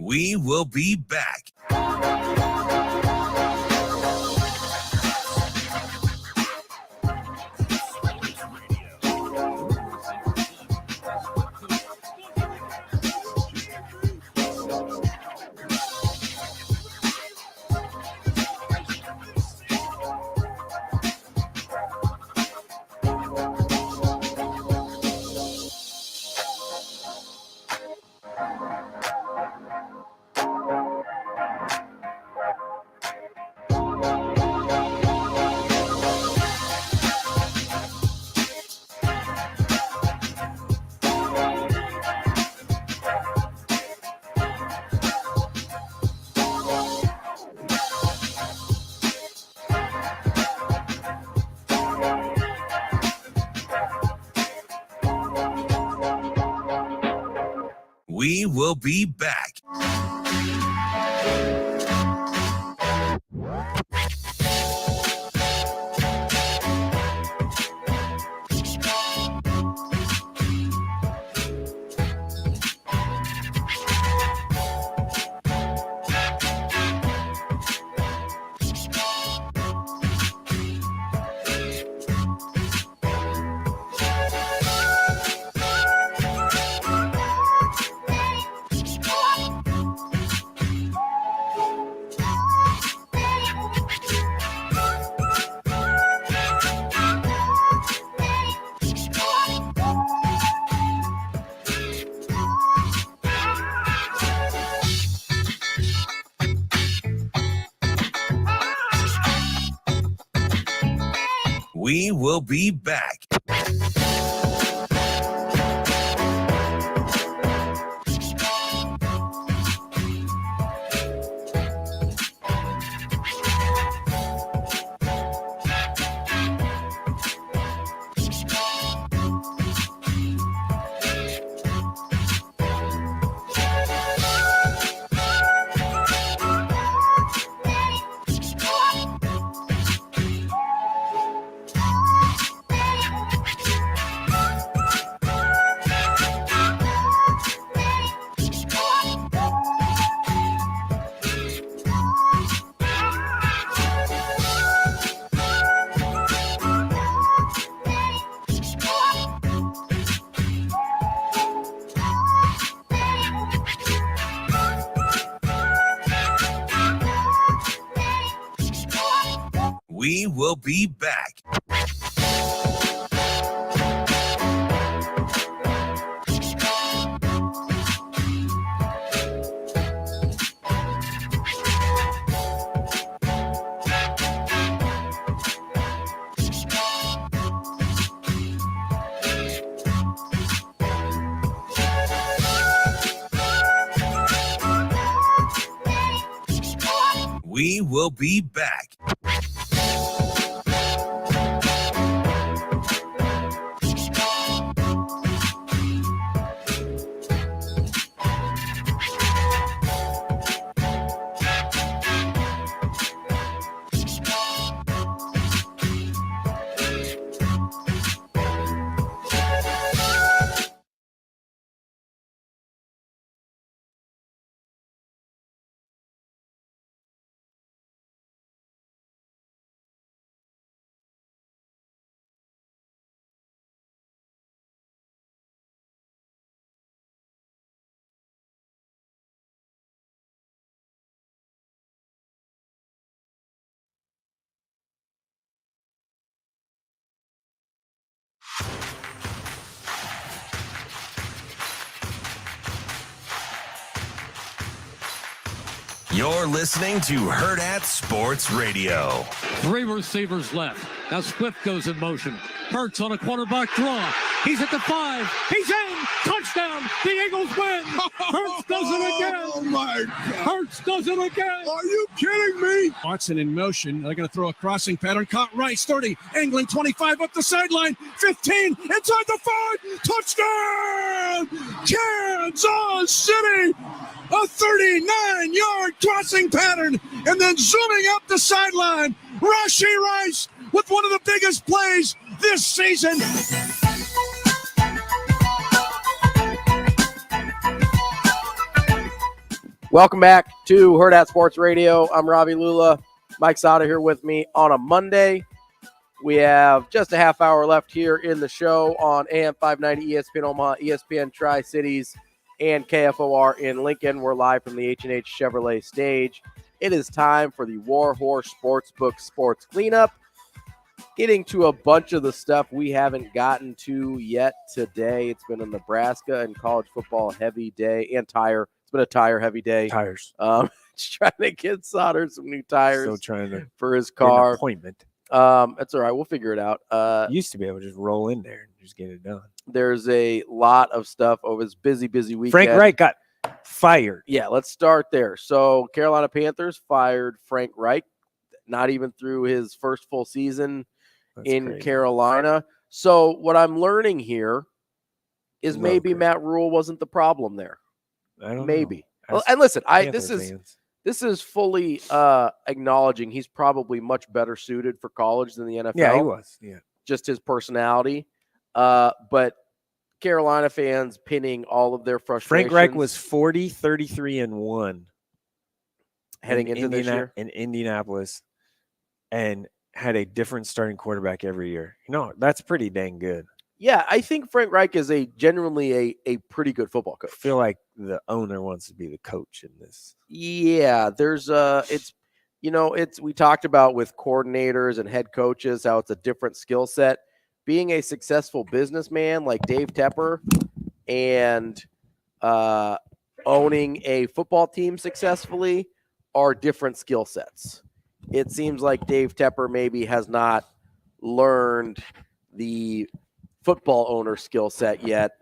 We will be back. We will be back. will be back. We will be back. We will be back. You're listening to Hurrdat Sports Radio. 3 receivers left. Now Swift goes in motion. Hurts on a quarterback draw. He's at the 5. He's in. Touchdown. The Eagles win. Hurts does it again. Oh, my God. Hurts does it again. Are you kidding me? Watson in motion. They're going to throw a crossing pattern. Caught right. 30. Angling 25 up the sideline. 15. Inside the 5. Touchdown. Kansas City. A 39-yard crossing pattern. And then zooming up the sideline. Rashee Rice with one of the biggest plays this season. Welcome back to Hurrdat Sports Radio. I'm Ravi Lulla. Mike Sautter here with me on a Monday. We have just a half hour left here in the show on AM 590 ESPN Omaha, ESPN Tri-Cities, and KFOR in Lincoln. We're live from the H&H Chevrolet stage. It is time for the War Horse Sportsbook Sports Cleanup. Getting to a bunch of the stuff we haven't gotten to yet today. It's been a Nebraska and college football heavy day and tire. It's been a tire heavy day. Tires. Just trying to get Sautter some new tires. Still trying to for his get an car. appointment. That's all right. We'll figure it out. Used to be able to just roll in there and just get it done. There's a lot of stuff over this busy weekend. Frank Reich got fired. Yeah, let's start there. So Carolina Panthers fired Frank Reich, not even through his first full season in crazy. Carolina. So what I'm learning here is maybe Matt Rule wasn't the problem there. I don't maybe. know. Well, and listen, Panther this is fully acknowledging he's probably much better suited for college than the NFL. Yeah, he was. Yeah. Just his personality. But Carolina fans pinning all of their frustrations. Frank Reich was 40, 33, and 1 heading into this year in Indianapolis, and had a different starting quarterback every year. That's pretty dang good. Yeah, I think Frank Reich is genuinely a pretty good football coach. I feel like the owner wants to be the coach in this. Yeah, there's we talked about with coordinators and head coaches how it's a different skill set. Being a successful businessman like Dave Tepper and owning a football team successfully are different skill sets. It seems like Dave Tepper maybe has not learned the football owner skill set yet,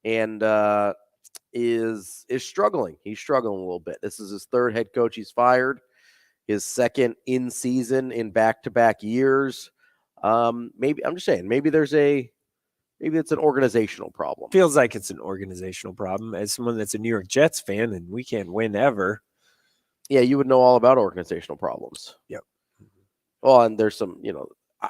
and is struggling. He's struggling a little bit. This is his third head coach he's fired, his second in season in back-to-back years. Maybe I'm just saying, maybe it's an organizational problem. Feels like it's an organizational problem. As someone that's a New York Jets fan, and we can't win ever. Yeah, you would know all about organizational problems. Yep. Well, and there's some,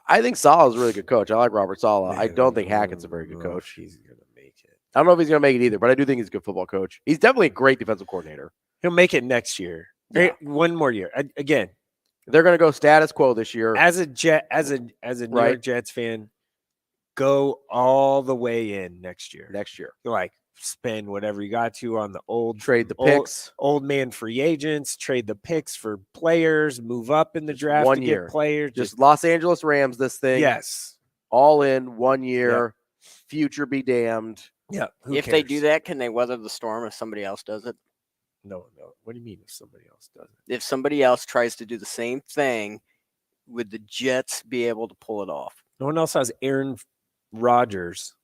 I think Saleh is a really good coach. I like Robert Saleh. I don't think Hackett's a very good coach. He's going to make it. I don't know if he's going to make it either, but I do think he's a good football coach. He's definitely a great defensive coordinator. He'll make it next year. Yeah. One more year. Again, they're going to go status quo this year. As a New York Jets fan, go all the way in next year. Like spend whatever you got to on the picks, old man free agents, trade the picks for players, move up in the draft 1 to year. get players. Just Los Angeles Rams this thing. Yes. All in 1 year. Future be damned. Yeah. If they do that, can they weather the storm if somebody else does it? No. What do you mean if somebody else does it? If somebody else tries to do the same thing, would the Jets be able to pull it off? No one else has Aaron Rodgers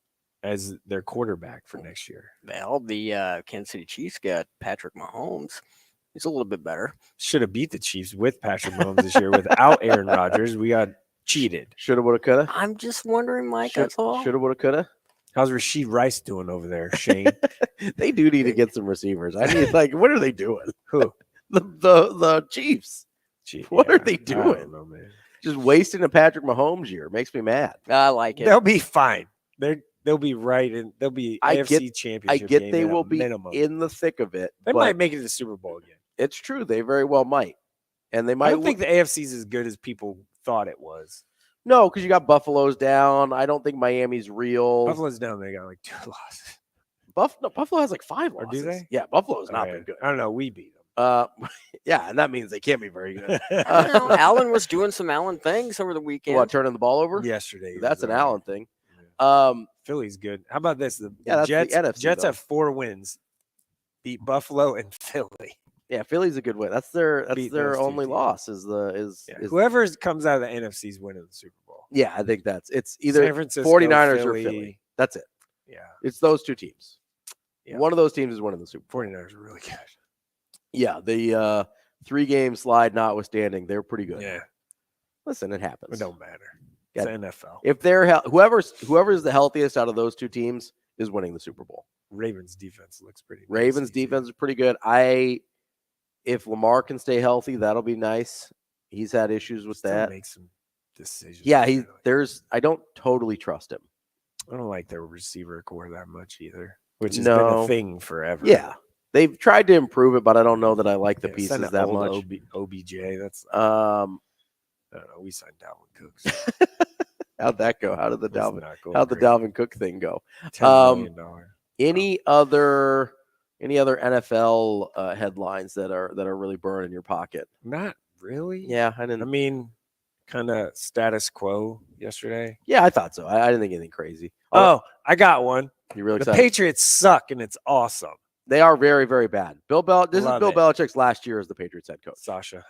as their quarterback for next year. Well, the Kansas City Chiefs got Patrick Mahomes. He's a little bit better. Should have beat the Chiefs with Patrick Mahomes this year. Without Aaron Rodgers, we got cheated. Shoulda, woulda, coulda. I'm just wondering, Mike. That's all. Shoulda, woulda, coulda. How's Rashid Rice doing over there, Shane? They do need to get some receivers. I mean, what are they doing? Who? The Chiefs. What are they doing? I don't know, man. Just wasting a Patrick Mahomes year. Makes me mad. I like it. They'll be fine. They'll be right, and they'll be AFC championship. I get game they at will a be minimum. in the thick of it. They but might make it to the Super Bowl again. It's true. They very well might. And they might. I don't think the AFC's as good as people thought it was. No, because you got Buffalo's down. I don't think Miami's real. Buffalo's down. They got like 2 losses. Buffalo has like 5 Or losses. do they? Yeah, Buffalo's not Okay. been good. I don't know. We beat them. Yeah, and that means they can't be very good. Allen was doing some Allen things over the weekend. What, turning the ball over? Yesterday. That's an Allen thing. Philly's good. How about this? The that's the Jets, NFC, Jets though. have 4 wins. Beat Buffalo and Philly. Yeah, Philly's a good win. That's their Beat those two only teams. loss is Whoever comes out of the NFC is winning the Super Bowl. Yeah, I think it's either San Francisco, 49ers or Philly. Philly. That's it. Yeah. It's those 2 teams. Yeah. One of those teams is winning the Super Bowl. 49ers are really good. Yeah, the 3-game slide notwithstanding, they're pretty good. Yeah. Listen, it happens. It don't matter. Yeah. It's the NFL. If they're whoever's the healthiest out of those 2 teams is winning the Super Bowl. Ravens defense looks pretty good. Ravens defense is pretty good. If Lamar can stay healthy, that'll be nice. He's had issues with Still that. make some decisions. Yeah, I don't totally trust him. I don't like their receiver core that much either, which has No. been a thing forever. Yeah. They've tried to improve it, but I don't know that I like the Yeah, pieces send an that old much. OBJ. That's Um, I don't know. We signed Dalvin Cooks. how'd that go? How'd the Let's Dalvin not go how'd the crazy. Dalvin Cook thing go? $10 million. Any other NFL headlines that are really burning your pocket? Not really. Yeah, I mean, kind of status quo yesterday. Yeah, I thought so. I didn't think anything crazy. Oh, I got one. You really The excited? Patriots suck, and it's awesome. They are very, very bad. This is Love Bill it. Belichick's last year as the Patriots head coach. Sasha.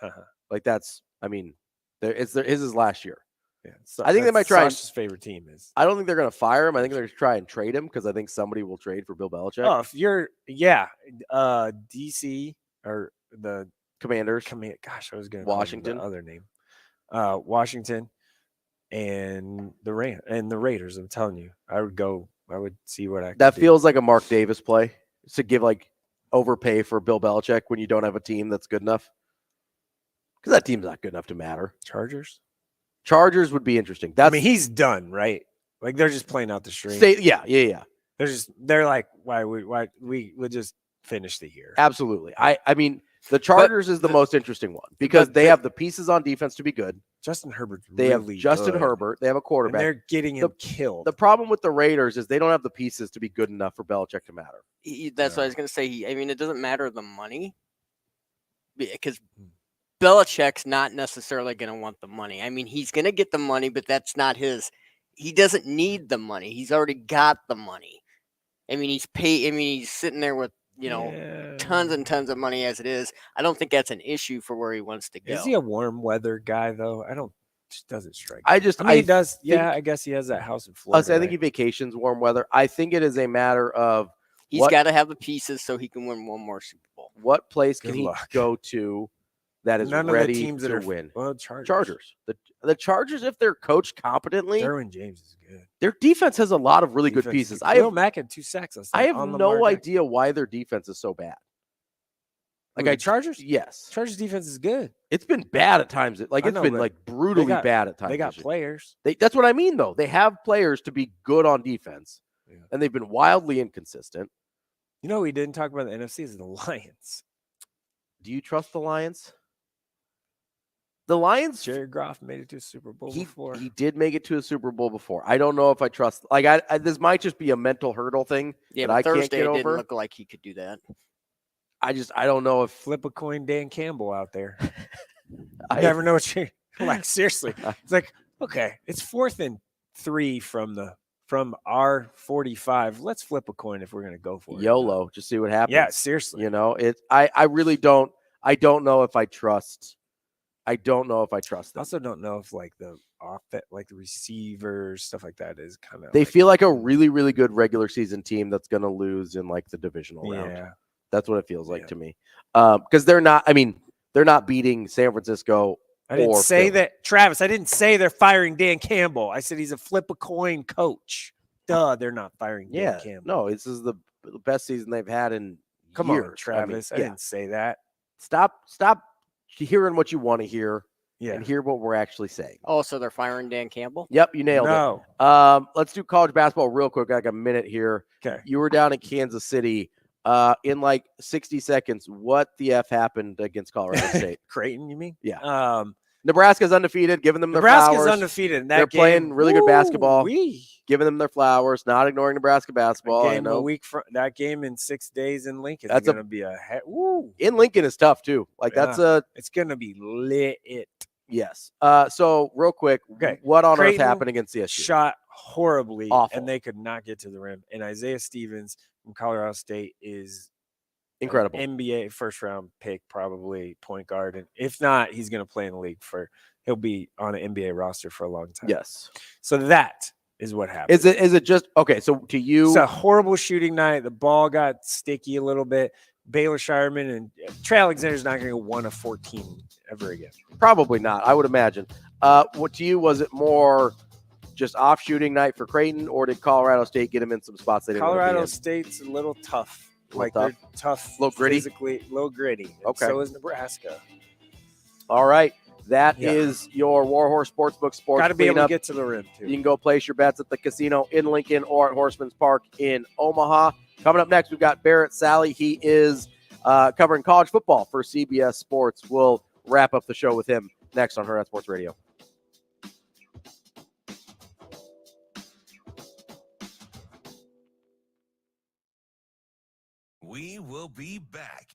Like that's, I mean, his last year. Yeah, I think they that's might try. Sasha's favorite team is. I don't think they're going to fire him. I think they're going to try and trade him because I think somebody will trade for Bill Belichick. Oh, if you're DC or the Commanders. Gosh, I was going to Washington. the other name. Washington and the Raiders. I'm telling you, I would see what I could That do. feels like a Mark Davis play to give overpay for Bill Belichick when you don't have a team that's good enough. Because that team's not good enough to matter. Chargers would be interesting. I mean, he's done, right? Like they're just playing out the string. Yeah. They're like, why we would just finish the year. Absolutely. I mean, the Chargers is the most interesting one because they have the pieces on defense to be good. Justin Herbert's They really have Justin good. Herbert. They have a quarterback. And they're getting him killed. The problem with the Raiders is they don't have the pieces to be good enough for Belichick to matter. That's what I was going to say. I mean, it doesn't matter the money because Belichick's not necessarily going to want the money. I mean, he's going to get the money, but that's not his. He doesn't need the money. He's already got the money. I mean, he's sitting there with, tons and tons of money as it is. I don't think that's an issue for where he wants to go. Is he a warm weather guy though? I don't Just doesn't strike. I mean, he does. Yeah, I guess he has that house in Florida. I think he vacations warm weather. I think it is a matter of He's got to have the pieces so he can win one more Super Bowl. What place Good can he luck. go to that is None ready of the teams to that are win? Well, Chargers. Chargers. The Chargers, if they're coached competently, Derwin James is good. their defense has a lot of really good Defense pieces. is- I Khalil have, Mack had 2 sacks last I night have on no Lamar Jackson. idea why their defense is so bad. Like the Chargers? Yes. Chargers defense is good. It's been bad at times. Like I it's know, been but like brutally got- bad at times. They got this year. players. That's what I mean, though. They have players to be good on defense, Yeah. and they've been wildly inconsistent. You know, we didn't talk about the NFC is the Lions. Do you trust the Lions? The Lions. Jared Goff made it to a Super Bowl before. He did make it to a Super Bowl before. I don't know if I trust. Like, I this might just be a mental hurdle thing Yeah, that but I Thursday can't get it didn't over. look like he could do that. I don't know if Flip a coin, Dan Campbell out there. I You never know what you're like. Seriously, it's like, okay, it's 4th and 3 from our 45. Let's flip a coin if we're gonna go for it. YOLO. Just see what happens. Yeah, seriously. You know, I really don't. I don't know if I trust. I don't know if I trust I them. also don't know if like the like the receivers, stuff like that is kind of. They feel like a really, really good regular season team that's going to lose in like the divisional round. Yeah. That's what it feels like to me. Because they're not. I mean, they're not beating San Francisco. I didn't or say Philly. that, Travis. I didn't say they're firing Dan Campbell. I said he's a flip a coin coach. Duh, they're not firing Dan Yeah. Campbell. No, this is the best season they've had in Come years. on, Travis. I, yeah. didn't say that. Stop hearing what you want to hear Yeah. and hear what we're actually saying. Oh, so they're firing Dan Campbell? Yep, you nailed No. it. Let's do college basketball real quick. Like a minute here. Okay. You were down in Kansas City. In like 60 seconds, what the F happened against Colorado State? Creighton, you mean? Yeah. Nebraska's undefeated, giving them their Nebraska's flowers. undefeated. In that They're game. playing really good basketball. Woo-wee. Giving them their flowers, not ignoring Nebraska basketball. I Game a know. week from that game in 6 days in Lincoln. That's That's going to be a woo. In Lincoln is tough too. Like that's a It's going to be lit. yes. So real quick, Okay. what on Creighton earth happened against CSU? Shot horribly, Awful. and they could not get to the rim. And Isaiah Stevens from Colorado State is Incredible. NBA first round pick, probably point guard, and if not, he's going to play in the league he'll be on an NBA roster for a long time. Yes. So that is what happened. Is it just okay? So to you, It's a horrible shooting night. The ball got sticky a little bit. Baylor Shireman and Trey Alexander's not going to go 1 of 14 ever again. probably not. I would imagine. What to you was it more just off shooting night for Creighton, or did Colorado State get him in some spots they didn't want to be Colorado in? State's a little tough. Little Like tough? they're tough, Little gritty? physically, little gritty. And Okay. So is Nebraska. All right. That Yeah. is your Warhorse Sportsbook Sports Got to be able to Cleanup. get to the rim too. You can go place your bets at the casino in Lincoln or at Horseman's Park in Omaha. Coming up next, we've got Barrett Sallee. He is covering college football for CBS Sports. We'll wrap up the show with him next on Hurrdat Sports Radio. We will be back.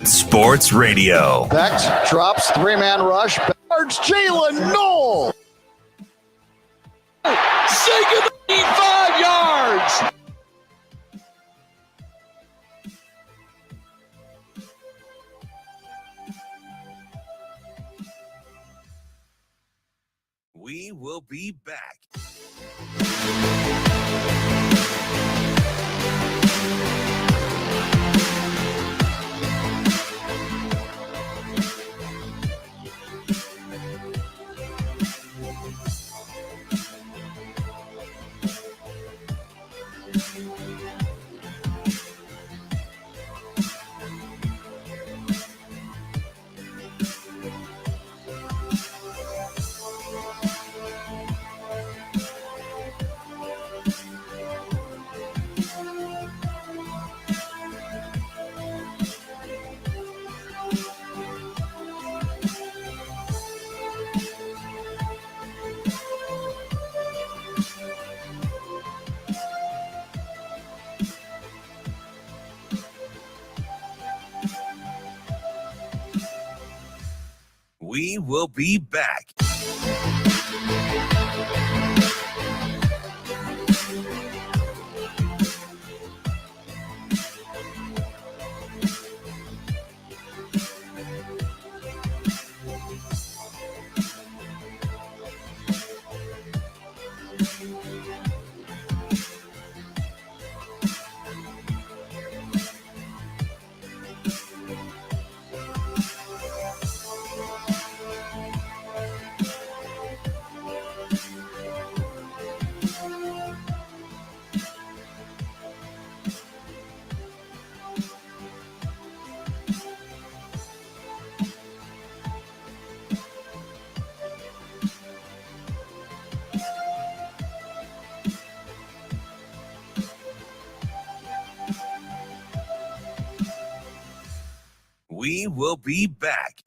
Sports Radio. Becht drops, 3-man rush. Guards Jalen Knoll. Sinking 5 yards. We will be back. We will be back. We will be back.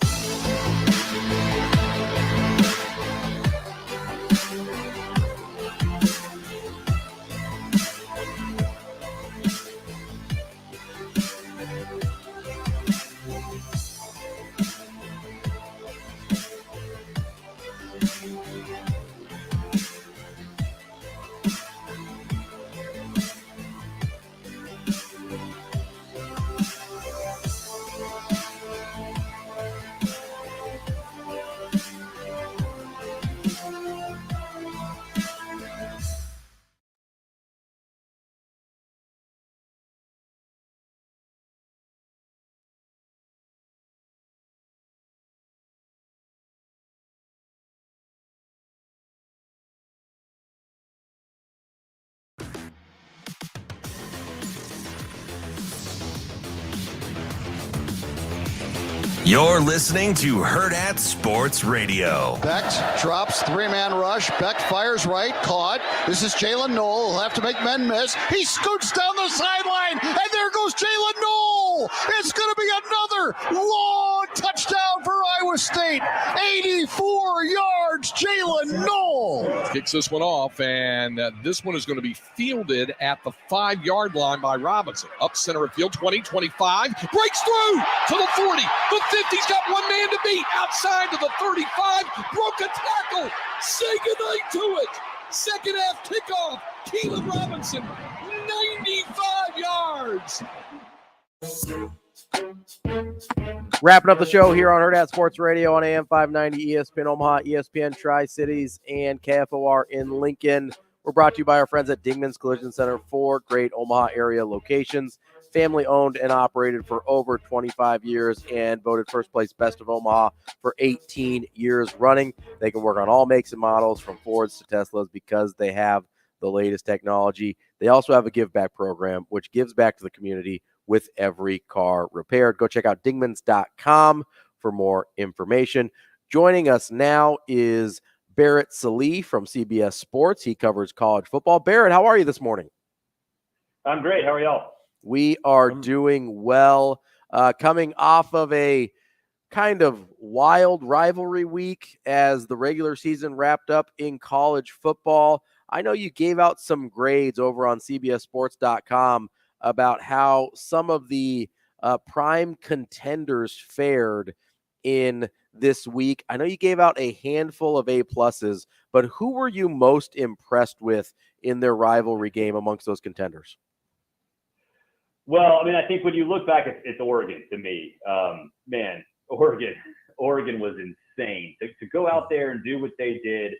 You're listening to Hurrdat Sports Radio. Becht drops, three-man rush. Becht fires right, caught. This is Jalen Knoll. He'll have to make men miss. He scoots down the sideline, and there goes Jalen Knoll. It's going to be another long touchdown for Iowa State. 84 yards, Jalen Knoll. Kicks this one off, and this one is going to be fielded at the 5-yard line by Robinson. Up center of field, 20, 25. Breaks through to the 40, the 50's got one man to beat. Outside to the 35. Broke a tackle. Say goodnight to it. Second half kickoff. Keelan Robinson, 95 yards. Wrapping up the show here on Hurrdat Sports Radio on AM 590, ESPN Omaha, ESPN Tri-Cities, and KFOR in Lincoln. We're brought to you by our friends at Dingman's Collision Center, 4 great Omaha area locations. Family owned and operated for over 25 years and voted first place best of Omaha for 18 years running. They can work on all makes and models from Fords to Teslas because they have the latest technology. They also have a give back program, which gives back to the community with every car repaired. Go check out dingmans.com for more information. Joining us now is Barrett Sallee from CBS Sports. He covers college football. Barrett, how are you this morning? I'm great. How are y'all? We are doing well. Coming off of a kind of wild rivalry week as the regular season wrapped up in college football. I know you gave out some grades over on CBSSports.com about how some of the prime contenders fared in this week. I know you gave out a handful of A+, but who were you most impressed with in their rivalry game amongst those contenders? Well, I mean, I think when you look back, it's Oregon to me. Man, Oregon was insane. To go out there and do what they did,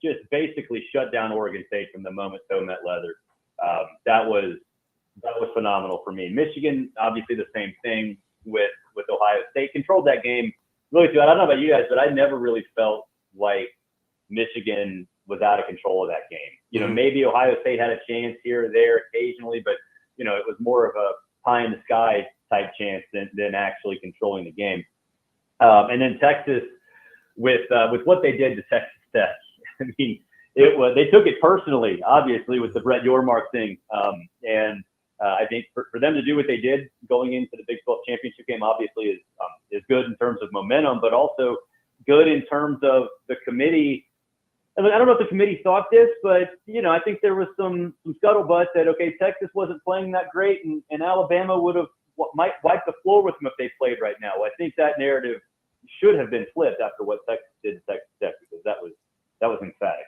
just basically shut down Oregon State from the moment toe met leather. That was phenomenal for me. Michigan, obviously the same thing with Ohio State. Controlled that game really good. I don't know about you guys, but I never really felt like Michigan was out of control of that game. You know, maybe Ohio State had a chance here or there occasionally, but you know, it was more of a pie in the sky type chance than actually controlling the game. And then Texas, with what they did to Texas Tech, I mean, they took it personally, obviously, with the Brett Yormark thing. And I think for them to do what they did going into the Big 12 championship game, obviously is good in terms of momentum, but also good in terms of the committee. I don't know if the committee thought this, but, you know, I think there was some scuttlebutt that, okay, Texas wasn't playing that great and Alabama might wipe the floor with them if they played right now. I think that narrative should have been flipped after what Texas did to Texas Tech, because that was emphatic.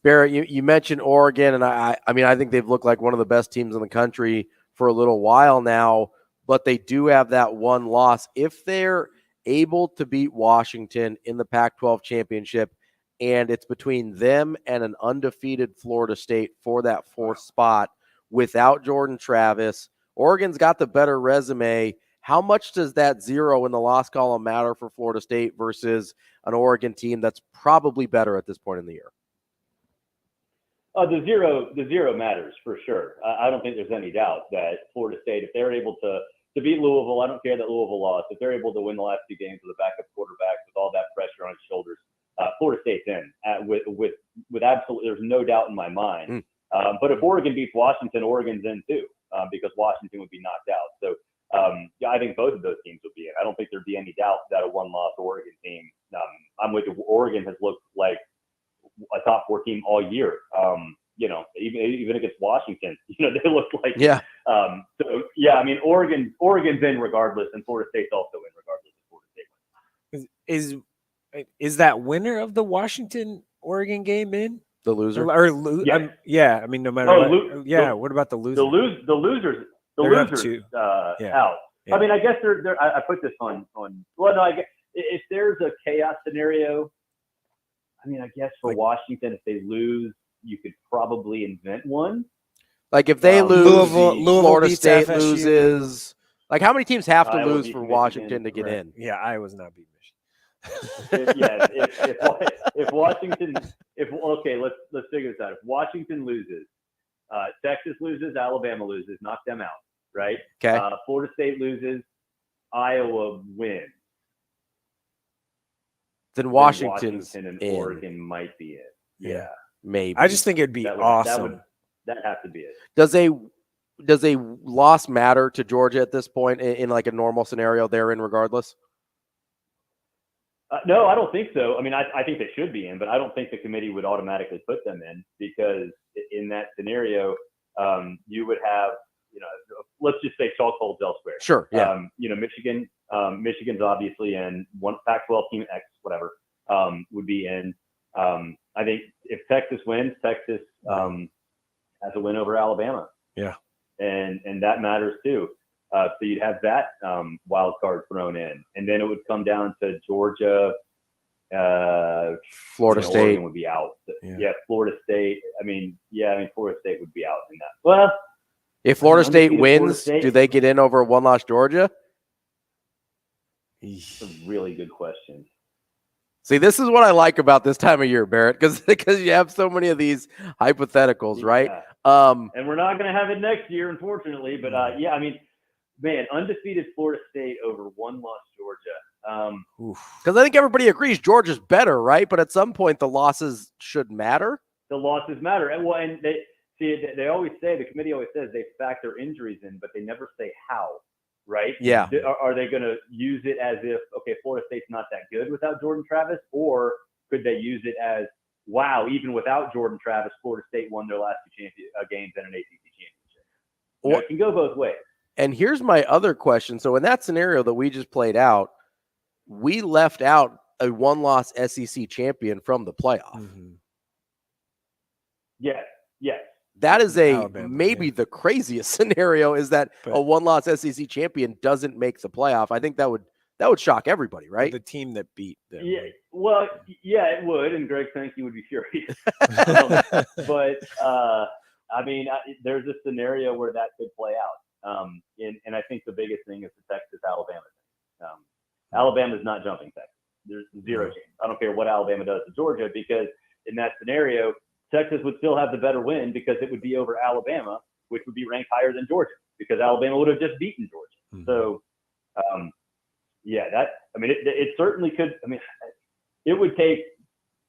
Barrett, you mentioned Oregon, and I mean, I think they've looked like one of the best teams in the country for a little while now, but they do have that one loss. If they're able to beat Washington in the Pac-12 championship, and it's between them and an undefeated Florida State for that fourth spot without Jordan Travis, Oregon's got the better resume. How much does that 0 in the loss column matter for Florida State versus an Oregon team that's probably better at this point in the year? The zero matters for sure. I don't think there's any doubt that Florida State, if they're able to beat Louisville, I don't care that Louisville lost. If they're able to win the last 2 games with a backup quarterback with all that pressure on his shoulders, Florida State's in with absolute. There's no doubt in my mind. But if Oregon beats Washington, Oregon's in too, because Washington would be knocked out. So yeah, I think both of those teams would be in. I don't think there'd be any doubt that a one-loss Oregon team. I'm with you. Oregon has looked like a top 4 team all year. You know, even against Washington, you know, they look like So yeah, I mean, Oregon's in regardless, and Florida State's also in regardless of Florida State wins. Is that winner of the Washington Oregon game in the loser? Yeah, I mean, no matter what. What about the loser? The losers out. Yeah. I mean, I guess they're. I put this on. Well, no, I guess if there's a chaos scenario, I mean, I guess for Washington, if they lose, you could probably invent one. Like if they lose, Louisville Florida beats State FSU. loses. Like how many teams have to Iowa lose beats for Michigan, Washington to get Right. in? Yeah, Iowa's not beating If Washington, let's figure this out. If Washington loses, Texas loses, Alabama loses, knock them out, right? Okay. Florida State loses, Iowa wins. Then Washington's Washington and in. Oregon might be in. Yeah, maybe. I just think it'd be awesome. That have to be it. Does a loss matter to Georgia at this point in like a normal scenario? They're in regardless. No, I don't think so. I mean, I think they should be in, but I don't think the committee would automatically put them in, because in that scenario, you would have, you know, let's just say chalk holds elsewhere. Sure. Yeah. You know, Michigan's obviously in. One Pac-12 team X, whatever, would be in. I think if Texas wins, Texas has a win over Alabama. Yeah. And that matters too. So you'd have that wild card thrown in, and then it would come down to Georgia, Florida State Oregon would be out. Yeah, Florida State. Florida State would be out in that. Well, if Florida State wins, Florida State, do they get in over a one-loss Georgia? That's a really good question. See, this is what I like about this time of year, Barrett, because you have so many of these hypotheticals, right? And we're not going to have it next year, unfortunately. But yeah, I mean, man, undefeated Florida State over one-loss Georgia. Because I think everybody agrees Georgia's better, right? But at some point, the losses should matter. The losses matter, and well, and they always say, the committee always says they factor injuries in, but they never say how. Right? Yeah. Are they going to use it as if, okay, Florida State's not that good without Jordan Travis? Or could they use it as, wow, even without Jordan Travis, Florida State won their last 2 games in an ACC championship? You know, it can go both ways. And here's my other question. So in that scenario that we just played out, we left out a one-loss SEC champion from the playoff. Mm-hmm. Yes. That is Alabama, maybe the craziest scenario, is that a one-loss SEC champion doesn't make the playoff. I think that would shock everybody, right? The team that beat them. Yeah, well, yeah, it would, and Greg Sankey would be furious. But I mean, there's a scenario where that could play out, and I think the biggest thing is the Texas-Alabama thing. Alabama's not jumping Texas. There's zero chance. I don't care what Alabama does to Georgia, because in that scenario, Texas would still have the better win, because it would be over Alabama, which would be ranked higher than Georgia, because Alabama would have just beaten Georgia. So, yeah, it certainly could. I mean, it would take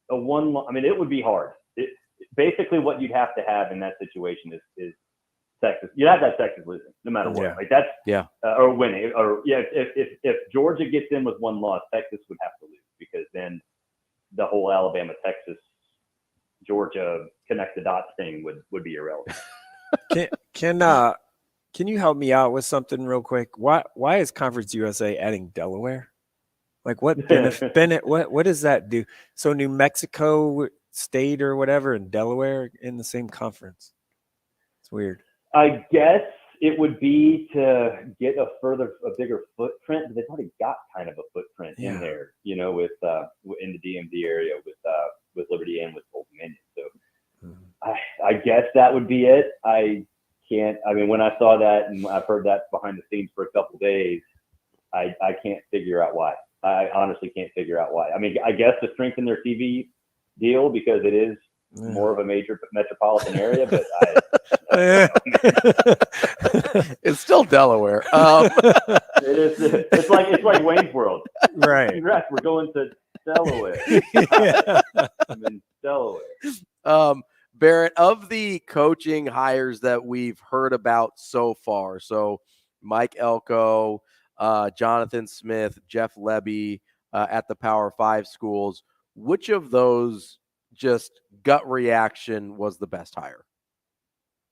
it would be hard. Basically, what you'd have to have in that situation is Texas. You'd have to have Texas losing, no matter what. Yeah. Like that's or winning, or if Georgia gets in with one loss, Texas would have to lose, because then the whole Alabama, Texas, Georgia connect the dots thing would be irrelevant. Can you help me out with something real quick? Why is Conference USA adding Delaware? Like what Bennett? What does that do? So New Mexico State or whatever and Delaware in the same conference. It's weird. I guess it would be to get a bigger footprint, but they've already got kind of a footprint in there, you know, with in the DMV area with Liberty and with Old Dominion. So I guess that would be it. I mean, when I saw that and I've heard that behind the scenes for a couple of days, I can't figure out why. I honestly can't figure out why. I mean, I guess to strengthen their TV deal because it is more of a major metropolitan area, but it's still Delaware. It's like Wayne's World. Right. Congrats, we're going to Delaware. I'm in Delaware. Barrett, of the coaching hires that we've heard about so far, so Mike Elko, Jonathan Smith, Jeff Lebby at the Power 5 schools, which of those just gut reaction was the best hire?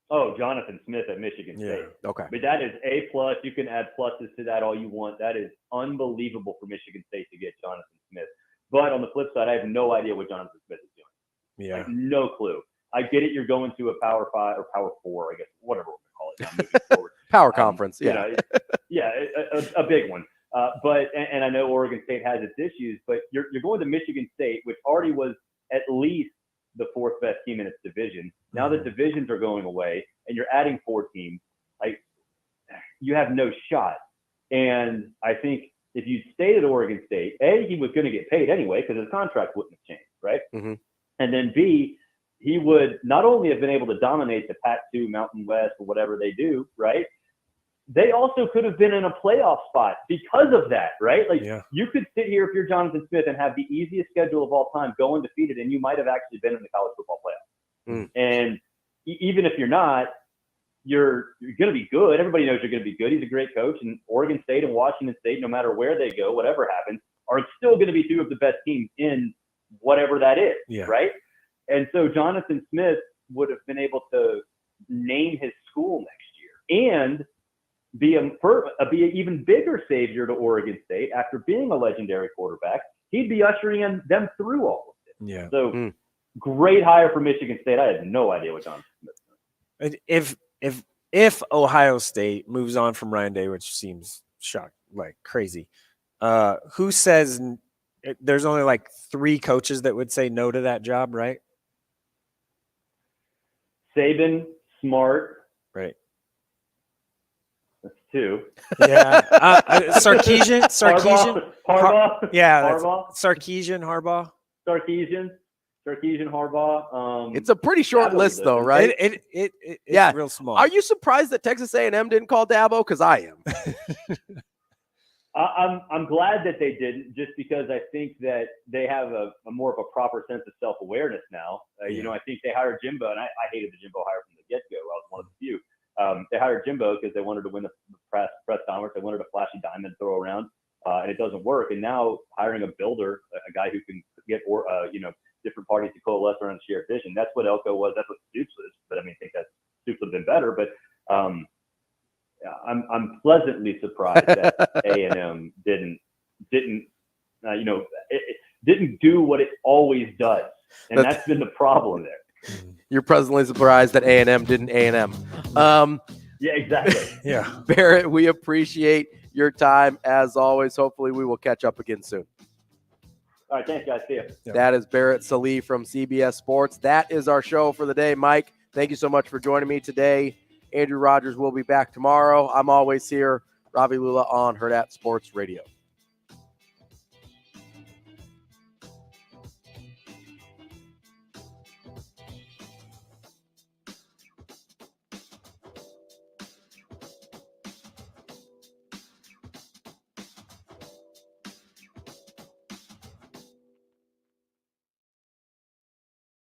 Oh, Jonathan Smith at Michigan State. Okay. But that is A+. You can add pluses to that all you want. That is unbelievable for Michigan State to get Jonathan Smith. But on the flip side, I have no idea what Jonathan Smith is doing. Yeah. Like, no clue. I get it. You're going to a Power 5 or Power 4, I guess, whatever we're going to call it now moving forward. Power conference. You know, a big one. But I know Oregon State has its issues, but you're going to Michigan State, which already was at least the fourth best team in its division. Now the divisions are going away, and you're adding 4 teams. Like, you have no shot. And I think if you stayed at Oregon State, A, he was going to get paid anyway because his contract wouldn't have changed, right? Mm-hmm. And then B, he would not only have been able to dominate the Pac-2, Mountain West, or whatever they do, right? They also could have been in a playoff spot because of that, right? Like, you could sit here if you're Jonathan Smith and have the easiest schedule of all time, go undefeated, and you might have actually been in the college football playoff. And even if you're not, you're going to be good. Everybody knows you're going to be good. He's a great coach, and Oregon State and Washington State, no matter where they go, whatever happens, are still going to be 2 of the best teams in whatever that is, right? And so Jonathan Smith would have been able to name his school next year and be an even bigger savior to Oregon State after being a legendary quarterback. He'd be ushering them through all of it. Yeah. So great hire for Michigan State. I had no idea what Jonathan Smith was doing. If Ohio State moves on from Ryan Day, which seems crazy, who says there's only like 3 coaches that would say no to that job, right? Saban, Smart. Right. That's 2. Yeah. Sarkisian. Harbaugh. Harbaugh. Sarkisian, Harbaugh. It's a pretty short list, though, right? It's real small. Are you surprised that Texas A&M didn't call Dabo? Because I am. I'm glad that they didn't, just because I think that they have a more of a proper sense of self-awareness now. You know, I think they hired Jimbo, and I hated the Jimbo hire from the get-go. I was one of the few. They hired Jimbo because they wanted to win the press conference. They wanted a flashy diamond to throw around, and it doesn't work. And now hiring a builder, a guy who can get different parties to coalesce around a shared vision. That's what Elko was. That's what Stoops is. But I mean, I think that Stoops would have been better. But I'm pleasantly surprised that A&M didn't do what it always does, and that's been the problem there. You're pleasantly surprised that A&M didn't A&M. Yeah, exactly. Yeah, Barrett, we appreciate your time as always. Hopefully, we will catch up again soon. All right, thanks, guys. See ya. That is Barrett Sallee from CBS Sports. That is our show for the day. Mike, thank you so much for joining me today. Andrew Rogers will be back tomorrow. I'm always here. Ravi Lulla on Hurrdat Sports Radio.